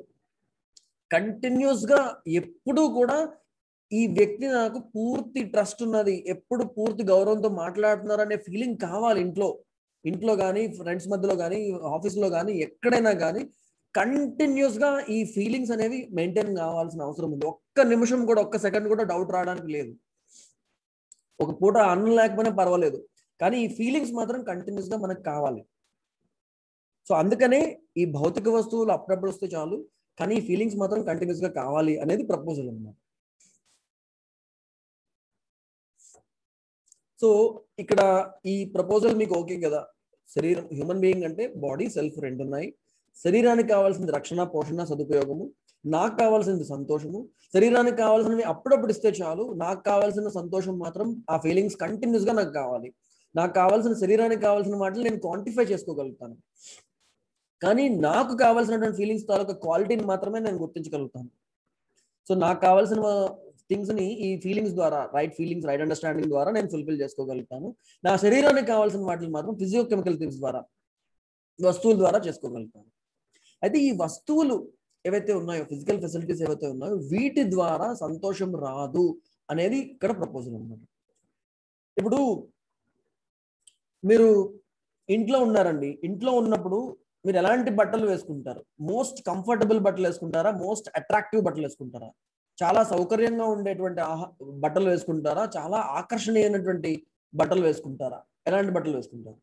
కంటిన్యూస్ గా ఎప్పుడు కూడా ఈ వ్యక్తి నాకు పూర్తి ట్రస్ట్ ఉన్నది, ఎప్పుడు పూర్తి గౌరవంతో మాట్లాడుతున్నారు అనే ఫీలింగ్ కావాలి. ఇంట్లో కానీ, ఫ్రెండ్స్ మధ్యలో కానీ, ఆఫీస్లో కానీ, ఎక్కడైనా కానీ కంటిన్యూస్ గా ఈ ఫీలింగ్స్ అనేవి మెయింటైన్ కావాల్సిన అవసరం ఉంది. ఒక్క నిమిషం కూడా, ఒక్క సెకండ్ కూడా డౌట్ రావడానికి లేదు. ఒక పూట అన్నం లేకపోయినా పర్వాలేదు, కానీ ఈ ఫీలింగ్స్ మాత్రం కంటిన్యూస్ గా మనకు కావాలి. సో అందుకనే ఈ భౌతిక వస్తువులు అప్పుడప్పుడు వస్తే చాలు, కానీ ఈ ఫీలింగ్స్ మాత్రం కంటిన్యూస్ గా కావాలి అనేది ప్రపోజల్ అన్నమాట. సో ఇక్కడ ఈ ప్రపోజల్ మీకు ఓకే కదా, శరీరం, హ్యూమన్ బీయింగ్ అంటే బాడీ, సెల్ఫ్ రెండు ఉన్నాయి. శరీరానికి కావాల్సింది రక్షణ, పోషణ, సదుపయోగము, నాకు కావాల్సింది సంతోషము. శరీరానికి కావాల్సినవి అప్పుడప్పుడు ఇస్తే చాలు, నాకు కావాల్సిన సంతోషం మాత్రం, ఆ ఫీలింగ్స్ కంటిన్యూస్ గా నాకు కావాలి. నాకు కావాల్సిన, శరీరానికి కావాల్సిన మాటలు నేను క్వాంటిఫై చేసుకోగలుగుతాను, కానీ నాకు కావాల్సినటువంటి ఫీలింగ్స్ తాలూకా క్వాలిటీని మాత్రమే నేను గుర్తించగలుగుతాను. సో నాకు కావాల్సిన థింగ్స్ ని ఈ ఫీలింగ్స్ ద్వారా, రైట్ ఫీలింగ్స్, రైట్ అండర్స్టాండింగ్ ద్వారా నేను ఫుల్ఫిల్ చేసుకోగలుగుతాను. నా శరీరానికి కావాల్సిన వాటిని మాత్రం ఫిజియోకెమికల్ థింగ్స్ ద్వారా, వస్తువుల ద్వారా చేసుకోగలుగుతాను. అయితే ఈ వస్తువులు ఏవైతే ఉన్నాయో, ఫిజికల్ ఫెసిలిటీస్ ఏవైతే ఉన్నాయో, వీటి ద్వారా సంతోషం రాదు అనేది ఇక్కడ ప్రపోజల్ అన్నమాట. ఇప్పుడు మీరు ఇంట్లో ఉన్నారండి, ఇంట్లో ఉన్నప్పుడు మీరు ఎలాంటి బట్టలు వేసుకుంటారు? మోస్ట్ కంఫర్టబుల్ బట్టలు వేసుకుంటారా, మోస్ట్ అట్రాక్టివ్ బట్టలు వేసుకుంటారా, చాలా సౌకర్యంగా ఉండేటువంటి బట్టలు వేసుకుంటారా, చాలా ఆకర్షణీయమైనటువంటి బట్టలు వేసుకుంటారా? ఎలాంటి బట్టలు వేసుకుంటారు?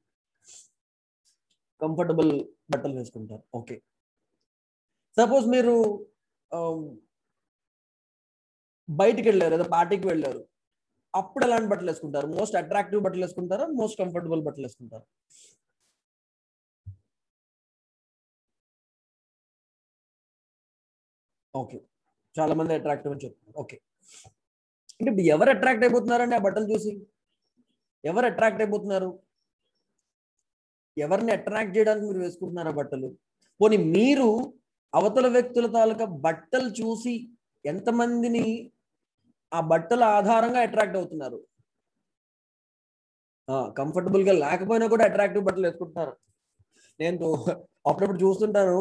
కంఫర్టబుల్ బట్టలు వేసుకుంటారు. ఓకే, సపోజ్ మీరు బయటికి వెళ్ళారు, ఏదో పార్టీకి వెళ్ళారు, అప్పుడు ఎలాంటి బట్టలు వేసుకుంటారు? మోస్ట్ అట్రాక్టివ్ బట్టలు వేసుకుంటారా, మోస్ట్ కంఫర్టబుల్ బట్టలు వేసుకుంటారు? ఓకే, చాలా మంది అట్రాక్టివ్ అని చెప్తున్నారు. ఓకే, అంటే ఇప్పుడు ఎవరు అట్రాక్ట్ అయిపోతున్నారండి ఆ బట్టలు చూసి? ఎవరు అట్రాక్ట్ అయిపోతున్నారు? ఎవరిని అట్రాక్ట్ చేయడానికి మీరు వేసుకుంటున్నారు ఆ బట్టలు? పోనీ మీరు అవతల వ్యక్తుల తాలూకా బట్టలు చూసి ఎంతమందిని ఆ బట్టల ఆధారంగా అట్రాక్ట్ అవుతున్నారు? కంఫర్టబుల్ గా లేకపోయినా కూడా అట్రాక్టివ్ బట్టలు వేసుకుంటున్నారు. నేను అప్పుడప్పుడు చూస్తుంటాను,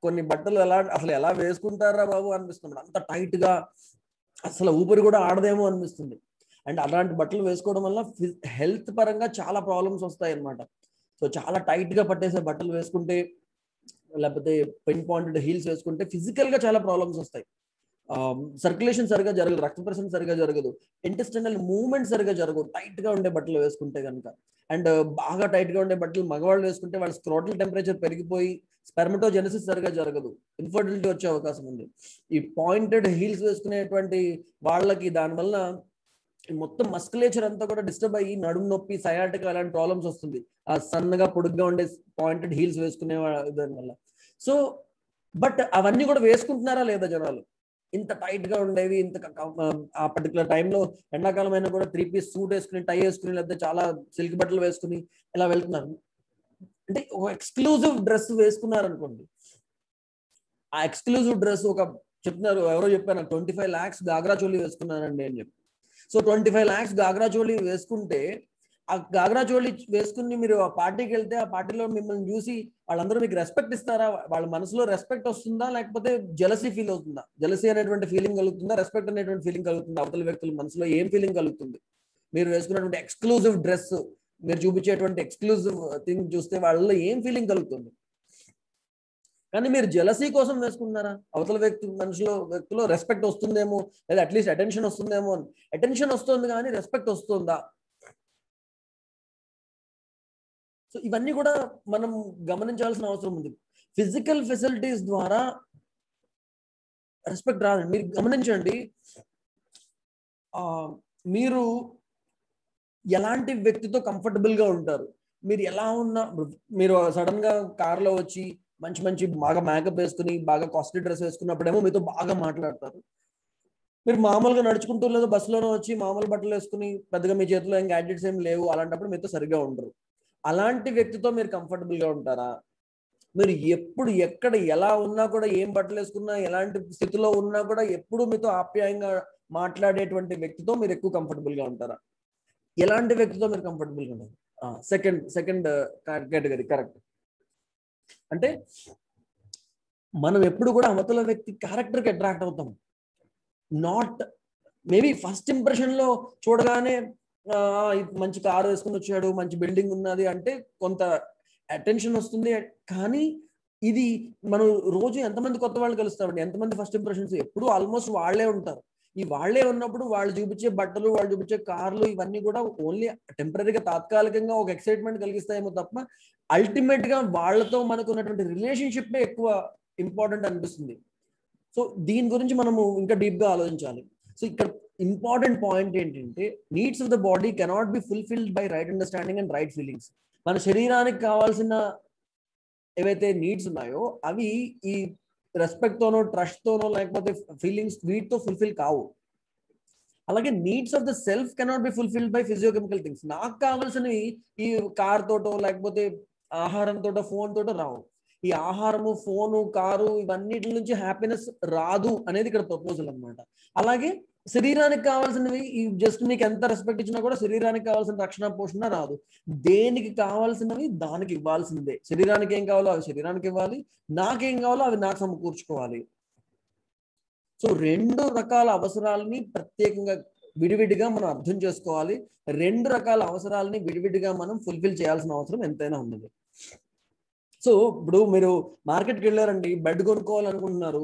కొన్ని బట్టలు అసలు ఎలా వేసుకుంటారా బాబు అనిపిస్తుంది. అంత టైట్ గా అసలు ఊపిరి కూడా ఆడదేమో అనిపిస్తుంది. అండ్ అలాంటి బట్టలు వేసుకోవడం వల్ల హెల్త్ పరంగా చాలా ప్రాబ్లమ్స్ వస్తాయి అన్నమాట. సో చాలా టైట్ గా పట్టేసే బట్టలు వేసుకుంటే, లేకపోతే పిన్ పాయింటెడ్ హీల్స్ వేసుకుంటే ఫిజికల్ గా చాలా ప్రాబ్లమ్స్ వస్తాయి. సర్క్యులేషన్ సరిగా జరగదు, రక్త ప్రసరణ సరిగా జరగదు, ఇంటెస్టినల్ మూవ్మెంట్ సరిగా జరగదు టైట్ గా ఉండే బట్టలు వేసుకుంటే కనుక. అండ్ బాగా టైట్ గా ఉండే బట్టలు మగవాళ్ళు వేసుకుంటే వాళ్ళ స్క్రోటల్ టెంపరేచర్ పెరిగిపోయి స్పెర్మటోజెనసిస్ సరిగా జరగదు, ఇన్ఫర్టిలిటీ వచ్చే అవకాశం ఉంది. ఈ పాయింటెడ్ హీల్స్ వేసుకునేటువంటి వాళ్ళకి దానివల్ల మొత్తం మస్కులేచర్ అంతా కూడా డిస్టర్బ్ అయ్యి నడుము నొప్పి, సయాటిక అలాంటి ప్రాబ్లమ్స్ వస్తుంది ఆ సన్నగా పొడుగ్గా ఉండే పాయింటెడ్ హీల్స్ వేసుకునే దాని వల్ల. సో బట్ అవన్నీ కూడా వేసుకుంటున్నారా లేదా జనాలు? ఇంత టైట్ గా ఉండేవి, ఇంత ఆ పర్టికులర్ టైంలో ఎండాకాలం అయినా కూడా 3 పీస్ సూట్ వేసుకుని, టై వేసుకుని, లేకపోతే చాలా సిల్క్ బట్టలు వేసుకుని ఇలా వెళ్తున్నారు. అంటే ఒక ఎక్స్క్లూజివ్ డ్రెస్ వేసుకున్నారు అనుకోండి, ఆ ఎక్స్క్లూజివ్ డ్రెస్ ఒక చెప్తున్నారు, ఎవరో చెప్పారు 25 lakhs గాగ్రా చోళీ వేసుకున్నానండి అని చెప్పి. సో 25 lakhs గాగ్రా చోళీ వేసుకుంటే, ఆ గాగ్రా చోళీ వేసుకుని మీరు ఆ పార్టీకి వెళ్తే, ఆ పార్టీలో మిమ్మల్ని చూసి వాళ్ళందరూ మీకు రెస్పెక్ట్ ఇస్తారా? వాళ్ళ మనసులో రెస్పెక్ట్ వస్తుందా, లేకపోతే జెలసీ ఫీల్ అవుతుందా? జెలసీ అనేటువంటి ఫీలింగ్ కలుగుతుందా, రెస్పెక్ట్ అనేటువంటి ఫీలింగ్ కలుగుతుందా? అవతల వ్యక్తుల మనసులో ఏం ఫీలింగ్ కలుగుతుంది? మీరు వేసుకున్నటువంటి ఎక్స్క్లూజివ్ డ్రెస్, మీరు చూపించేటువంటి ఎక్స్క్లూజివ్ థింగ్ చూస్తే వాళ్ళలో ఏం ఫీలింగ్ కలుగుతుంది? కానీ మీరు జెలసీ కోసం వేసుకుంటున్నారా? అవతల వ్యక్తిలో రెస్పెక్ట్ వస్తుందేమో, లేదా అట్లీస్ట్ అటెన్షన్ వస్తుందేమో అని. అటెన్షన్ వస్తుంది కానీ రెస్పెక్ట్ వస్తుందా? సో ఇవన్నీ కూడా మనం గమనించాల్సిన అవసరం ఉంది. ఫిజికల్ ఫెసిలిటీస్ ద్వారా రెస్పెక్ట్ రాదండి. మీరు గమనించండి, మీరు ఎలాంటి వ్యక్తితో కంఫర్టబుల్ గా ఉంటారు? మీరు ఎలా ఉన్నా, మీరు సడన్ గా కార్లో వచ్చి మంచి మంచి బాగా మేకప్ వేసుకుని, బాగా కాస్ట్లీ డ్రెస్ వేసుకున్నప్పుడేమో మీతో బాగా మాట్లాడతారు. మీరు మామూలుగా నడుచుకుంటూ లేదా బస్సులోనే వచ్చి మామూలు బట్టలు వేసుకుని, పెద్దగా మీ చేతిలో ఏం గ్యాడ్జెట్స్ ఏం లేవు, అలాంటప్పుడు మీతో సరిగ్గా ఉండరు. అలాంటి వ్యక్తితో మీరు కంఫర్టబుల్ గా ఉంటారా? మీరు ఎప్పుడు ఎక్కడ ఎలా ఉన్నా కూడా, ఏం బట్టలు వేసుకున్నా, ఎలాంటి స్థితిలో ఉన్నా కూడా ఎప్పుడు మీతో ఆప్యాయంగా మాట్లాడేటువంటి వ్యక్తితో మీరు ఎక్కువ కంఫర్టబుల్ గా ఉంటారా? ఎలాంటి వ్యక్తితో మీరు కంఫర్టబుల్ గా ఉంటారు? Second category correct. అంటే మనం ఎప్పుడు కూడా అవతల వ్యక్తి క్యారెక్టర్ కి అట్రాక్ట్ అవుతాం. నాట్ మేబీ ఫస్ట్ ఇంప్రెషన్ లో చూడగానే మంచి కారు వేసుకుని వచ్చాడు, మంచి బిల్డింగ్ ఉన్నది అంటే కొంత అటెన్షన్ వస్తుంది. కానీ ఇది మనం రోజు ఎంతమంది కొత్త వాళ్ళు కలుస్తామండి, ఎంతమంది ఫస్ట్ ఇంప్రెషన్స్ ఎప్పుడు ఆల్మోస్ట్ వాళ్ళే ఉంటారు. ఈ వాళ్ళే ఉన్నప్పుడు వాళ్ళు చూపించే బట్టలు, వాళ్ళు చూపించే కార్లు, ఇవన్నీ కూడా ఓన్లీ టెంపరీగా, తాత్కాలికంగా ఒక ఎక్సైట్మెంట్ కలిగిస్తాయేమో తప్ప అల్టిమేట్ గా వాళ్ళతో మనకు ఉన్నటువంటి రిలేషన్షిప్ ఎక్కువ ఇంపార్టెంట్ అనిపిస్తుంది. సో దీని గురించి మనము ఇంకా డీప్ గా ఆలోచించాలి. సో ఇక్కడ ఇంపార్టెంట్ పాయింట్ ఏంటంటే, needs of the body cannot be fulfilled by right understanding and right feelings. మన శరీరానికి కావాల్సిన ఏవైతే నీడ్స్ ఉన్నాయో అవి ఈ రెస్పెక్ట్ తోనో, ట్రస్ట్ తోనో, లేకపోతే ఫీలింగ్స్, వీటితో ఫుల్ఫిల్ కావు. అలాగే needs of the self cannot be fulfilled by physiochemical things. నాకు కావాల్సినవి ఈ కార్ తోటో, లేకపోతే ఆహారం తోటో, ఫోన్ తోటో రావు. ఈ ఆహారము, ఫోను, కారు, ఇవన్నిటి నుంచి హ్యాపీనెస్ రాదు అనేది ఇక్కడ ప్రపోజల్ అనమాట. అలాగే శరీరానికి కావాల్సినవి, ఈ జస్ట్ నీకు ఎంత రెస్పెక్ట్ ఇచ్చినా కూడా శరీరానికి కావాల్సిన రక్షణ, పోషణ రాదు. దేనికి కావాల్సినవి దానికి ఇవ్వాల్సిందే. శరీరానికి ఏం కావాలో అవి శరీరానికి ఇవ్వాలి, నాకేం కావాలో అవి నాకు సమకూర్చుకోవాలి. సో 2 రకాల అవసరాలని ప్రత్యేకంగా విడివిడిగా మనం అర్థం చేసుకోవాలి. 2 రకాల అవసరాలని విడివిడిగా మనం ఫుల్ఫిల్ చేయాల్సిన అవసరం ఎంతైనా ఉన్నది. సో ఇప్పుడు మీరు మార్కెట్కి వెళ్ళారండి, బెడ్ కొనుక్కోవాలనుకుంటున్నారు.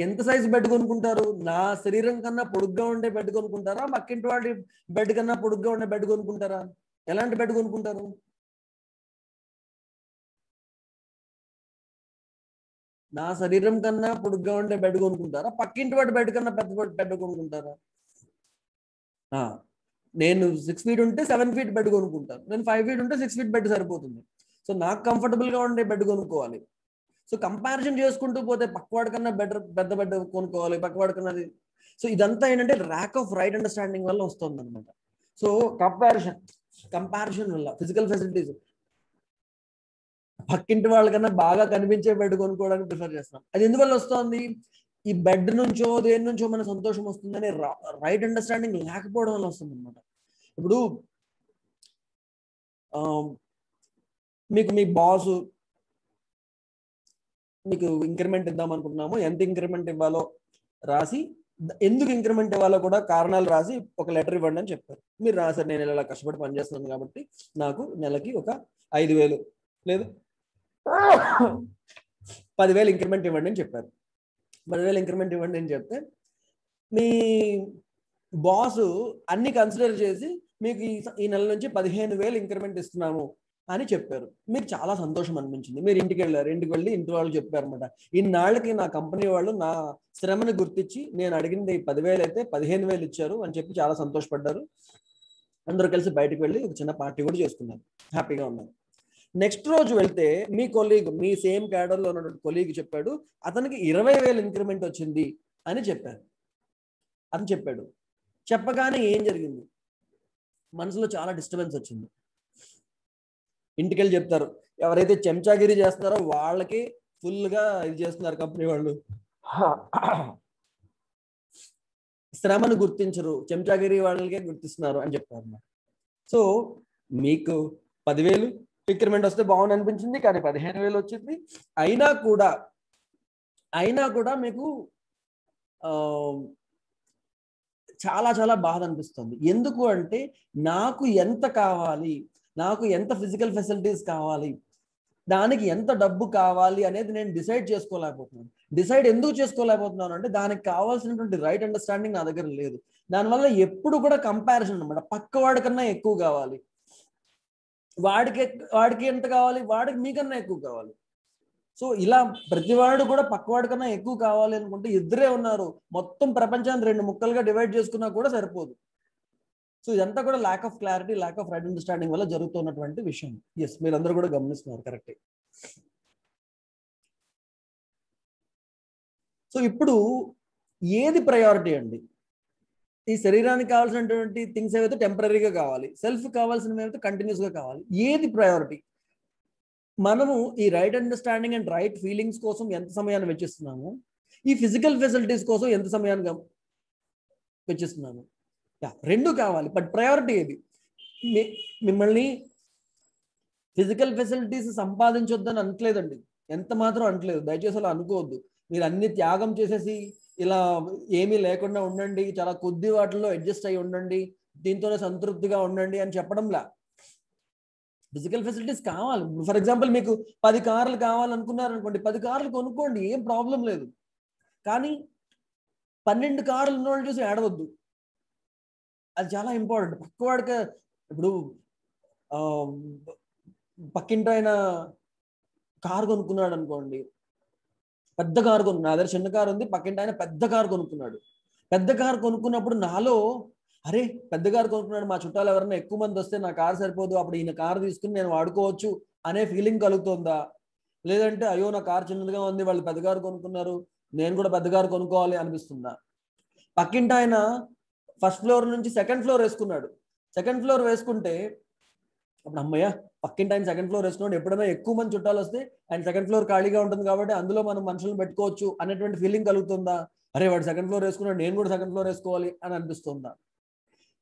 ఎంత సైజు బెడ్ కొనుక్కుంటారు? నా శరీరం కన్నా పొడుగ్గా ఉండే బెడ్ కొనుక్కుంటారా, పక్కింటి వాడి బెడ్ కన్నా పొడుగ్గా ఉండే బెడ్ కొనుక్కుంటారా? ఎలాంటి బెడ్ కొనుక్కుంటారు? నా శరీరం కన్నా పొడుగ్గా ఉండే బెడ్ కొనుక్కుంటారా, పక్కింటి వాడి బెడ్ కన్నా పెద్ద బెడ్ కొనుక్కుంటారా? నేను 6 feet ఉంటే 7 feet బెడ్ కొనుక్కుంటాను, నేను 5 feet ఉంటే 6 feet బెడ్ సరిపోతుంది. సో నాకు కంఫర్టబుల్ గా ఉండే బెడ్ కొనుక్కోవాలి. సో కంపారిజన్ చేసుకుంటూ పోతే పక్కవాడి కన్నా పెద్ద బెడ్ కొనుక్కోవాలి, పక్కవాడి కన్నా అది. సో ఇదంతా ఏంటంటే ర్యాక్ ఆఫ్ రైట్ అండర్స్టాండింగ్ వల్ల వస్తుంది అనమాట. సో కంపారిజన్ వల్ల ఫిజికల్ ఫెసిలిటీస్ పక్కింటి వాళ్ళకన్నా బాగా కనిపించే బెడ్ కొనుక్కోవడానికి ప్రిఫర్ చేస్తాం. అది ఎందువల్ల వస్తుంది? ఈ బెడ్ నుంచో దేని నుంచో మన సంతోషం వస్తుందని రైట్ అండర్స్టాండింగ్ లేకపోవడం వల్ల వస్తుంది అనమాట. ఇప్పుడు మీకు మీ బాస్ మీకు ఇంక్రిమెంట్ ఇద్దాం అనుకుంటున్నాము, ఎంత ఇంక్రిమెంట్ ఇవ్వాలో రాసి, ఎందుకు ఇంక్రిమెంట్ ఇవ్వాలో కూడా కారణాలు రాసి ఒక లెటర్ ఇవ్వండి అని చెప్పారు. మీరు రాశారు, నేను ఇలా కష్టపడి పనిచేస్తున్నాను కాబట్టి నాకు నెలకి ఒక 5,000 లేదు 10,000 ఇంక్రిమెంట్ ఇవ్వండి అని చెప్పారు. 10,000 ఇంక్రిమెంట్ ఇవ్వండి అని చెప్తే మీ బాస్ అన్ని కన్సిడర్ చేసి మీకు ఈ నెల నుంచి 15,000 ఇంక్రిమెంట్ ఇస్తున్నాము అని చెప్పారు. మీకు చాలా సంతోషం అనిపించింది. మీరు ఇంటికి వెళ్ళారు, ఇంటికి వెళ్ళి ఇంటి వాళ్ళు చెప్పారు అనమాట, ఇన్నాళ్ళకి నా కంపెనీ వాళ్ళు నా శ్రమని గుర్తించి నేను అడిగింది 10,000 అయితే 15,000 ఇచ్చారు అని చెప్పి చాలా సంతోషపడ్డారు. అందరూ కలిసి బయటకు వెళ్ళి ఒక చిన్న పార్టీ కూడా చేసుకున్నారు, హ్యాపీగా ఉన్నారు. నెక్స్ట్ రోజు వెళ్తే మీ కొలీగ్, మీ సేమ్ క్యాడర్లో ఉన్న కొలీగ్ చెప్పాడు అతనికి 20,000 ఇంక్రిమెంట్ వచ్చింది అని చెప్పారు. అని చెప్పాడు. చెప్పగానే ఏం జరిగింది? మనసులో చాలా డిస్టర్బెన్స్ వచ్చింది. ఇంటికి వెళ్ళి చెప్తారు, ఎవరైతే చెంచాగిరి చేస్తున్నారో వాళ్ళకి ఫుల్గా ఇది చేస్తున్నారు కంపెనీ వాళ్ళు, శ్రమను గుర్తించరు, చెంచాగిరి వాళ్ళకే గుర్తిస్తున్నారు అని చెప్పారు. సో మీకు 10,000 ఇంక్రిమెంట్ వస్తే బాగుంది అనిపించింది, కానీ 15,000 వచ్చింది. అయినా కూడా మీకు చాలా చాలా బాధ అనిపిస్తుంది. ఎందుకు అంటే నాకు ఎంత కావాలి, నాకు ఎంత ఫిజికల్ ఫెసిలిటీస్ కావాలి, దానికి ఎంత డబ్బు కావాలి అనేది నేను డిసైడ్ చేసుకోలేకపోతున్నాను. డిసైడ్ ఎందుకు చేసుకోలేకపోతున్నాను అంటే దానికి కావాల్సినటువంటి రైట్ అండర్స్టాండింగ్ నా దగ్గర లేదు. దానివల్ల ఎప్పుడు కూడా కంపారిజన్ అనమాట, పక్కవాడి కన్నా ఎక్కువ కావాలి, వాడికి ఎంత కావాలి, వాడికి మీకన్నా ఎక్కువ కావాలి. సో ఇలా ప్రతివాడు కూడా పక్కవాడి కన్నా ఎక్కువ కావాలి అనుకుంటే ఇద్దరే ఉన్నారు, మొత్తం ప్రపంచాన్ని 2 ముక్కలుగా డివైడ్ చేసుకున్నా కూడా సరిపోదు. సో ఇదంతా కూడా lack of clarity, lack of right understanding వల్ల జరుగుతున్నటువంటి విషయం. ఎస్, మీరందరూ కూడా గమనిస్తున్నారు, కరెక్టే. సో ఇప్పుడు ఏది ప్రయారిటీ అండి? ఈ శరీరానికి కావాల్సినటువంటి థింగ్స్ ఏవైతే టెంపరీగా కావాలి, సెల్ఫ్ కావాల్సినవి ఏవైతే కంటిన్యూస్గా కావాలి, ఏది ప్రయారిటీ? మనము ఈ right understanding and right feelings కోసం ఎంత సమయాన్ని వెచ్చిస్తున్నాము, ఈ ఫిజికల్ ఫెసిలిటీస్ కోసం ఎంత సమయాన్ని వెచ్చిస్తున్నాము? రెండు కావాలి, బట్ ప్రయారిటీ ఏది? మిమ్మల్ని ఫిజికల్ ఫెసిలిటీస్ సంపాదించొద్దని అనట్లేదండి, ఎంత మాత్రం అనట్లేదు, దయచేసి అలా అనుకోవద్దు. మీరు అన్ని త్యాగం చేసేసి ఇలా ఏమీ లేకుండా ఉండండి, చాలా కొద్ది వాటిల్లో అడ్జస్ట్ అయ్యి ఉండండి, దీంతోనే సంతృప్తిగా ఉండండి అని చెప్పడంలా. ఫిజికల్ ఫెసిలిటీస్ కావాలి. ఫర్ ఎగ్జాంపుల్ మీకు 10 కార్లు కావాలనుకున్నారనుకోండి, 10 కార్లు కొనుక్కోండి, ఏం ప్రాబ్లం లేదు. కానీ 12 కార్లు ఉన్నవాళ్ళు చూసి ఏడవద్దు, అది చాలా ఇంపార్టెంట్. పక్కవాడికి ఇప్పుడు పక్కింటి ఆయన కారు కొనుక్కున్నాడు అనుకోండి, పెద్ద కారు కొనుక్కున్నాడు, నా దగ్గర చిన్న కారు ఉంది, పక్కింటి ఆయన పెద్ద కారు కొనుక్కున్నాడు. పెద్ద కారు కొనుక్కున్నప్పుడు నాలో అరే పెద్ద కారు కొనుక్కున్నాడు, మా చుట్టాలు ఎవరైనా ఎక్కువ మంది వస్తే నా కారు సరిపోదు, అప్పుడు ఈయన కారు తీసుకుని నేను వాడుకోవచ్చు అనే ఫీలింగ్ కలుగుతుందా? లేదంటే అయ్యో నా కారు చిన్నదిగా ఉంది, వాళ్ళు పెద్ద కారు కొనుక్కున్నారు, నేను కూడా పెద్ద కారు కొనుక్కోవాలి అనిపిస్తుందా? పక్కింటి ఆయన ఫస్ట్ ఫ్లోర్ నుంచి సెకండ్ ఫ్లోర్ వేసుకున్నాడు. సెకండ్ ఫ్లోర్ వేసుకుంటే అప్పుడు అమ్మయ్య పక్కింటి ఆయన సెకండ్ ఫ్లోర్ వేసుకున్నాడు, ఎప్పుడైనా ఎక్కువ మంది చుట్టాలు వస్తే ఆయన సెకండ్ ఫ్లోర్ ఖాళీగా ఉంటుంది కాబట్టి అందులో మనం మనుషులను పెట్టుకోవచ్చు అనేటువంటి ఫీలింగ్ కలుగుతుందా? అరే వాడు సెకండ్ ఫ్లోర్ వేసుకున్నాడు, నేను కూడా సెకండ్ ఫ్లోర్ వేసుకోవాలి అని అనిపిస్తుందా?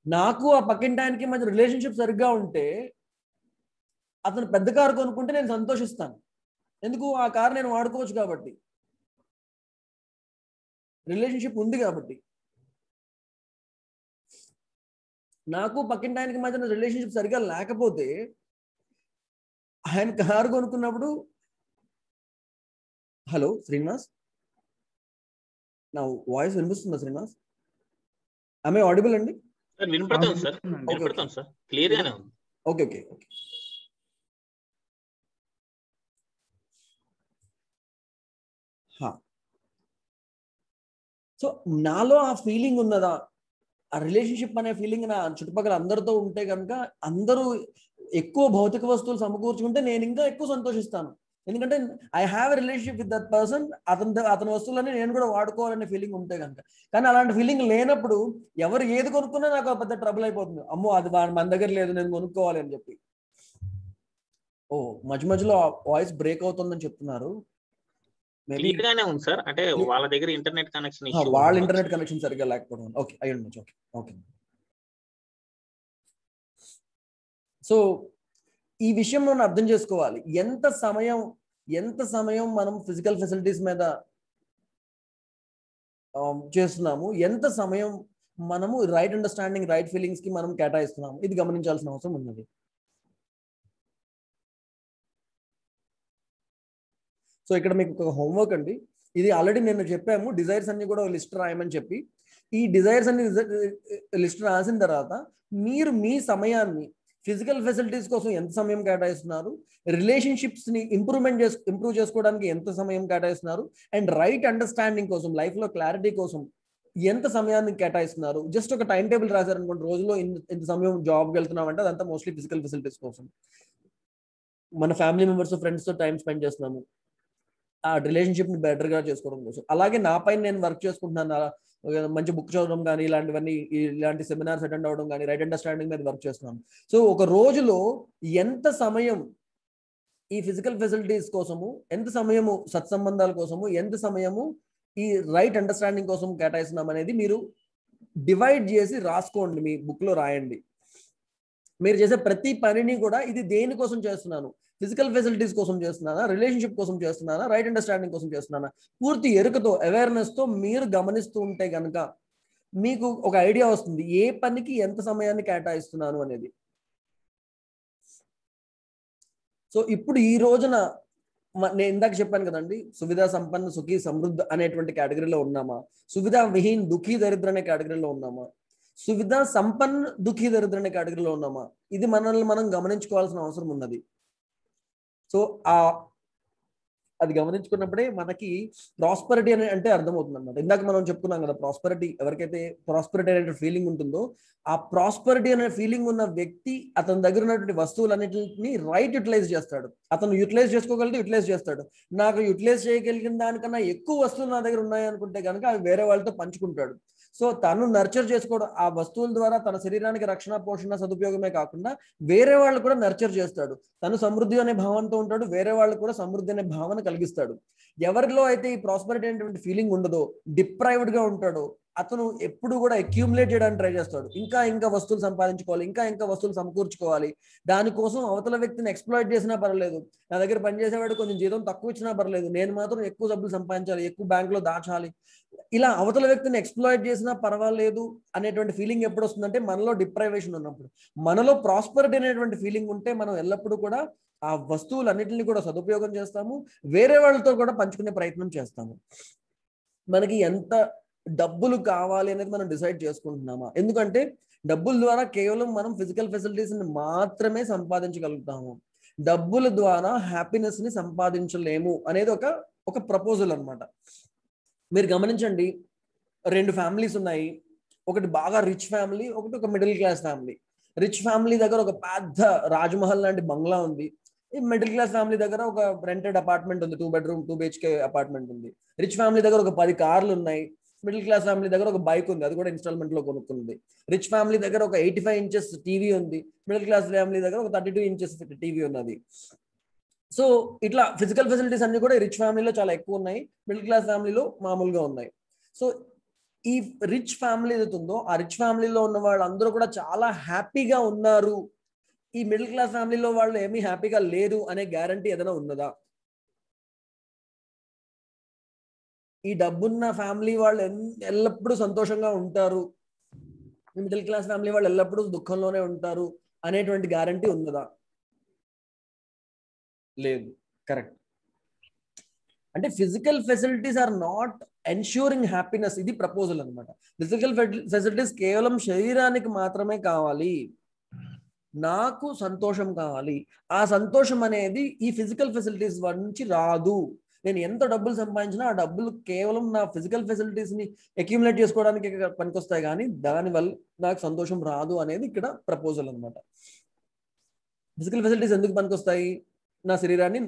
నాకు ఆ పక్కింటి ఆయనకి మధ్య రిలేషన్షిప్ సరిగ్గా ఉంటే అతను పెద్ద కారు కొనుక్కుంటే నేను సంతోషిస్తాను. ఎందుకు? ఆ కారు నేను వాడుకోవచ్చు కాబట్టి, రిలేషన్షిప్ ఉంది కాబట్టి. నాకు పక్కింటి ఆయనకి మధ్య రిలేషన్షిప్ సరిగ్గా లేకపోతే ఆయన కారు కొనుక్కున్నప్పుడు హలో శ్రీనివాస్, నా వాయిస్ వినిపిస్తుందా శ్రీనివాస్? ఆమె ఆడిబుల్ అండి? వినపడతాం సార్, వినపడతాం సార్, క్లియర్ గానే ఉంది. Okay okay okay. సో నాలో ఆ ఫీలింగ్ ఉన్నదా, ఆ రిలేషన్షిప్ అనే ఫీలింగ్ నా చుట్టుపక్కల అందరితో ఉంటే కనుక, అందరూ ఎక్కువ భౌతిక వస్తువులు సమకూర్చుకుంటే నేను ఇంకా ఎక్కువ సంతోషిస్తాను. ఎందుకంటే I have a relationship with that person, అతని వస్తువులని నేను కూడా వాడుకోవాలనే ఫీలింగ్ ఉంటే కనుక. కానీ అలాంటి ఫీలింగ్ లేనప్పుడు ఎవరు ఏది కొనుక్కున్నా నాకు పెద్ద ట్రబుల్ అయిపోతుంది. అమ్మో అది మన దగ్గర లేదు, నేను కొనుక్కోవాలి అని చెప్పి. ఓ మధ్యలో వాయిస్ బ్రేక్ అవుతుందని చెప్తున్నారు. క్లియర్ గానే ఉంది సార్. అంటే వాళ్ళ దగ్గర ఇంటర్నెట్ కనెక్షన్ ఇష్యూ, వాళ్ళ ఇంటర్నెట్ కనెక్షన్ సరిగ్గా లేకపోవడం. ఓకే అయ్యి ఉండొచ్చు. Okay okay. సో ఈ విషయం మనం అర్థం చేసుకోవాలి. ఎంత సమయం మనం ఫిజికల్ ఫెసిలిటీస్ మీద చేస్తున్నాము, ఎంత సమయం మనము రైట్ అండర్స్టాండింగ్, రైట్ ఫీలింగ్స్ కి మనం కేటాయిస్తున్నాము, ఇది గమనించాల్సిన అవసరం ఉన్నది. సో ఇక్కడ మీకు ఒక హోంవర్క్ అండి. ఇది ఆల్రెడీ నేను చెప్పాము, డిజైర్స్ అన్ని కూడా లిస్ట్ రాయమని చెప్పి. ఈ డిజైర్స్ అన్ని లిస్ట్ రాసిన తర్వాత మీరు మీ సమయాన్ని ఫిజికల్ ఫెసిలిటీస్ కోసం ఎంత సమయం కేటాయిస్తున్నారు, రిలేషన్షిప్స్ ని ఇంప్రూవ్ చేసుకోవడానికి ఎంత సమయం కేటాయిస్తున్నారు, అండ్ రైట్ అండర్స్టాండింగ్ కోసం, లైఫ్ లో క్లారిటీ కోసం ఎంత సమయాన్ని కేటాయిస్తున్నారు. జస్ట్ ఒక టైం టేబుల్ రాశారనుకోండి, రోజులో ఇంత సమయం జాబ్కి వెళ్తున్నాం అంటే అదంతా మోస్ట్లీ ఫిజికల్ ఫెసిలిటీస్ కోసం. మన ఫ్యామిలీ మెంబర్స్, ఫ్రెండ్స్ తో టైం స్పెండ్ చేస్తున్నాము, ఆ రిలేషన్షిప్ ని బెటర్ గా చేసుకోవడం కోసం. అలాగే నా పైన నేను వర్క్ చేసుకుంటున్నాను, మంచి బుక్ చదవడం కానీ, ఇలాంటి సెమినార్స్ అటెండ్ అవ్వడం కానీ, రైట్ అండర్స్టాండింగ్ మీద వర్క్ చేస్తున్నాను. సో ఒక రోజులో ఎంత సమయం ఈ ఫిజికల్ ఫెసిలిటీస్ కోసము, ఎంత సమయము సత్సంబంధాల కోసము, ఎంత సమయము ఈ రైట్ అండర్స్టాండింగ్ కోసం కేటాయిస్తున్నాం అనేది మీరు డివైడ్ చేసి రాసుకోండి, మీ బుక్ లో రాయండి. మీరు చేసే ప్రతి పనిని కూడా ఇది దేనికోసం చేస్తున్నాను, ఫిజికల్ ఫెసిలిటీస్ కోసం చేస్తున్నానా, రిలేషన్షిప్ కోసం చేస్తున్నానా, రైట్ అండర్స్టాండింగ్ కోసం చేస్తున్నానా, పూర్తి ఎరుకతో, అవేర్నెస్ తో మీరు గమనిస్తూ ఉంటే కనుక మీకు ఒక ఐడియా వస్తుంది ఏ పనికి ఎంత సమయాన్ని కేటాయిస్తున్నాను అనేది. సో ఇప్పుడు ఈ రోజున నేను ఇందాక చెప్పాను కదండి, సువిధా సంపన్న సుఖీ సమృద్ధ అనేటువంటి కేటగిరీలో ఉన్నామా, సువిధా విహీన్ దుఃఖీ దరిద్ర అనే కేటగిరీలో ఉన్నామా, సువిధా సంపన్న దుఃఖీ దరిద్ర అనే కేటగిరీలో ఉన్నామా, ఇది మనల్ని మనం గమనించుకోవాల్సిన అవసరం ఉన్నది. సో అది గమనించుకున్నప్పుడే మనకి ప్రాస్పరిటీ అంటే అర్థమవుతుంది అనమాట. ఇందాక మనం చెప్పుకున్నాం కదా, ప్రాస్పరిటీ, ఎవరికైతే ప్రాస్పరిటీ అనే ఫీలింగ్ ఉంటుందో, ఆ ప్రాస్పరిటీ అనే ఫీలింగ్ ఉన్న వ్యక్తి అతని దగ్గర ఉన్నటువంటి వస్తువులన్నింటినీ రైట్ యూటిలైజ్ చేస్తాడు. అతను యూటిలైజ్ చేసుకోగలిగితే యూటిలైజ్ చేస్తాడు. నాకు యూటిలైజ్ చేయగలిగిన దానికన్నా ఎక్కువ వస్తువులు నా దగ్గర ఉన్నాయి అనుకుంటే కనుక అవి వేరే వాళ్ళతో పంచుకుంటాడు. సో తను నర్చర్ చేసుకోవడం, ఆ వస్తువుల ద్వారా తన శరీరానికి రక్షణ, పోషణ, సదుపయోగమే కాకుండా వేరే వాళ్ళు కూడా నర్చర్ చేస్తాడు. తను సమృద్ధి అనే భావనతో ఉంటాడు, వేరే వాళ్ళు కూడా సమృద్ధి అనే భావన కలిగిస్తాడు. ఎవరిలో అయితే ఈ ప్రాస్పరిటీ అనేటువంటి ఫీలింగ్ ఉండదో, డిప్రైవ్డ్ గా ఉంటాడో, అతను ఎప్పుడు కూడా అక్యూములేట్ చేయడానికి ట్రై చేస్తాడు. ఇంకా వస్తువులు సంపాదించుకోవాలి, ఇంకా వస్తువులు సమకూర్చుకోవాలి. దానికోసం అవతల వ్యక్తిని ఎక్స్ప్లాయిట్ చేసినా పర్లేదు, నా దగ్గర పనిచేసేవాడు కొంచెం జీతం తక్కువ ఇచ్చినా పర్లేదు, నేను మాత్రం ఎక్కువ డబ్బులు సంపాదించాలి, ఎక్కువ బ్యాంకులో దాచాలి, ఇలా అవతల వ్యక్తిని ఎక్స్ప్లాయిట్ చేసినా పర్వాలేదు అనేటువంటి ఫీలింగ్ ఎప్పుడు వస్తుందంటే మనలో డిప్రైవేషన్ ఉన్నప్పుడు. మనలో ప్రాస్పరిటీ అనేటువంటి ఫీలింగ్ ఉంటే మనం ఎల్లప్పుడూ కూడా ఆ వస్తువులన్నిటిని కూడా సదుపయోగం చేస్తాము, వేరే వాళ్ళతో కూడా పంచుకునే ప్రయత్నం చేస్తాము. మనకి ఎంత డబ్బులు కావాలి అనేది మనం డిసైడ్ చేసుకుంటున్నామా, ఎందుకంటే డబ్బుల ద్వారా కేవలం మనం ఫిజికల్ ఫెసిలిటీస్ ని మాత్రమే సంపాదించగలుగుతాము, డబ్బుల ద్వారా హ్యాపీనెస్ ని సంపాదించలేము అనేది ఒక ప్రపోజల్ అన్నమాట. మీరు గమనించండి, 2 ఫ్యామిలీస్ ఉన్నాయి, ఒకటి బాగా రిచ్ ఫ్యామిలీ, ఒకటి ఒక middle class family. Rich family దగ్గర ఒక పెద్ద రాజ్మహల్ లాంటి బంగ్లా ఉంది, ఈ మిడిల్ క్లాస్ ఫ్యామిలీ దగ్గర ఒక రెంటెడ్ అపార్ట్మెంట్ ఉంది, 2 bedroom 2 BHK అపార్ట్మెంట్ ఉంది. రిచ్ ఫ్యామిలీ దగ్గర ఒక 10 కార్లు ఉన్నాయి, మిడిల్ క్లాస్ ఫ్యామిలీ దగ్గర ఒక బైక్ ఉంది, అది కూడా ఇన్స్టాల్మెంట్ లో కొనుక్కుంది. రిచ్ ఫ్యామిలీ దగ్గర ఒక 85 inches టీవీ ఉంది, మిడిల్ క్లాస్ ఫ్యామిలీ దగ్గర ఒక 32 inches టీవీ ఉన్నది. సో ఇట్లా ఫిజికల్ ఫెసిలిటీస్ అన్ని కూడా రిచ్ ఫ్యామిలీలో చాలా ఎక్కువ ఉన్నాయి, మిడిల్ క్లాస్ ఫ్యామిలీలో మామూలుగా ఉన్నాయి. సో ఈ రిచ్ ఫ్యామిలీ ఏదైతే ఉందో, ఆ రిచ్ ఫ్యామిలీలో ఉన్న వాళ్ళందరూ కూడా చాలా హ్యాపీగా ఉన్నారు, ఈ మిడిల్ క్లాస్ ఫ్యామిలీలో వాళ్ళు ఏమీ హ్యాపీగా లేరు అనే గ్యారంటీ ఏదైనా ఉన్నదా? ఈ డబ్బున్న ఫ్యామిలీ వాళ్ళు ఎల్లప్పుడూ సంతోషంగా ఉంటారు, మిడిల్ క్లాస్ ఫ్యామిలీ వాళ్ళు ఎల్లప్పుడూ దుఃఖంలోనే ఉంటారు అనేటువంటి గ్యారంటీ ఉన్నదా? లేదు. కరెక్ట్. అంటే physical facilities are not ensuring happiness, ఇది ప్రపోజల్ అనమాట. ఫిజికల్ ఫెసిలిటీస్ కేవలం శరీరానికి మాత్రమే కావాలి, నాకు సంతోషం కావాలి, ఆ సంతోషం అనేది ఈ ఫిజికల్ ఫెసిలిటీస్ నుంచి రాదు. నేను ఎంత డబ్బులు సంపాదించినా ఆ డబ్బులు కేవలం నా ఫిజికల్ ఫెసిలిటీస్ ని అక్యుములేట్ చేసుకోవడానికి పనికొస్తాయి, కానీ దానివల్ల నాకు సంతోషం రాదు అనేది ఇక్కడ ప్రపోజల్ అనమాట. ఫిజికల్ ఫెసిలిటీస్ ఎందుకు పనికొస్తాయి? నా శరీరాన్ని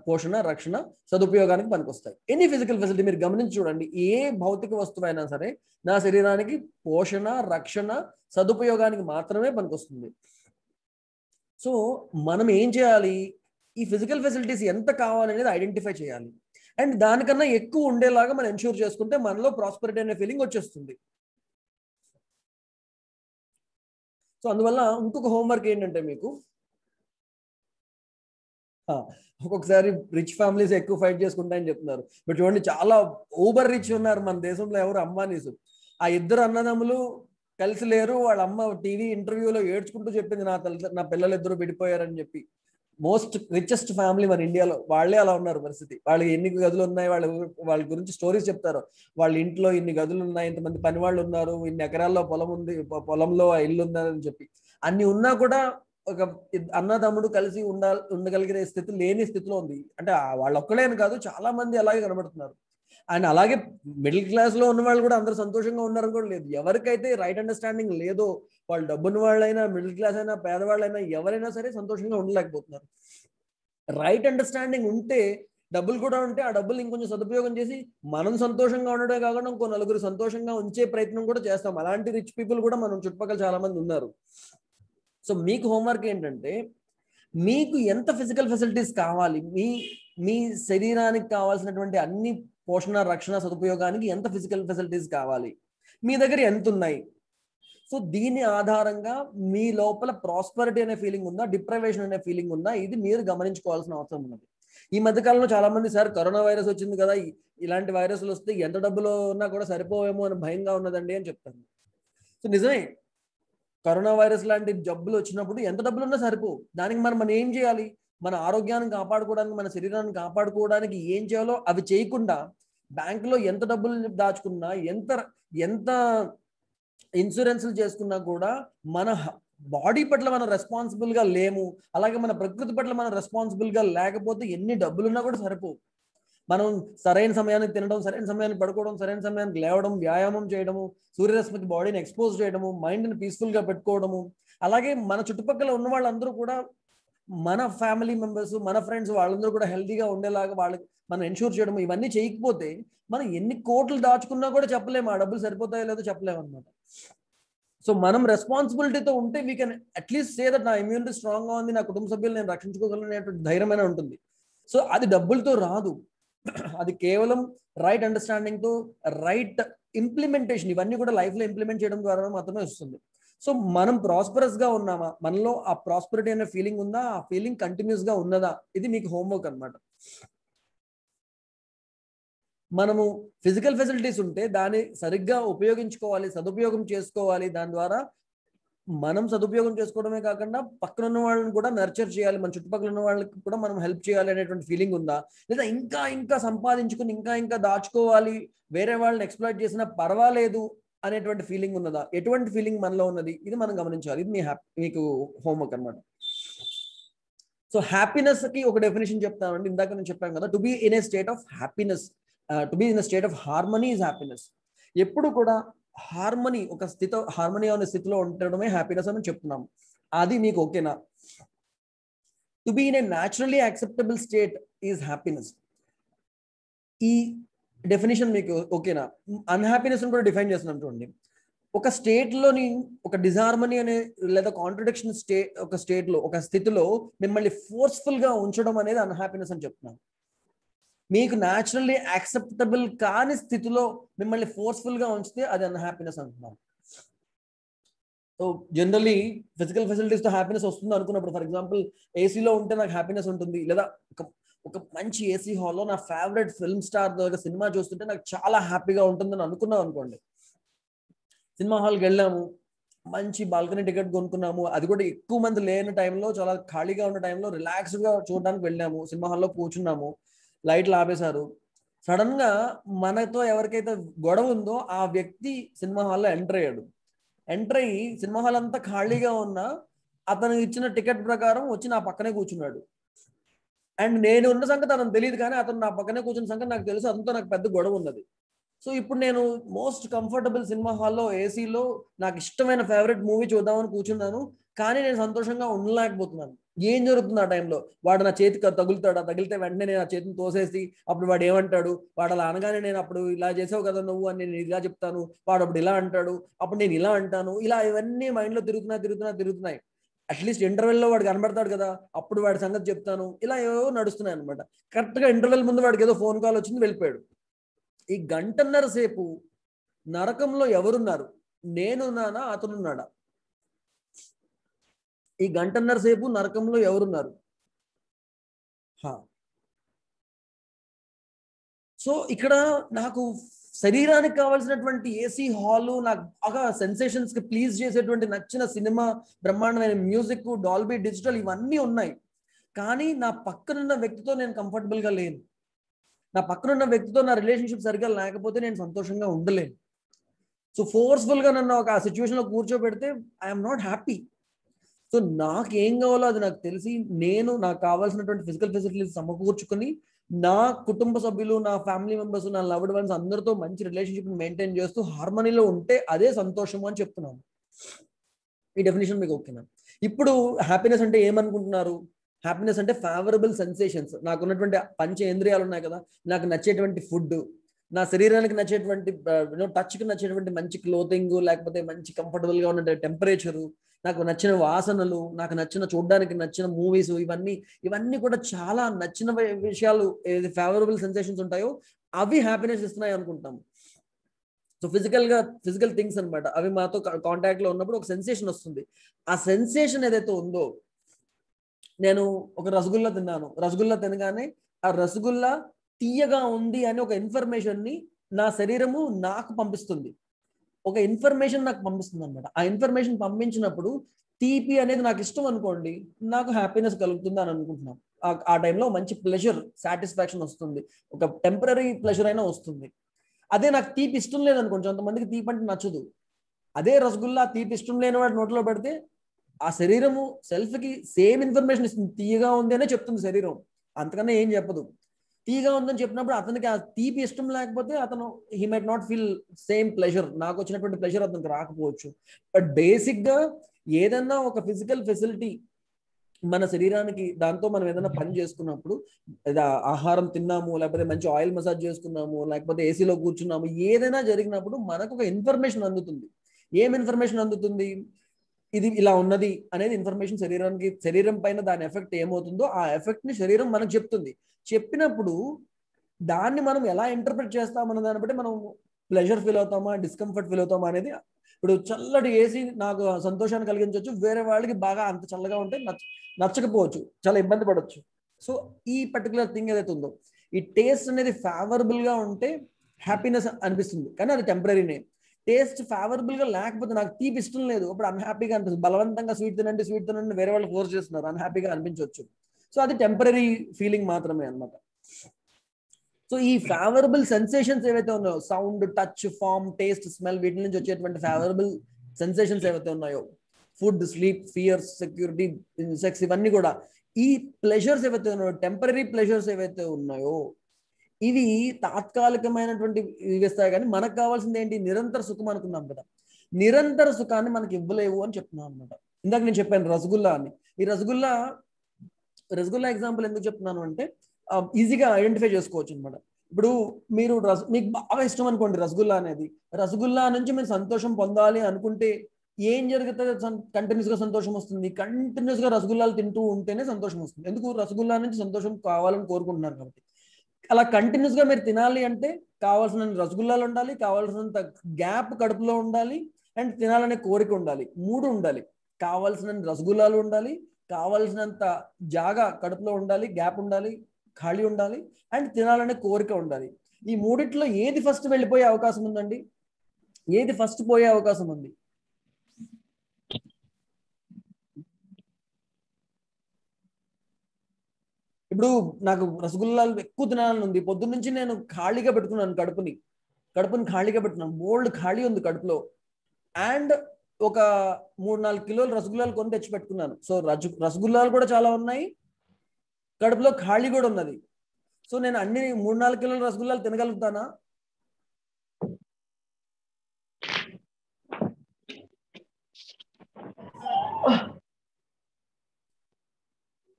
పోషణ, రక్షణ, సదుపయోగానికి పనికొస్తాయి. ఎనీ ఫిజికల్ ఫెసిలిటీ మీరు గమనించి చూడండి, ఏ భౌతిక వస్తువైనా సరే నా శరీరానికి పోషణ, రక్షణ, సదుపయోగానికి మాత్రమే పనికొస్తుంది. సో మనం ఏం చేయాలి? ఈ ఫిజికల్ ఫెసిలిటీస్ ఎంత కావాలనేది ఐడెంటిఫై చేయాలి, అండ్ దానికన్నా ఎక్కువ ఉండేలాగా మనం ఎన్ష్యూర్ చేసుకుంటే మనలో ప్రాస్పెరిటీ అనే ఫీలింగ్ వచ్చేస్తుంది. సో అందువల్ల ఇంకొక హోంవర్క్ ఏంటంటే, మీకు ఒక్కొక్కసారి రిచ్ ఫ్యామిలీస్ ఎక్కువ ఫైట్ చేసుకుంటాయని చెప్తున్నారు, బట్ చూడండి చాలా ఓవర్ రిచ్ ఉన్నారు మన దేశంలో, ఎవరు అంబానీస్. ఆ ఇద్దరు అన్నదమ్ములు కలిసి లేరు. వాళ్ళ అమ్మ టీవీ ఇంటర్వ్యూలో ఏడ్చుకుంటూ చెప్పింది, నా పిల్లలు ఇద్దరు విడిపోయారని చెప్పి. మోస్ట్ రిచెస్ట్ ఫ్యామిలీ మన ఇండియాలో, వాళ్ళే అలా ఉన్నారు పరిస్థితి. వాళ్ళకి ఎన్ని గదులు ఉన్నాయి, వాళ్ళ గురించి స్టోరీస్ చెప్తారు. వాళ్ళ ఇంట్లో ఇన్ని గదులు ఉన్నాయి, ఇంతమంది పని వాళ్ళు ఉన్నారు, ఇన్ని ఎకరాల్లో పొలం ఉంది, పొలంలో ఇల్లు ఉందని చెప్పి. అన్ని ఉన్నా కూడా ఒక అన్నదమ్ముడు కలిసి ఉండగలిగే స్థితి లేని స్థితిలో ఉంది. అంటే వాళ్ళు ఒక్కలేని కాదు, చాలా మంది అలాగే కనబడుతున్నారు. అండ్ అలాగే మిడిల్ క్లాస్ లో ఉన్న వాళ్ళు కూడా అందరూ సంతోషంగా ఉన్నారని కూడా లేదు. ఎవరికైతే రైట్ అండర్స్టాండింగ్ లేదో, వాళ్ళు డబ్బున్న వాళ్ళైనా, మిడిల్ క్లాస్ అయినా, పేదవాళ్ళైనా, ఎవరైనా సరే సంతోషంగా ఉండలేకపోతున్నారు. రైట్ అండర్స్టాండింగ్ ఉంటే, డబ్బులు కూడా ఉంటే, ఆ డబ్బులు ఇంకొంచెం సదుపయోగం చేసి మనం సంతోషంగా ఉండడమే కాకుండా ఇంకో నలుగురు సంతోషంగా ఉంచే ప్రయత్నం కూడా చేస్తాం. అలాంటి రిచ్ పీపుల్ కూడా మనం చుట్టుపక్కల చాలా మంది ఉన్నారు. సో మీకు హోంవర్క్ ఏంటంటే, మీకు ఎంత ఫిజికల్ ఫెసిలిటీస్ కావాలి, మీ శరీరానికి కావాల్సినటువంటి అన్ని పోషణ, రక్షణ, సదుపయోగానికి ఎంత ఫిజికల్ ఫెసిలిటీస్ కావాలి, మీ దగ్గర ఎంత ఉన్నాయి. సో దీని ఆధారంగా మీ లోపల ప్రాస్పరిటీ అనే ఫీలింగ్ ఉందా, డిప్రైవేషన్ అనే ఫీలింగ్ ఉందా, ఇది మీరు గమనించుకోవాల్సిన అవసరం ఉన్నది. ఈ మధ్యకాలంలో చాలా మంది, సార్ కరోనా వైరస్ వచ్చింది కదా, ఇలాంటి వైరస్లు వస్తే ఎంత డబ్బులు ఉన్నా కూడా సరిపోవేమో అని భయంగా ఉన్నదండి అని చెప్తాను. సో నిజమే, కరోనా వైరస్ లాంటి జబ్బులు వచ్చినప్పుడు ఎంత డబ్బులు ఉన్నా సరిపో. దానికి మనం ఏం చేయాలి? మన ఆరోగ్యాన్ని కాపాడుకోవడానికి, మన శరీరాన్ని కాపాడుకోవడానికి ఏం చేయాలో అవి చేయకుండా బ్యాంకులో ఎంత డబ్బులు దాచుకున్నా, ఎంత ఇన్సూరెన్స్లు చేసుకున్నా కూడా మన బాడీ పట్ల మనం రెస్పాన్సిబుల్ గా లేము. అలాగే మన ప్రకృతి పట్ల మనం రెస్పాన్సిబుల్ గా లేకపోతే ఎన్ని డబ్బులున్నా కూడా సరిపో. మనం సరైన సమయానికి తినడం, సరైన సమయానికి పడుకోవడం, సరైన సమయానికి లేవడం, వ్యాయామం చేయడము, సూర్యరశ్మికి బాడీని ఎక్స్పోజ్ చేయడము, మైండ్ని పీస్ఫుల్ గా పెట్టుకోవడము, అలాగే మన చుట్టుపక్కల ఉన్న వాళ్ళందరూ కూడా, మన ఫ్యామిలీ మెంబర్స్, మన ఫ్రెండ్స్, వాళ్ళందరూ కూడా హెల్తీగా ఉండేలాగా వాళ్ళకి మనం ఎన్ష్యూర్ చేయడము, ఇవన్నీ చేయకపోతే మనం ఎన్ని కోట్లు దాచుకున్నా కూడా చెప్పలేము, ఆ డబ్బులు సరిపోతాయో లేదో చెప్పలేము అనమాట. సో మనం రెస్పాన్సిబిలిటీతో ఉంటే we can at least say that నా ఇమ్యూనిటీ స్ట్రాంగ్ గా ఉంది, నా కుటుంబ సభ్యులు నేను రక్షించుకోగలను అనేటువంటి ధైర్యమైన ఉంటుంది. సో అది డబ్బులతో రాదు, అది కేవలం రైట్ అండర్స్టాండింగ్ తో, రైట్ ఇంప్లిమెంటేషన్, ఇవన్నీ కూడా లైఫ్ లో ఇంప్లిమెంట్ చేయడం ద్వారా మాత్రమే వస్తుంది. సో మనం ప్రాస్పరస్ గా ఉన్నామా, మనలో ఆ ప్రాస్పరిటీ అనే ఫీలింగ్ ఉందా, ఆ ఫీలింగ్ కంటిన్యూస్ గా ఉన్నదా, ఇది మీకు హోంవర్క్ అనమాట. మనము ఫిజికల్ ఫెసిలిటీస్ ఉంటే దాన్ని సరిగ్గా ఉపయోగించుకోవాలి, సదుపయోగం చేసుకోవాలి. దాని ద్వారా మనం సదుపయోగం చేసుకోవడమే కాకుండా పక్కన ఉన్న వాళ్ళని కూడా నర్చర్ చేయాలి, మన చుట్టుపక్కల ఉన్న వాళ్ళకి కూడా మనం హెల్ప్ చేయాలి అనేటువంటి ఫీలింగ్ ఉందా, లేదా ఇంకా సంపాదించుకుని ఇంకా దాచుకోవాలి, వేరే వాళ్ళని ఎక్స్ప్లాయిట్ చేసినా పర్వాలేదు అనేటువంటి ఫీలింగ్ ఉన్నదా, ఎటువంటి ఫీలింగ్ మనలో ఉన్నది, ఇది మనం గమనించాలి. ఇది మీకు హోంవర్క్ అనమాట. సో హ్యాపీనెస్ కి ఒక డెఫినేషన్ చెప్తానండి. ఇందాక నేను చెప్పాను కదా, to be in a state of happiness, to be in a state of harmony is happiness. ఎప్పుడు కూడా హార్మనీ, హార్మనీ అనే స్థితిలో ఉండడమే హ్యాపీనెస్ అని చెప్తున్నాము. అది మీకు ఓకేనా? To be in a naturally acceptable state is happiness. ఈ డెఫినేషన్ మీకు ఓకేనా? అన్హ్యాపీనెస్ కూడా డిఫైన్ చేస్తున్నాం చూడండి. ఒక స్టేట్ లోని ఒక డిజార్మనీ అనే లేదా కాంట్రడిక్షన్ ఒక స్టేట్ లో, ఒక స్థితిలో మిమ్మల్ని ఫోర్స్ఫుల్ గా ఉంచడం అనేది అన్హ్యాపీనెస్ అని చెప్తున్నాను. మీకు న్యాచురల్లీ యాక్సెప్టబుల్ కాని స్థితిలో మిమ్మల్ని ఫోర్స్ఫుల్ గా ఉంచితే అది అన్హ్యాపీనెస్ అంటున్నాను. సో జనరలీ ఫిజికల్ ఫెసిలిటీస్ తో హ్యాపీనెస్ వస్తుంది అనుకున్నప్పుడు, ఫర్ ఎగ్జాంపుల్ ఏసీలో ఉంటే నాకు హ్యాపీనెస్ ఉంటుంది, లేదా ఒక మంచి ఏసీ హాల్లో నా ఫేవరెట్ ఫిల్మ్ స్టార్ దగ్గర సినిమా చూస్తుంటే నాకు చాలా హ్యాపీగా ఉంటుందని అనుకున్నాం అనుకోండి. సినిమా హాల్కి వెళ్ళాము, మంచి బాల్కనీ టికెట్ కొనుక్కున్నాము, అది కూడా ఎక్కువ మంది లేని టైంలో, చాలా ఖాళీగా ఉన్న టైంలో రిలాక్స్డ్ గా చూడడానికి వెళ్ళాము, సినిమా హాల్లో కూర్చున్నాము, లైట్లు ఆపేశారు. సడన్ గా మనతో ఎవరికైతే గొడవ ఉందో ఆ వ్యక్తి సినిమా హాల్లో ఎంటర్ అయ్యి సినిమా హాల్ అంతా ఖాళీగా ఉన్నా అతను ఇచ్చిన టికెట్ ప్రకారం వచ్చి నా పక్కనే కూర్చున్నాడు. అండ్ నేను ఉన్న సంగతి అతను తెలియదు, కానీ అతను నా పక్కనే కూర్చున్న సంగతి నాకు తెలుసు. అతనితో నాకు పెద్ద గొడవ ఉన్నది. సో ఇప్పుడు నేను మోస్ట్ కంఫర్టబుల్ సినిమా హాల్లో ఏసీలో నాకు ఇష్టమైన ఫేవరెట్ మూవీ చూద్దామని కూర్చున్నాను, కానీ నేను సంతోషంగా ఉండలేకపోతున్నాను. ఏం జరుగుతుంది ఆ టైంలో? వాడు నా చేతికి తగులుతాడా? తగిలితే వెంటనే నేను ఆ చేతిని తోసేసి అప్పుడు వాడు ఏమంటాడు? వాడు అలా అనగానే నేను అప్పుడు ఇలా చేసావు కదా నువ్వు అని నేను ఇలా చెప్తాను, వాడు అప్పుడు ఇలా అంటాడు, అప్పుడు నేను ఇలా అంటాను. ఇలా ఇవన్నీ మైండ్లో తిరుగుతున్నాయి. అట్లీస్ట్ ఇంటర్వెల్లో వాడు కనబడతాడు కదా, అప్పుడు వాడి సంగతి చెప్తాను. ఇలా ఏవో నడుస్తున్నాయి అనమాట. కరెక్ట్గా ఇంటర్వెల్ ముందు వాడికి ఏదో ఫోన్ కాల్ వచ్చింది, వెళ్ళిపోయాడు. ఈ గంటన్నర సేపు నరకంలో ఎవరున్నారు? నేనున్నానా, అతనున్నాడా? ఈ గంటన్నర సేపు నరకంలో ఎవరున్నారు? సో ఇక్కడ నాకు శరీరానికి కావాల్సినటువంటి ఏసీ హాలు, నాకు బాగా సెన్సేషన్స్ కి ప్లీజ్ చేసేటువంటి నచ్చిన సినిమా, బ్రహ్మాండమైన మ్యూజిక్, డాల్బీ డిజిటల్, ఇవన్నీ ఉన్నాయి. కానీ నా పక్కనున్న వ్యక్తితో నేను కంఫర్టబుల్ గా లేను. నా పక్కనున్న వ్యక్తితో నా రిలేషన్షిప్ సరిగ్గా లేకపోతే నేను సంతోషంగా ఉండలేను. సో ఫోర్స్ఫుల్ గా నన్ను ఒక సిచ్యువేషన్ లో కూర్చోబెడితే ఐఎమ్ నాట్ హ్యాపీ. సో నాకు ఏం కావాలో అది నాకు తెలిసి, నేను నాకు కావాల్సినటువంటి ఫిజికల్ ఫెసిలిటీస్ సమకూర్చుకొని, నా కుటుంబ సభ్యులు, నా ఫ్యామిలీ మెంబర్స్, నా లవ్డ్ వన్స్ అందరితో మంచి రిలేషన్షిప్ మెయింటైన్ చేస్తూ హార్మనీలో ఉంటే అదే సంతోషం అని చెప్తున్నాను. ఈ డెఫినేషన్ మీకు ఓకేనా? ఇప్పుడు హ్యాపీనెస్ అంటే ఏమనుకుంటున్నారు? హ్యాపీనెస్ అంటే ఫేవరబుల్ సెన్సేషన్స్. నాకున్నటువంటి పంచేంద్రియాలు ఉన్నాయి కదా, నాకు నచ్చేటువంటి ఫుడ్, నా శరీరానికి నచ్చేటువంటి టచ్కి నచ్చేటువంటి మంచి క్లోతింగ్, లేకపోతే మంచి కంఫర్టబుల్గా ఉన్న టెంపరేచరు, నాకు నచ్చిన వాసనలు, నాకు నచ్చిన చూడడానికి నచ్చిన మూవీస్, ఇవన్నీ కూడా చాలా నచ్చిన విషయాలు, ఏది ఫేవరబుల్ సెన్సేషన్స్ ఉంటాయో అవి హ్యాపీనెస్ ఇస్తున్నాయి అనుకుంటాము. సో ఫిజికల్ థింగ్స్ అనమాట. అవి మాతో కాంటాక్ట్ లో ఉన్నప్పుడు ఒక సెన్సేషన్ వస్తుంది. ఆ సెన్సేషన్ ఏదైతే ఉందో, నేను ఒక రసగుల్లా తిన్నాను, రసగుల్లా తినగానే ఆ రసగుల్లా తీయగా ఉంది అని ఒక ఇన్ఫర్మేషన్ ని నా శరీరము నాకు పంపిస్తుంది. ఒక ఇన్ఫర్మేషన్ నాకు పంపిస్తుంది అనమాట. ఆ ఇన్ఫర్మేషన్ పంపించినప్పుడు తీపి అనేది నాకు ఇష్టం అనుకోండి, నాకు హ్యాపీనెస్ కలుగుతుంది అని అనుకుంటున్నాను. ఆ టైంలో మంచి ప్లెజర్, సాటిస్ఫాక్షన్ వస్తుంది, ఒక టెంపరీ ప్లెజర్ అయినా వస్తుంది. అదే నాకు తీపి ఇష్టం లేదనుకోండి, కొంతమందికి తీపి అంటే నచ్చదు, అదే రసగుల్లా తీపి ఇష్టం లేని వాడి నోట్లో పెడితే ఆ శరీరము సెల్ఫ్కి సేమ్ ఇన్ఫర్మేషన్ ఇస్తుంది, తీయగా ఉంది అనే చెప్తుంది శరీరం, అంతకన్నా ఏం చెప్పదు. తీయగా ఉందని చెప్పినప్పుడు అతనికి ఆ తీపి ఇష్టం లేకపోతే అతను he might not feel same pleasure, నాకు వచ్చినటువంటి ప్లెజర్ అతనికి రాకపోవచ్చు. బట్ బేసిక్గా ఏదన్నా ఒక ఫిజికల్ ఫెసిలిటీ మన శరీరానికి, దాంతో మనం ఏదైనా పని చేసుకున్నప్పుడు, ఆహారం తిన్నాము, లేకపోతే మంచి ఆయిల్ మసాజ్ చేసుకున్నాము, లేకపోతే ఏసీలో కూర్చున్నాము, ఏదైనా జరిగినప్పుడు మనకు ఒక ఇన్ఫర్మేషన్ అందుతుంది. ఏం ఇన్ఫర్మేషన్ అందుతుంది? ఇది ఇలా ఉన్నది అనేది ఇన్ఫర్మేషన్ శరీరం పైన దాని ఎఫెక్ట్ ఏమవుతుందో ఆ ఎఫెక్ట్ ని శరీరం మనకు చెప్తుంది. చెప్పినప్పుడు దాన్ని మనం ఎలా ఇంటర్ప్రిట్ చేస్తామన్న దాన్ని బట్టి మనం ప్లెజర్ ఫీల్ అవుతామా, డిస్కంఫర్ట్ ఫీల్ అవుతామా అనేది. ఇప్పుడు చల్లటి ఏసీ నాకు సంతోషాన్ని కలిగించవచ్చు, వేరే వాళ్ళకి బాగా అంత చల్లగా ఉంటే నచ్చకపోవచ్చు, చాలా ఇబ్బంది పడవచ్చు. సో ఈ పర్టికులర్ థింగ్ ఏదైతే ఉందో, ఈ టేస్ట్ అనేది ఫేవరబుల్ గా ఉంటే హ్యాపీనెస్ అనిపిస్తుంది, కానీ అది టెంపరీనే. టేస్ట్ ఫేవరబుల్ గా లేకపోతే, నాకు తీపి ఇష్టం లేదు, అప్పుడు అన్హ్యాపీగా అనిపిస్తుంది. బలవంతంగా స్వీట్ తినండి వేరే వాళ్ళు ఫోర్స్ చేస్తున్నారు, అన్హ్యాపీగా అనిపించవచ్చు. సో అది టెంపరీ ఫీలింగ్ మాత్రమే అన్నమాట. సో ఈ ఫేవరబుల్ సెన్సేషన్స్ ఏవైతే ఉన్నాయో, sound, touch, form, taste, smell, వీటి నుంచి వచ్చేటువంటి ఫేవరబుల్ సెన్సేషన్స్ ఏవైతే ఉన్నాయో, food, sleep, fears, security, sex, ఇవన్నీ కూడా ఈ ప్లెజర్స్ ఏవైతే ఉన్నాయో, టెంపరీ ప్లెజర్స్ ఏవైతే ఉన్నాయో, ఇవి తాత్కాలికమైనటువంటి ఇస్తాయి. కానీ మనకు కావాల్సింది ఏంటి? నిరంతర సుఖం అనుకున్నాం కదా, నిరంతర సుఖాన్ని మనకి ఇవ్వలేవు అని చెప్తున్నాను అనమాట. ఇందాక నేను చెప్పాను రసగుల్లా అని. ఈ రసగుల్లా ఎగ్జాంపుల్ ఎందుకు చెప్తున్నాను అంటే ఈజీగా ఐడెంటిఫై చేసుకోవచ్చు అనమాట. ఇప్పుడు మీరు మీకు బాగా ఇష్టం అనుకోండి రసగుల్లా అనేది, రసగుల్లా నుంచి మీరు సంతోషం పొందాలి అనుకుంటే ఏం జరుగుతుంది? కంటిన్యూస్ గా సంతోషం వస్తుంది. కంటిన్యూస్ గా రసగుల్లాలు తింటూ ఉంటేనే సంతోషం వస్తుంది. ఎందుకు? రసగుల్లా నుంచి సంతోషం కావాలని కోరుకుంటున్నారు కాబట్టి. అలా కంటిన్యూస్ గా మీరు తినాలి అంటే కావాల్సిన రసగుల్లాలు ఉండాలి, కావాల్సినంత గ్యాప్ కడుపులో ఉండాలి, అండ్ తినాలనే కోరిక ఉండాలి. 3 ఉండాలి. కావాల్సిన రసగుల్లాలు ఉండాలి, కావాల్సినంత జాగా కడుపులో ఉండాలి, గ్యాప్ ఉండాలి, ఖాళీ ఉండాలి, అండ్ తినాలనే కోరిక ఉండాలి. ఈ 3 ఏది ఫస్ట్ వెళ్ళిపోయే అవకాశం ఉందండి? ఏది ఫస్ట్ పోయే అవకాశం ఉంది? ఇప్పుడు నాకు రసగుల్లాలు ఎక్కువ తినాలని ఉంది, పొద్దున్న నుంచి నేను ఖాళీగా పెట్టుకున్నాను, కడుపుని ఖాళీగా పెట్టుకున్నాను, బోల్డ్ ఖాళీ ఉంది కడుపులో, అండ్ ఒక 3-4 కిలోలు రసగుల్లాలు కొని తెచ్చి పెట్టుకున్నాను. సో రసగుల్లాలు కూడా చాలా ఉన్నాయి, కడుపులో ఖాళీ కూడా ఉన్నది. సో నేను అన్ని 3-4 కిలోల రసగుల్లాలు తినగలుగుతానా?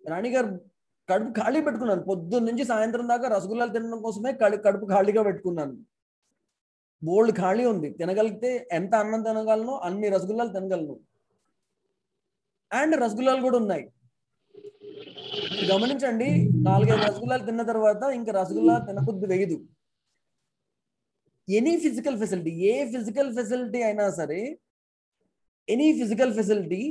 రాణి గారు, కడుపు ఖాళీ పెట్టుకున్నాను. పొద్దున్న నుంచి సాయంత్రం దాకా రసగుల్లాలు తినడం కోసమే కడుపు ఖాళీగా పెట్టుకున్నాను. బోల్డ్ ఖాళీ ఉంది. తినగలిగితే ఎంత అన్నం తినగలను అన్ని రసగుల్లాలు తినగలను. అండ్ రసగుల్లాలు కూడా ఉన్నాయి. గమనించండి, 4-5 రసగుల్లాలు తిన్న తర్వాత ఇంకా రసగుల్లా తినబుద్ధి వేయదు. ఎనీ ఫిజికల్ ఫెసిలిటీ, ఏ ఫిజికల్ ఫెసిలిటీ అయినా సరే, ఎనీ ఫిజికల్ ఫెసిలిటీ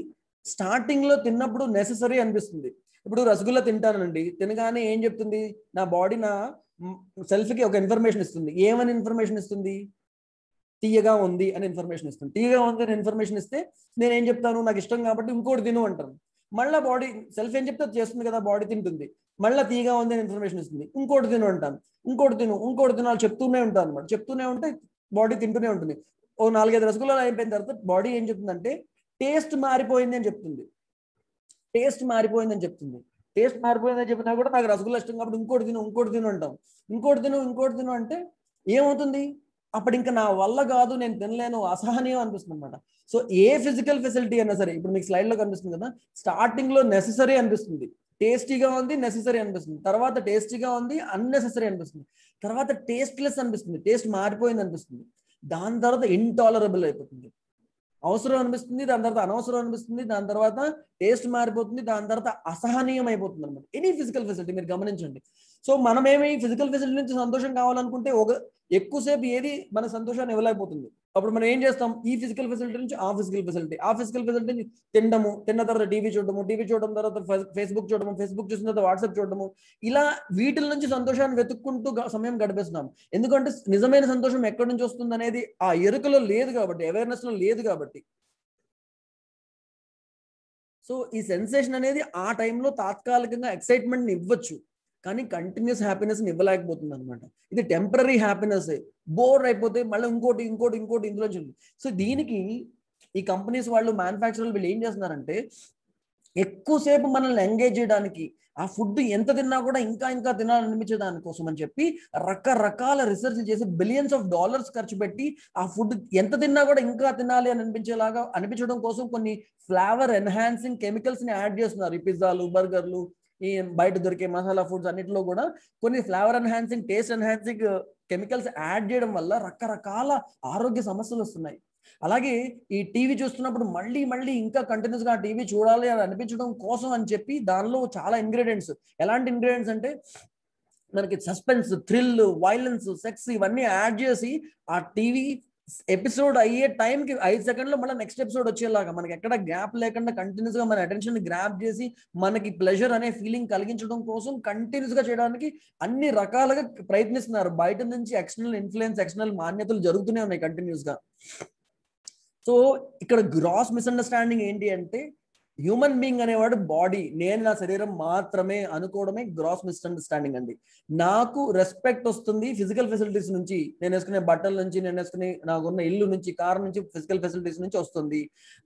స్టార్టింగ్ లో తిన్నప్పుడు నెససరీ అనిపిస్తుంది. ఇప్పుడు రసగుల్లా తింటానండి, తినగానే ఏం చెప్తుంది నా బాడీ? నా సెల్ఫ్ కి ఒక ఇన్ఫర్మేషన్ ఇస్తుంది. ఏమని ఇన్ఫర్మేషన్ ఇస్తుంది? తీయగా ఉంది అని ఇన్ఫర్మేషన్ ఇస్తుంది. తీయగా ఉంది అని ఇన్ఫర్మేషన్ ఇస్తే నేను ఏం చెప్తాను? నాకు ఇష్టం కాబట్టి ఇంకోటి తిను అంటాను. మళ్ళీ బాడీ సెల్ఫ్ ఏం చెప్తే చేస్తుంది కదా, బాడీ తింటుంది. మళ్ళీ తీయగా ఉంది అని ఇన్ఫర్మేషన్ ఇస్తుంది. ఇంకోటి తిను అంటాను. ఇంకోటి తిను అని చెప్తూనే ఉంటాను అనమాట. చెప్తూనే ఉంటే బాడీ తింటూనే ఉంటుంది. ఓ 4-5 రసగుల్లాలు అయిపోయిన తర్వాత బాడీ ఏం చెప్తుందంటే టేస్ట్ మారిపోయింది అని చెప్తుంది. టేస్ట్ మారిపోయిందని చెప్తుంది. టేస్ట్ మారిపోయిందని చెప్పినా కూడా నాకు రసగుల్లా ఇష్టం కాబట్టి ఇంకోటి తిను అంటాం. ఇంకోటి తిను అంటే ఏమవుతుంది? అప్పుడు ఇంకా నా వల్ల కాదు, నేను తినలేను, అసహనీయం అనిపిస్తుంది అనమాట. సో ఏ ఫిజికల్ ఫెసిలిటీ అయినా సరే, ఇప్పుడు మీకు స్లైడ్ లో కనిపిస్తుంది కదా, స్టార్టింగ్ లో నెససరీ అనిపిస్తుంది, టేస్టీగా ఉంది, నెససరీ అనిపిస్తుంది. తర్వాత టేస్టీగా ఉంది, అన్నెసెసరీ అనిపిస్తుంది. తర్వాత టేస్ట్లెస్ అనిపిస్తుంది, టేస్ట్ మారిపోయింది అనిపిస్తుంది. దాని తర్వాత ఇంటాలరబుల్ అయిపోతుంది, అవసరం అనిపిస్తుంది. దాని తర్వాత అనవసరం అనిపిస్తుంది. దాని తర్వాత టేస్ట్ మారిపోతుంది. దాని తర్వాత అసహనీయం అయిపోతుంది అనమాట. ఎనీ ఫిజికల్ ఫెసిలిటీ మీరు గమనించండి. సో మనమేమి ఫిజికల్ ఫెసిలిటీ నుంచి సంతోషం కావాలనుకుంటే ఎక్కువసేపు ఏది మన సంతోషాన్ని ఇవ్వలేకపోతుంది. అప్పుడు మనం ఏం చేస్తాం? ఈ ఫిజికల్ ఫెసిలిటీ నుంచి ఆ ఫిజికల్ ఫెసిలిటీ నుంచి తినడము, తిన్న తర్వాత టీవీ చూడడం తర్వాత ఫేస్బుక్ చూసిన తర్వాత వాట్సాప్ చూడడము, ఇలా వీటిల నుంచి సంతోషాన్ని వెతుక్కుంటూ సమయం గడిపేస్తున్నాం. ఎందుకంటే నిజమైన సంతోషం ఎక్కడి నుంచి వస్తుంది అనేది ఆ ఎరుకలో లేదు కాబట్టి, అవేర్నెస్ లో లేదు కాబట్టి. సో ఈ సెన్సేషన్ అనేది ఆ టైంలో తాత్కాలికంగా ఎక్సైట్మెంట్ని ఇవ్వచ్చు, కానీ కంటిన్యూస్ హ్యాపీనెస్ని ఇవ్వలేకపోతుంది అనమాట. ఇది టెంపరీ హ్యాపీనెస్. బోర్ అయిపోతే మళ్ళీ ఇంకోటి ఇందులో చూడండి. సో దీనికి ఈ కంపెనీస్ వాళ్ళు, మ్యానుఫ్యాక్చరర్లు వీళ్ళు ఏం చేస్తున్నారంటే ఎక్కువసేపు మనల్ని ఎంగేజ్ చేయడానికి, ఆ ఫుడ్ ఎంత తిన్నా కూడా ఇంకా తినాలనిపించే దానికోసం అని చెప్పి రకరకాల రీసెర్చ్ చేసి బిలియన్స్ ఆఫ్ డాలర్స్ ఖర్చు పెట్టి ఆ ఫుడ్ ఎంత తిన్నా కూడా ఇంకా తినాలి అని అనిపించడం కోసం కొన్ని ఫ్లేవర్ ఎన్హాన్సింగ్ కెమికల్స్ ని యాడ్ చేస్తున్నారు. ఈ పిజ్జాలు, బర్గర్లు, ఈ బయట దొరికే మసాలా ఫుడ్స్ అన్నిటిలో కూడా కొన్ని flavour enhancing, taste enhancing chemicals add చేయడం వల్ల రకరకాల ఆరోగ్య సమస్యలు వస్తున్నాయి. అలాగే ఈ టీవీ చూస్తున్నప్పుడు మళ్ళీ ఇంకా కంటిన్యూస్ గా టీవీ చూడాలి అని అనిపించడం కోసం అని చెప్పి దానిలో చాలా ఇంగ్రీడియంట్స్, ఎలాంటి ఇంగ్రీడియంట్స్ అంటే మనకి సస్పెన్స్, థ్రిల్, వైలెన్స్, సెక్స్ ఇవన్నీ యాడ్ చేసి ఆ టీవీ ఎపిసోడ్ అయ్యే టైంకి 5 సెకండ్లో మళ్ళీ నెక్స్ట్ ఎపిసోడ్ వచ్చేలాగా మనకి ఎక్కడ గ్యాప్ లేకుండా కంటిన్యూస్ గా మన అటెన్షన్ గ్రాప్ చేసి మనకి ప్లెజర్ అనే ఫీలింగ్ కలిగించడం కోసం కంటిన్యూస్ గా చేయడానికి అన్ని రకాలుగా ప్రయత్నిస్తున్నారు. బయట నుంచి ఎక్స్టర్నల్ ఇన్ఫ్లుయెన్స్, ఎక్స్టర్నల్ మాన్యతలు జరుగుతూనే ఉన్నాయి కంటిన్యూస్ గా. సో ఇక్కడ గ్రాస్ మిస్అండర్స్టాండింగ్ ఏంటి అంటే హ్యూమన్ బీయింగ్ అనేవాడు బాడీ, నేను నా శరీరం మాత్రమే అనుకోవడమే గ్రాస్ మిస్అండర్స్టాండింగ్ అండి. నాకు రెస్పెక్ట్ వస్తుంది ఫిజికల్ ఫెసిలిటీస్ నుంచి, నేను వేసుకునే బట్టల నుంచి, నేను వేసుకునే నాకున్న ఇల్లు నుంచి, కార్ నుంచి, ఫిజికల్ ఫెసిలిటీస్ నుంచి వస్తుంది.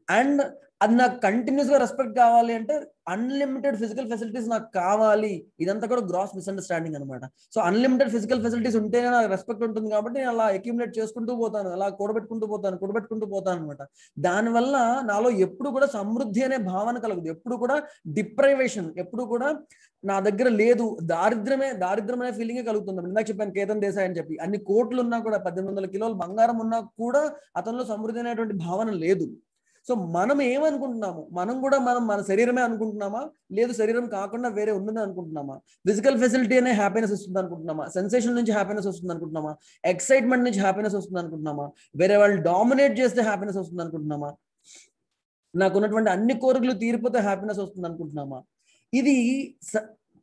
అండ్ అది నాకు కంటిన్యూస్ గా రెస్పెక్ట్ కావాలి అంటే అన్లిమిటెడ్ ఫిజికల్ ఫెసిలిటీస్ నాకు కావాలి. ఇదంతా కూడా గ్రాస్ మిస్అండర్స్టాండింగ్ అనమాట. సో అన్లిమిటెడ్ ఫిజికల్ ఫెసిలిటీస్ ఉంటేనే నాకు రెస్పెక్ట్ ఉంటుంది కాబట్టి నేను అలా అక్యుములేట్ చేసుకుంటూ పోతాను, అలా కూడబెట్టుకుంటూ పోతాను అనమాట. దానివల్ల నాలో ఎప్పుడు కూడా సమృద్ధి అనే భావన కలగదు, ఎప్పుడు కూడా డిప్రైవేషన్, ఎప్పుడు కూడా నా దగ్గర లేదు, దారిద్రమే అనే ఫీలింగే కలుగుతుంది. ఇందాక చెప్పాను కేతన్ దేశాయ్ అని చెప్పి, అన్ని కోట్లు ఉన్నా కూడా 1800 కిలోలు బంగారం ఉన్నా కూడా అతనిలో సమృద్ధి అనేటువంటి భావన లేదు. సో మనం ఏమనుకుంటున్నాము? మనం కూడా మన శరీరమే అనుకుంటున్నామా? లేదు శరీరం కాకుండా వేరే ఉన్నది అనుకుంటున్నామా? ఫిజికల్ ఫెసిలిటీ అనే హ్యాపీనెస్ వస్తుంది అనుకుంటున్నామా? సెన్సేషన్ నుంచి హ్యాపీనెస్ వస్తుంది అనుకుంటున్నామా? ఎక్సైట్మెంట్ నుంచి హ్యాపీనెస్ వస్తుంది అనుకుంటున్నామా? వేరే వాళ్ళు డామినేట్ చేస్తే హ్యాపీనెస్ వస్తుంది అనుకుంటున్నామా? నాకున్నటువంటి అన్ని కోరికలు తీరిపోతే హ్యాపీనెస్ వస్తుంది అనుకుంటున్నామా? ఇది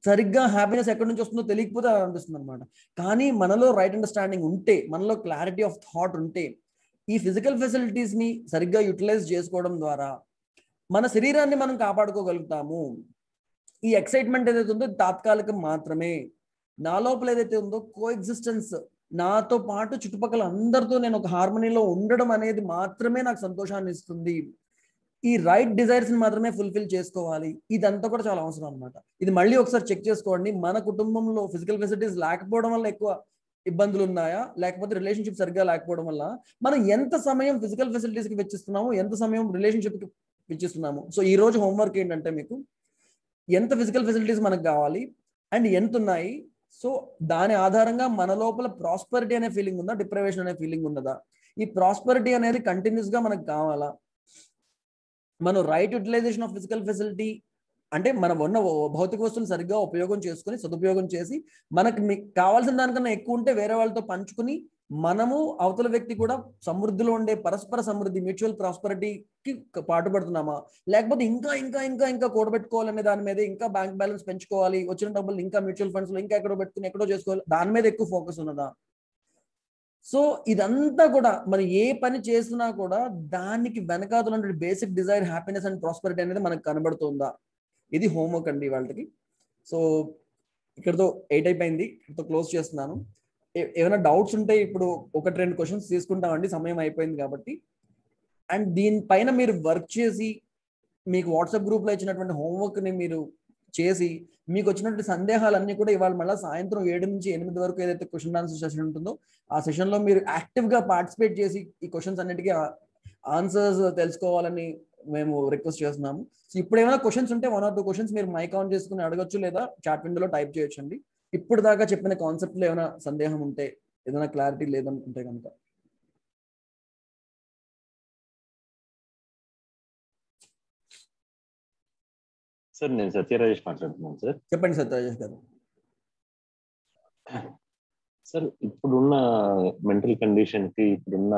సరిగ్గా హ్యాపీనెస్ ఎక్కడి నుంచి వస్తుందో తెలియకపోతే అలా అనిపిస్తుంది అనమాట. కానీ మనలో రైట్ అండర్స్టాండింగ్ ఉంటే, మనలో క్లారిటీ ఆఫ్ థాట్ ఉంటే, ఈ ఫిజికల్ ఫెసిలిటీస్ ని సరిగ్గా యూటిలైజ్ చేసుకోవడం ద్వారా మన శరీరాన్ని మనం కాపాడుకోగలుగుతాము. ఈ ఎక్సైట్మెంట్ ఏదైతే ఉందో తాత్కాలికం మాత్రమే. నా లోపల ఏదైతే ఉందో కోఎగ్జిస్టెన్స్, నాతో పాటు చుట్టుపక్కల అందరితో నేను ఒక హార్మనీలో ఉండడం అనేది మాత్రమే నాకు సంతోషాన్ని ఇస్తుంది. ఈ రైట్ డిజైర్స్ ని మాత్రమే ఫుల్ఫిల్ చేసుకోవాలి. ఇదంతా కూడా చాలా అవసరం అనమాట. ఇది మళ్ళీ ఒకసారి చెక్ చేసుకోండి. మన కుటుంబంలో ఫిజికల్ ఫెసిలిటీస్ లేకపోవడం వల్ల ఎక్కువ ఇబ్బందులు ఉన్నాయా, లేకపోతే రిలేషన్షిప్ సరిగ్గా లేకపోవడం వల్ల మనం ఎంత సమయం ఫిజికల్ ఫెసిలిటీస్ కి వెచ్చిస్తున్నాము, ఎంత సమయం రిలేషన్షిప్ కి వెచ్చిస్తున్నాము. సో ఈ రోజు హోంవర్క్ ఏంటంటే, మీకు ఎంత ఫిజికల్ ఫెసిలిటీస్ మనకు కావాలి అండ్ ఎంత ఉన్నాయి. సో దాని ఆధారంగా మన లోపల ప్రాస్పరిటీ అనే ఫీలింగ్ ఉందా, డిప్రైవేషన్ అనే ఫీలింగ్ ఉన్నదా, ఈ ప్రాస్పరిటీ అనేది కంటిన్యూస్ గా మనకు కావాలా, మనం right utilization of physical facility అంటే మనం ఉన్న భౌతిక వస్తువులు సరిగ్గా ఉపయోగం చేసుకుని సదుపయోగం చేసి మనకు కావాల్సిన దానికన్నా ఎక్కువ ఉంటే వేరే వాళ్ళతో పంచుకుని మనము అవతల వ్యక్తి కూడా సమృద్ధిలో ఉండే పరస్పర సమృద్ధి మ్యూచువల్ ప్రాస్పరిటీకి పాటుపడుతున్నామా, లేకపోతే ఇంకా ఇంకా ఇంకా ఇంకా కూడబెట్టుకోవాలనే దాని మీద, ఇంకా బ్యాంక్ బ్యాలెన్స్ పెంచుకోవాలి, వచ్చిన డబ్బులు ఇంకా మ్యూచువల్ ఫండ్స్ లో ఇంకా ఎక్కడో పెట్టుకుని ఎక్కడో చేసుకోవాలి, దాని మీద ఎక్కువ ఫోకస్ ఉన్నదా. సో ఇదంతా కూడా మనం ఏ పని చేసినా కూడా దానికి వెనకాతల basic desire happiness and prosperity అనేది మనకు కనబడుతుందా. ఇది హోంవర్క్ అండి వాళ్ళకి. సో ఇక్కడతో 8 అయిపోయింది, ఇక్కడతో క్లోజ్ చేస్తున్నాను. ఏమైనా డౌట్స్ ఉంటే ఇప్పుడు 1-2 క్వశ్చన్స్ తీసుకుంటామండి, సమయం అయిపోయింది కాబట్టి. అండ్ దీనిపైన మీరు వర్క్ చేసి మీకు వాట్సాప్ గ్రూప్లో ఇచ్చినటువంటి హోంవర్క్ని మీరు చేసి మీకు వచ్చినటువంటి సందేహాలన్నీ కూడా ఇవాళ మళ్ళీ సాయంత్రం 7 నుంచి 8 వరకు ఏదైతే క్వశ్చన్ ఆన్సర్ సెషన్ ఉంటుందో ఆ సెషన్లో మీరు యాక్టివ్గా పార్టిసిపేట్ చేసి ఈ క్వశ్చన్స్ అన్నిటికీ ఆన్సర్స్ తెలుసుకోవాలని మేము రిక్వెస్ట్ చేస్తున్నాము. సో ఇప్పుడు ఏమైనా క్వశ్చన్స్ ఉంటే 1 or 2 క్వశ్చన్స్ మీరు మైక్ ఆన్ చేసుకుని అడగచ్చు, లేదా చాట్ విండోలో టైప్ చేయొచ్చు అండి. ఇప్పుడు దాకా చెప్పిన కాన్సెప్ట్లో ఏమైనా సందేహం ఉంటే, ఏదైనా క్లారిటీ లేదనుకుంటే కనుక. సార్ నేను సత్యరాజేష్ మాట్లాడుతున్నాను సార్. చెప్పండి సత్యరాజేష్ గారు. సార్ ఇప్పుడున్న మెంటల్ కండిషన్ కి, ఇప్పుడున్న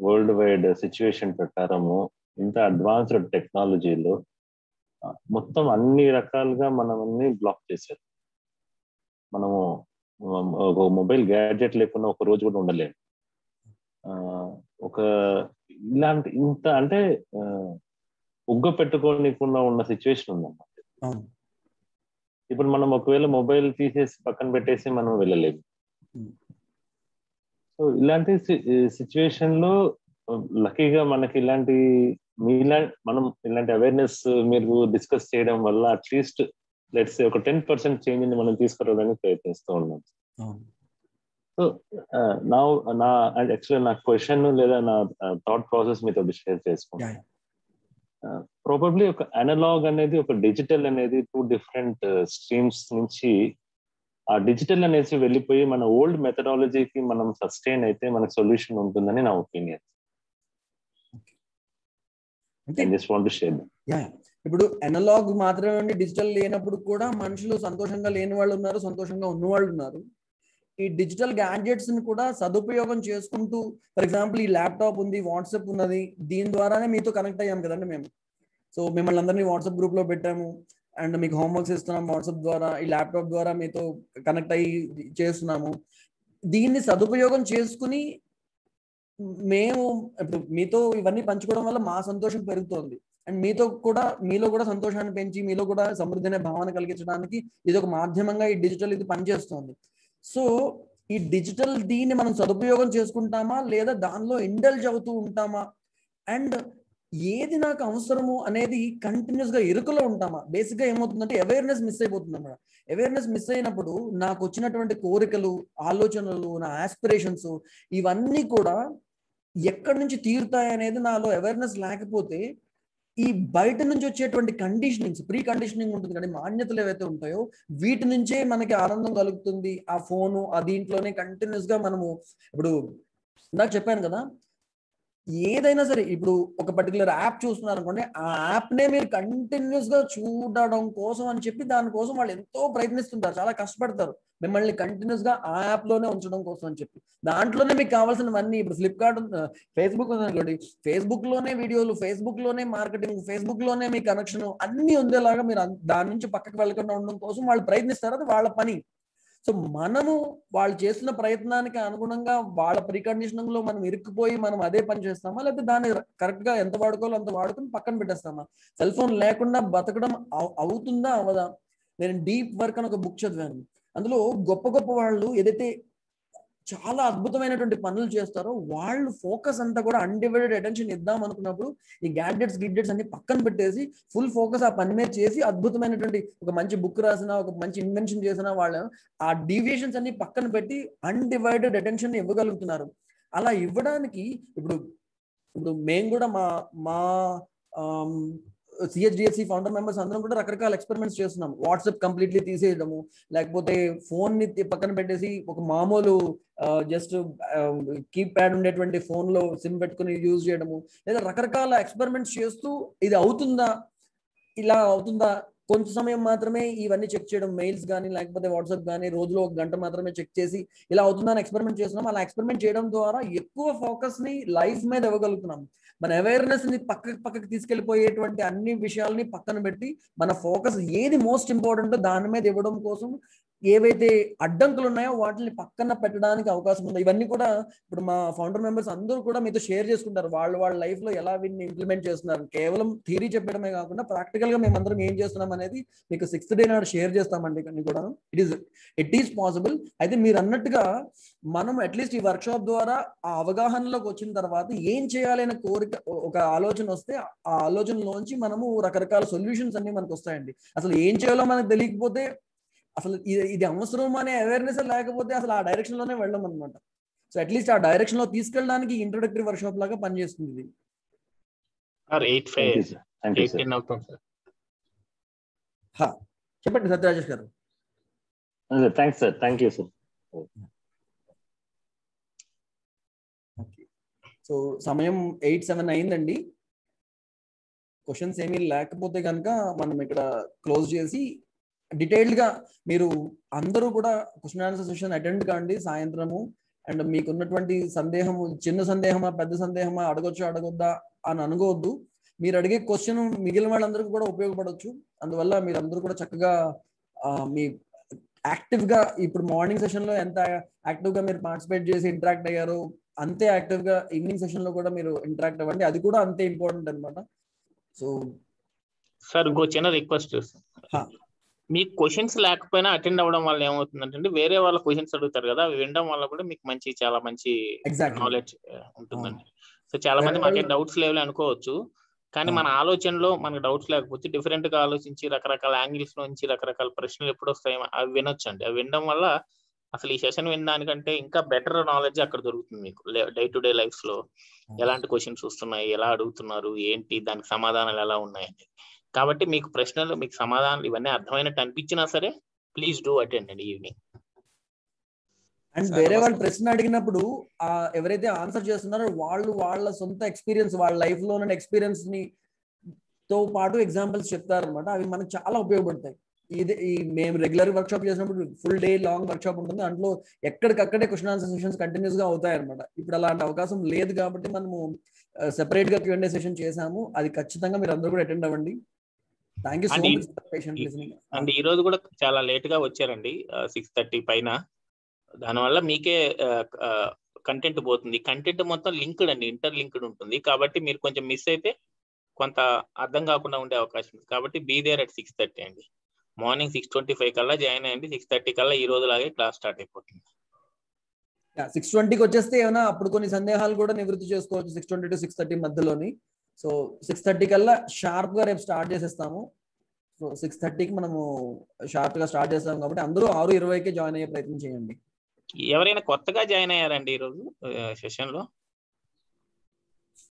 వరల్డ్ వైడ్ సిచ్యువేషన్ ప్రకారము ఇంత అడ్వాన్స్డ్ టెక్నాలజీలో మొత్తం అన్ని రకాలుగా మనల్ని బ్లాక్ చేశారు. మనము ఒక మొబైల్ గ్యాడ్జెట్ లేకుండా ఒక రోజు కూడా ఉండలేము. ఒక ఇలాంటి ఇంత అంటే ఉగ్గ పెట్టుకోనికుండా ఉన్న సిచ్యువేషన్ ఉందన్నమాట. ఇప్పుడు మనం ఒకవేళ మొబైల్ తీసేసి పక్కన పెట్టేసి మనం వెళ్ళలేము. సో ఇలాంటి సిచ్యువేషన్ లో లక్కీగా మనకి మనం ఇలాంటి అవేర్నెస్ మీరు డిస్కస్ చేయడం వల్ల అట్లీస్ట్ లెట్స్ ఒక 10% చేంజ్ ని మనం తీసుకురావడానికి ప్రయత్నిస్తూ ఉన్నాం. సో యాక్చువల్లీ నా క్వశ్చన్ లేదా నా థాట్ ప్రాసెస్ మీతో షేర్ చేసుకుంటాను. ప్రాబబ్లీ ఒక అనలాగ్ అనేది, ఒక డిజిటల్ అనేది 2 డిఫరెంట్ స్ట్రీమ్స్ నుంచి ఆ డిజిటల్ అనేసి వెళ్ళిపోయి మన ఓల్డ్ మెథడాలజీకి మనం సస్టైన్ అయితే మనకు సొల్యూషన్ ఉంటుందని నా ఒపీనియన్. ఇప్పుడు అనలాగ్ మాత్రమే డిజిటల్ లేనప్పుడు కూడా మనుషులు సంతోషంగా లేని వాళ్ళు ఉన్నారు, సంతోషంగా ఉన్న వాళ్ళు ఉన్నారు. ఈ డిజిటల్ గ్యాడ్జెట్స్ ని కూడా సదుపయోగం చేసుకుంటూ, ఫర్ ఎగ్జాంపుల్ ఈ ల్యాప్టాప్ ఉంది, వాట్సాప్ ఉన్నది, దీని ద్వారానే మీతో కనెక్ట్ అయ్యాం కదండి మేము. సో మిమ్మల్ని అందరినీ వాట్సాప్ గ్రూప్ లో పెట్టాము అండ్ మీకు హోంవర్క్స్ ఇస్తున్నాం వాట్సాప్ ద్వారా, ఈ ల్యాప్టాప్ ద్వారా మీతో కనెక్ట్ అయ్యి చేస్తున్నాము. దీన్ని సదుపయోగం చేసుకుని మేము ఇప్పుడు మీతో ఇవన్నీ పంచుకోవడం వల్ల మా సంతోషం పెరుగుతోంది. అండ్ మీలో కూడా సంతోషాన్ని పెంచి మీలో కూడా సమృద్ధి అనే భావన కలిగించడానికి ఇది ఒక మాధ్యమంగా ఈ డిజిటల్ ఇది పనిచేస్తుంది. సో ఈ డిజిటల్ దీన్ని మనం సదుపయోగం చేసుకుంటామా, లేదా దానిలో ఇండల్జ్ అవుతూ ఉంటామా, అండ్ ఏది నాకు అవసరము అనేది కంటిన్యూస్ గా ఇరుకులో ఉంటామా. బేసిక్ గా ఏమవుతుందంటే అవేర్నెస్ మిస్ అయిపోతుంది అన్నమాట. అవేర్నెస్ మిస్ అయినప్పుడు నాకు వచ్చినటువంటి కోరికలు, ఆలోచనలు, నా ఆస్పిరేషన్స్ ఇవన్నీ కూడా ఎక్కడి నుంచి తీరుతాయి అనేది నాలో అవేర్నెస్ లేకపోతే ఈ బయట నుంచి వచ్చేటువంటి కండిషనింగ్స్, ప్రీ కండిషనింగ్ ఉంటుంది కానీ మాన్యతలు ఏవైతే ఉంటాయో వీటి నుంచే మనకి ఆనందం కలుగుతుంది. ఆ ఫోను ఆ దీంట్లోనే కంటిన్యూస్ గా మనము, ఇప్పుడు నాకు చెప్పాను కదా, ఏదైనా సరే ఇప్పుడు ఒక పర్టికులర్ యాప్ చూస్తున్నారు అనుకోండి, ఆ యాప్నే మీరు కంటిన్యూస్ గా చూడడం కోసం అని చెప్పి దానికోసం వాళ్ళు ఎంతో ప్రయత్నిస్తుంటారు, చాలా కష్టపడతారు మిమ్మల్ని కంటిన్యూస్ గా ఆ యాప్ లోనే ఉంచడం కోసం అని చెప్పి. దాంట్లోనే మీకు కావాల్సినవన్నీ, ఇప్పుడు ఫ్లిప్కార్ట్ ఫేస్బుక్ ఉంది అనుకోండి, ఫేస్బుక్ లోనే వీడియోలు, ఫేస్బుక్ లోనే మార్కెటింగ్, ఫేస్బుక్ లోనే మీ కనెక్షన్ అన్ని ఉండేలాగా మీరు దాని నుంచి పక్కకు వెళ్ళకుండా ఉండడం కోసం వాళ్ళు ప్రయత్నిస్తారు. అది వాళ్ళ పని. సో మనము వాళ్ళు చేస్తున్న ప్రయత్నానికి అనుగుణంగా వాళ్ళ ప్రీకండిషనింగ్ లో మనం ఇరుక్కుపోయి మనం అదే పని చేస్తామా, లేకపోతే దాన్ని కరెక్ట్ గా ఎంత వాడుకోవాలో అంత వాడుకుని పక్కన పెట్టేస్తామా. సెల్ ఫోన్ లేకుండా బతకడం అవుతుందా అవదా. నేను డీప్ వర్క్ అని ఒక బుక్ చదివాను. అందులో గొప్ప గొప్ప వాళ్ళు ఏదైతే చాలా అద్భుతమైనటువంటి పనులు చేస్తారో వాళ్ళు ఫోకస్ అంతా కూడా అన్డివైడెడ్ అటెన్షన్ ఇద్దాం అనుకున్నప్పుడు ఈ గ్యాడ్జెట్స్ అన్ని పక్కన పెట్టేసి ఫుల్ ఫోకస్ ఆ పని మీద చేసి అద్భుతమైనటువంటి ఒక మంచి బుక్ రాసినా, ఒక మంచి ఇన్వెన్షన్ చేసినా వాళ్ళు ఆ డీవియేషన్స్ అన్ని పక్కన పెట్టి అన్డివైడెడ్ అటెన్షన్ ఇవ్వగలుగుతున్నారు. అలా ఇవ్వడానికి ఇప్పుడు మేము కూడా మా CHDFC ఫౌండర్ మెంబర్స్ అందరం కూడా రకరకాల ఎక్స్పెరిమెంట్స్ చేస్తున్నాం. వాట్సాప్ కంప్లీట్లీ తీసేయడము, లేకపోతే ఫోన్ ని పక్కన పెట్టేసి ఒక మామూలు జస్ట్ కీప్యాడ్ ఉండేటువంటి ఫోన్ లో సిమ్ పెట్టుకుని యూజ్ చేయడము, లేదా రకరకాల ఎక్స్పెరిమెంట్స్ చేస్తూ ఇది అవుతుందా, ఇలా అవుతుందా, కొంత సమయం మాత్రమే ఇవన్నీ చెక్ చేయడం, మెయిల్స్ కానీ లేకపోతే వాట్సాప్ కానీ రోజులో 1 గంట మాత్రమే చెక్ చేసి ఇలా అవుతుందని ఎక్స్పెరిమెంట్ చేస్తున్నాం. అలా ఎక్స్పెరిమెంట్ చేయడం ద్వారా ఎక్కువ ఫోకస్ ని లైఫ్ మీద ఇవ్వగలుగుతున్నాం. మన అవేర్నెస్ ని పక్కకి తీసుకెళ్లిపోయేటువంటి అన్ని విషయాల్ని పక్కన పెట్టి మన ఫోకస్ ఏది మోస్ట్ ఇంపార్టెంట్ దాని మీద ఇవ్వడం కోసం ఏవైతే అడ్డంకులు ఉన్నాయో వాటిని పక్కన పెట్టడానికి అవకాశం ఉంది. ఇవన్నీ కూడా ఇప్పుడు మా ఫౌండర్ మెంబర్స్ అందరూ కూడా మీతో షేర్ చేసుకుంటారు వాళ్ళ లైఫ్ లో ఎలా వీటిని ఇంప్లిమెంట్ చేస్తున్నారు. కేవలం థియరీ చెప్పడమే కాకుండా ప్రాక్టికల్ గా మేమందరం ఏం చేస్తున్నాం అనేది మీకు 6th డే నాడు షేర్ చేస్తామండి. అన్ని కూడా ఇట్ ఈస్ పాసిబుల్. అయితే మీరు అన్నట్టుగా మనం అట్లీస్ట్ ఈ వర్క్ షాప్ ద్వారా ఆ అవగాహనలోకి వచ్చిన తర్వాత ఏం చేయాలి అనే కోరిక, ఒక ఆలోచన వస్తే ఆ ఆలోచనలోంచి మనము రకరకాల సొల్యూషన్స్ అన్ని మనకు వస్తాయండి. అసలు ఏం చేయాలో మనకు తెలియకపోతే, అసలు ఇది అవసరం అనే అవేర్నెస్ లేకపోతే అసలు ఆ డైరెక్షన్ లోనే వెళ్ళం అనమాట. సో అట్లీస్ట్ ఆ డైరెక్షన్ లో తీసుకెళ్ళడానికి ఇంట్రొడక్టరీ వర్క్ షాప్ లాగా పనిచేస్తుంది. చెప్పండి సత్యరాజేష్ గారు. Thanks sir, thank you sir. So సమయం 8:07 అయిందండి. క్వశ్చన్స్ ఏమీ లేకపోతే కనుక మనం ఇక్కడ క్లోజ్ చేసి డీటెయిల్డ్ గా మీరు అందరూ కూడా క్వశ్చన్ ఆన్సర్ సెషన్ అటెండ్ కాండి సాయంత్రము. అండ్ మీకున్నటువంటి సందేహము, చిన్న సందేహమా పెద్ద సందేహమా, అడగొద్దా అని అనుకోవద్దు. మీరు అడిగే క్వశ్చన్ మిగిలిన వాళ్ళందరికీ కూడా ఉపయోగపడవచ్చు. అందువల్ల మీరందరూ కూడా చక్కగా మీ యాక్టివ్ గా ఇప్పుడు మార్నింగ్ సెషన్ లో ఎంత యాక్టివ్ గా మీరు పార్టిసిపేట్ చేసి ఇంటరాక్ట్ అయ్యారో అంతే యాక్టివ్ గా ఈవినింగ్ సెషన్ లో కూడా మీరు ఇంటరాక్ట్ అవ్వండి. అది కూడా అంతే ఇంపార్టెంట్ అనమాట. సో సార్ ఇంకో చిన్న రిక్వెస్ట్, మీకు క్వశ్చన్స్ లేకపోయినా అటెండ్ అవ్వడం వల్ల ఏమవుతుందంటే వేరే వాళ్ళ క్వశ్చన్స్ అడుగుతారు కదా, అవి వినడం వల్ల కూడా మీకు చాలా మంచి నాలెడ్జ్ ఉంటుందండి. సో చాలా మంది మాకే డౌట్స్ లేవు అనుకోవచ్చు, కానీ మన ఆలోచనలో మనకు డౌట్స్ లేకపోతే డిఫరెంట్ గా ఆలోచించి రకరకాల యాంగిల్స్ నుంచి రకరకాల ప్రశ్నలు ఎప్పుడు వస్తాయో అవి వినొచ్చు అండి. అవి వినడం వల్ల అసలు ఈ సెషన్ వినడానికంటే ఇంకా బెటర్ నాలెడ్జ్ అక్కడ దొరుకుతుంది మీకు. డే టు డే లైఫ్ లో ఎలాంటి క్వశ్చన్స్ వస్తున్నాయి, ఎలా అడుగుతున్నారు, ఏంటి, దానికి సమాధానాలు ఎలా ఉన్నాయండి. కాబట్టి మీకు ప్రశ్నలు, మీకు సమాధానాలు ఇవన్నీ అర్థమైనట్టు అనిపించినా సరే ప్లీజ్ డూ అటెండ్ అండి ఈవినింగ్. అండ్ వేరే వాళ్ళు ప్రశ్న అడిగినప్పుడు ఎవరైతే ఆన్సర్ చేస్తున్నారో వాళ్ళ సొంత ఎక్స్పీరియన్స్, వాళ్ళ లైఫ్ లో ఉన్న ఎక్స్పీరియన్స్ ని తో పాటు ఎగ్జాంపుల్స్ చెప్తారనమాట. అవి మనకు చాలా ఉపయోగపడతాయి. మేము రెగ్యులర్ వర్క్ షాప్ చేసినప్పుడు full day long work shop ఉంటుంది. అందులో ఎక్కడికక్కడే క్వశ్చన్ ఆన్సర్ సెషన్స్ కంటిన్యూస్ గా అవుతాయి అనమాట. ఇప్పుడు అలాంటి అవకాశం లేదు కాబట్టి మనము సెపరేట్ గా Q&A సెషన్ చేసాము. అది ఖచ్చితంగా మీరు అందరూ కూడా అటెండ్ అవ్వండి. Thank you so much for patient listening. And ఈ రోజు కూడా చాలా లేట్ గా వచ్చారండి, 6:30 పైన. దానివల్ల మీకే కంటెంట్ పోతుంది. కంటెంట్ మొత్తం లింక్డ్ అండి, ఇంటర్ లింక్డ్ ఉంటుంది. కాబట్టి మీరు కొంచెం మిస్ అయితే కొంత అర్థం కాకుండా ఉండే అవకాశం ఉంది. కాబట్టి బీ దేర్ at 6:30 అండి. మార్నింగ్ 6:25 కల్లా జాయిన్ అయ్యండి. 6:30 కల్లా ఈ రోజు లాగే క్లాస్ స్టార్ట్ అయిపోతుంది. 6:20కి వచ్చేస్తే ఏమైనా అప్పుడు కొన్ని సందేహాలు కూడా నివృత్తి చేసుకోవచ్చు 6:20 to 6:30 మధ్యలోని. సో 6:30 కల్లా షార్ప్ గా రేపు స్టార్ట్ చేసేస్తాము. సో 6:30కి మనము షార్ప్ గా స్టార్ట్ చేస్తాం కాబట్టి అందరూ 6:20కి జాయిన్ అయ్యే ప్రయత్నం చేయండి. ఎవరైనా కొత్తగా జాయిన్ అయ్యారండి ఈ రోజు సెషన్ లో?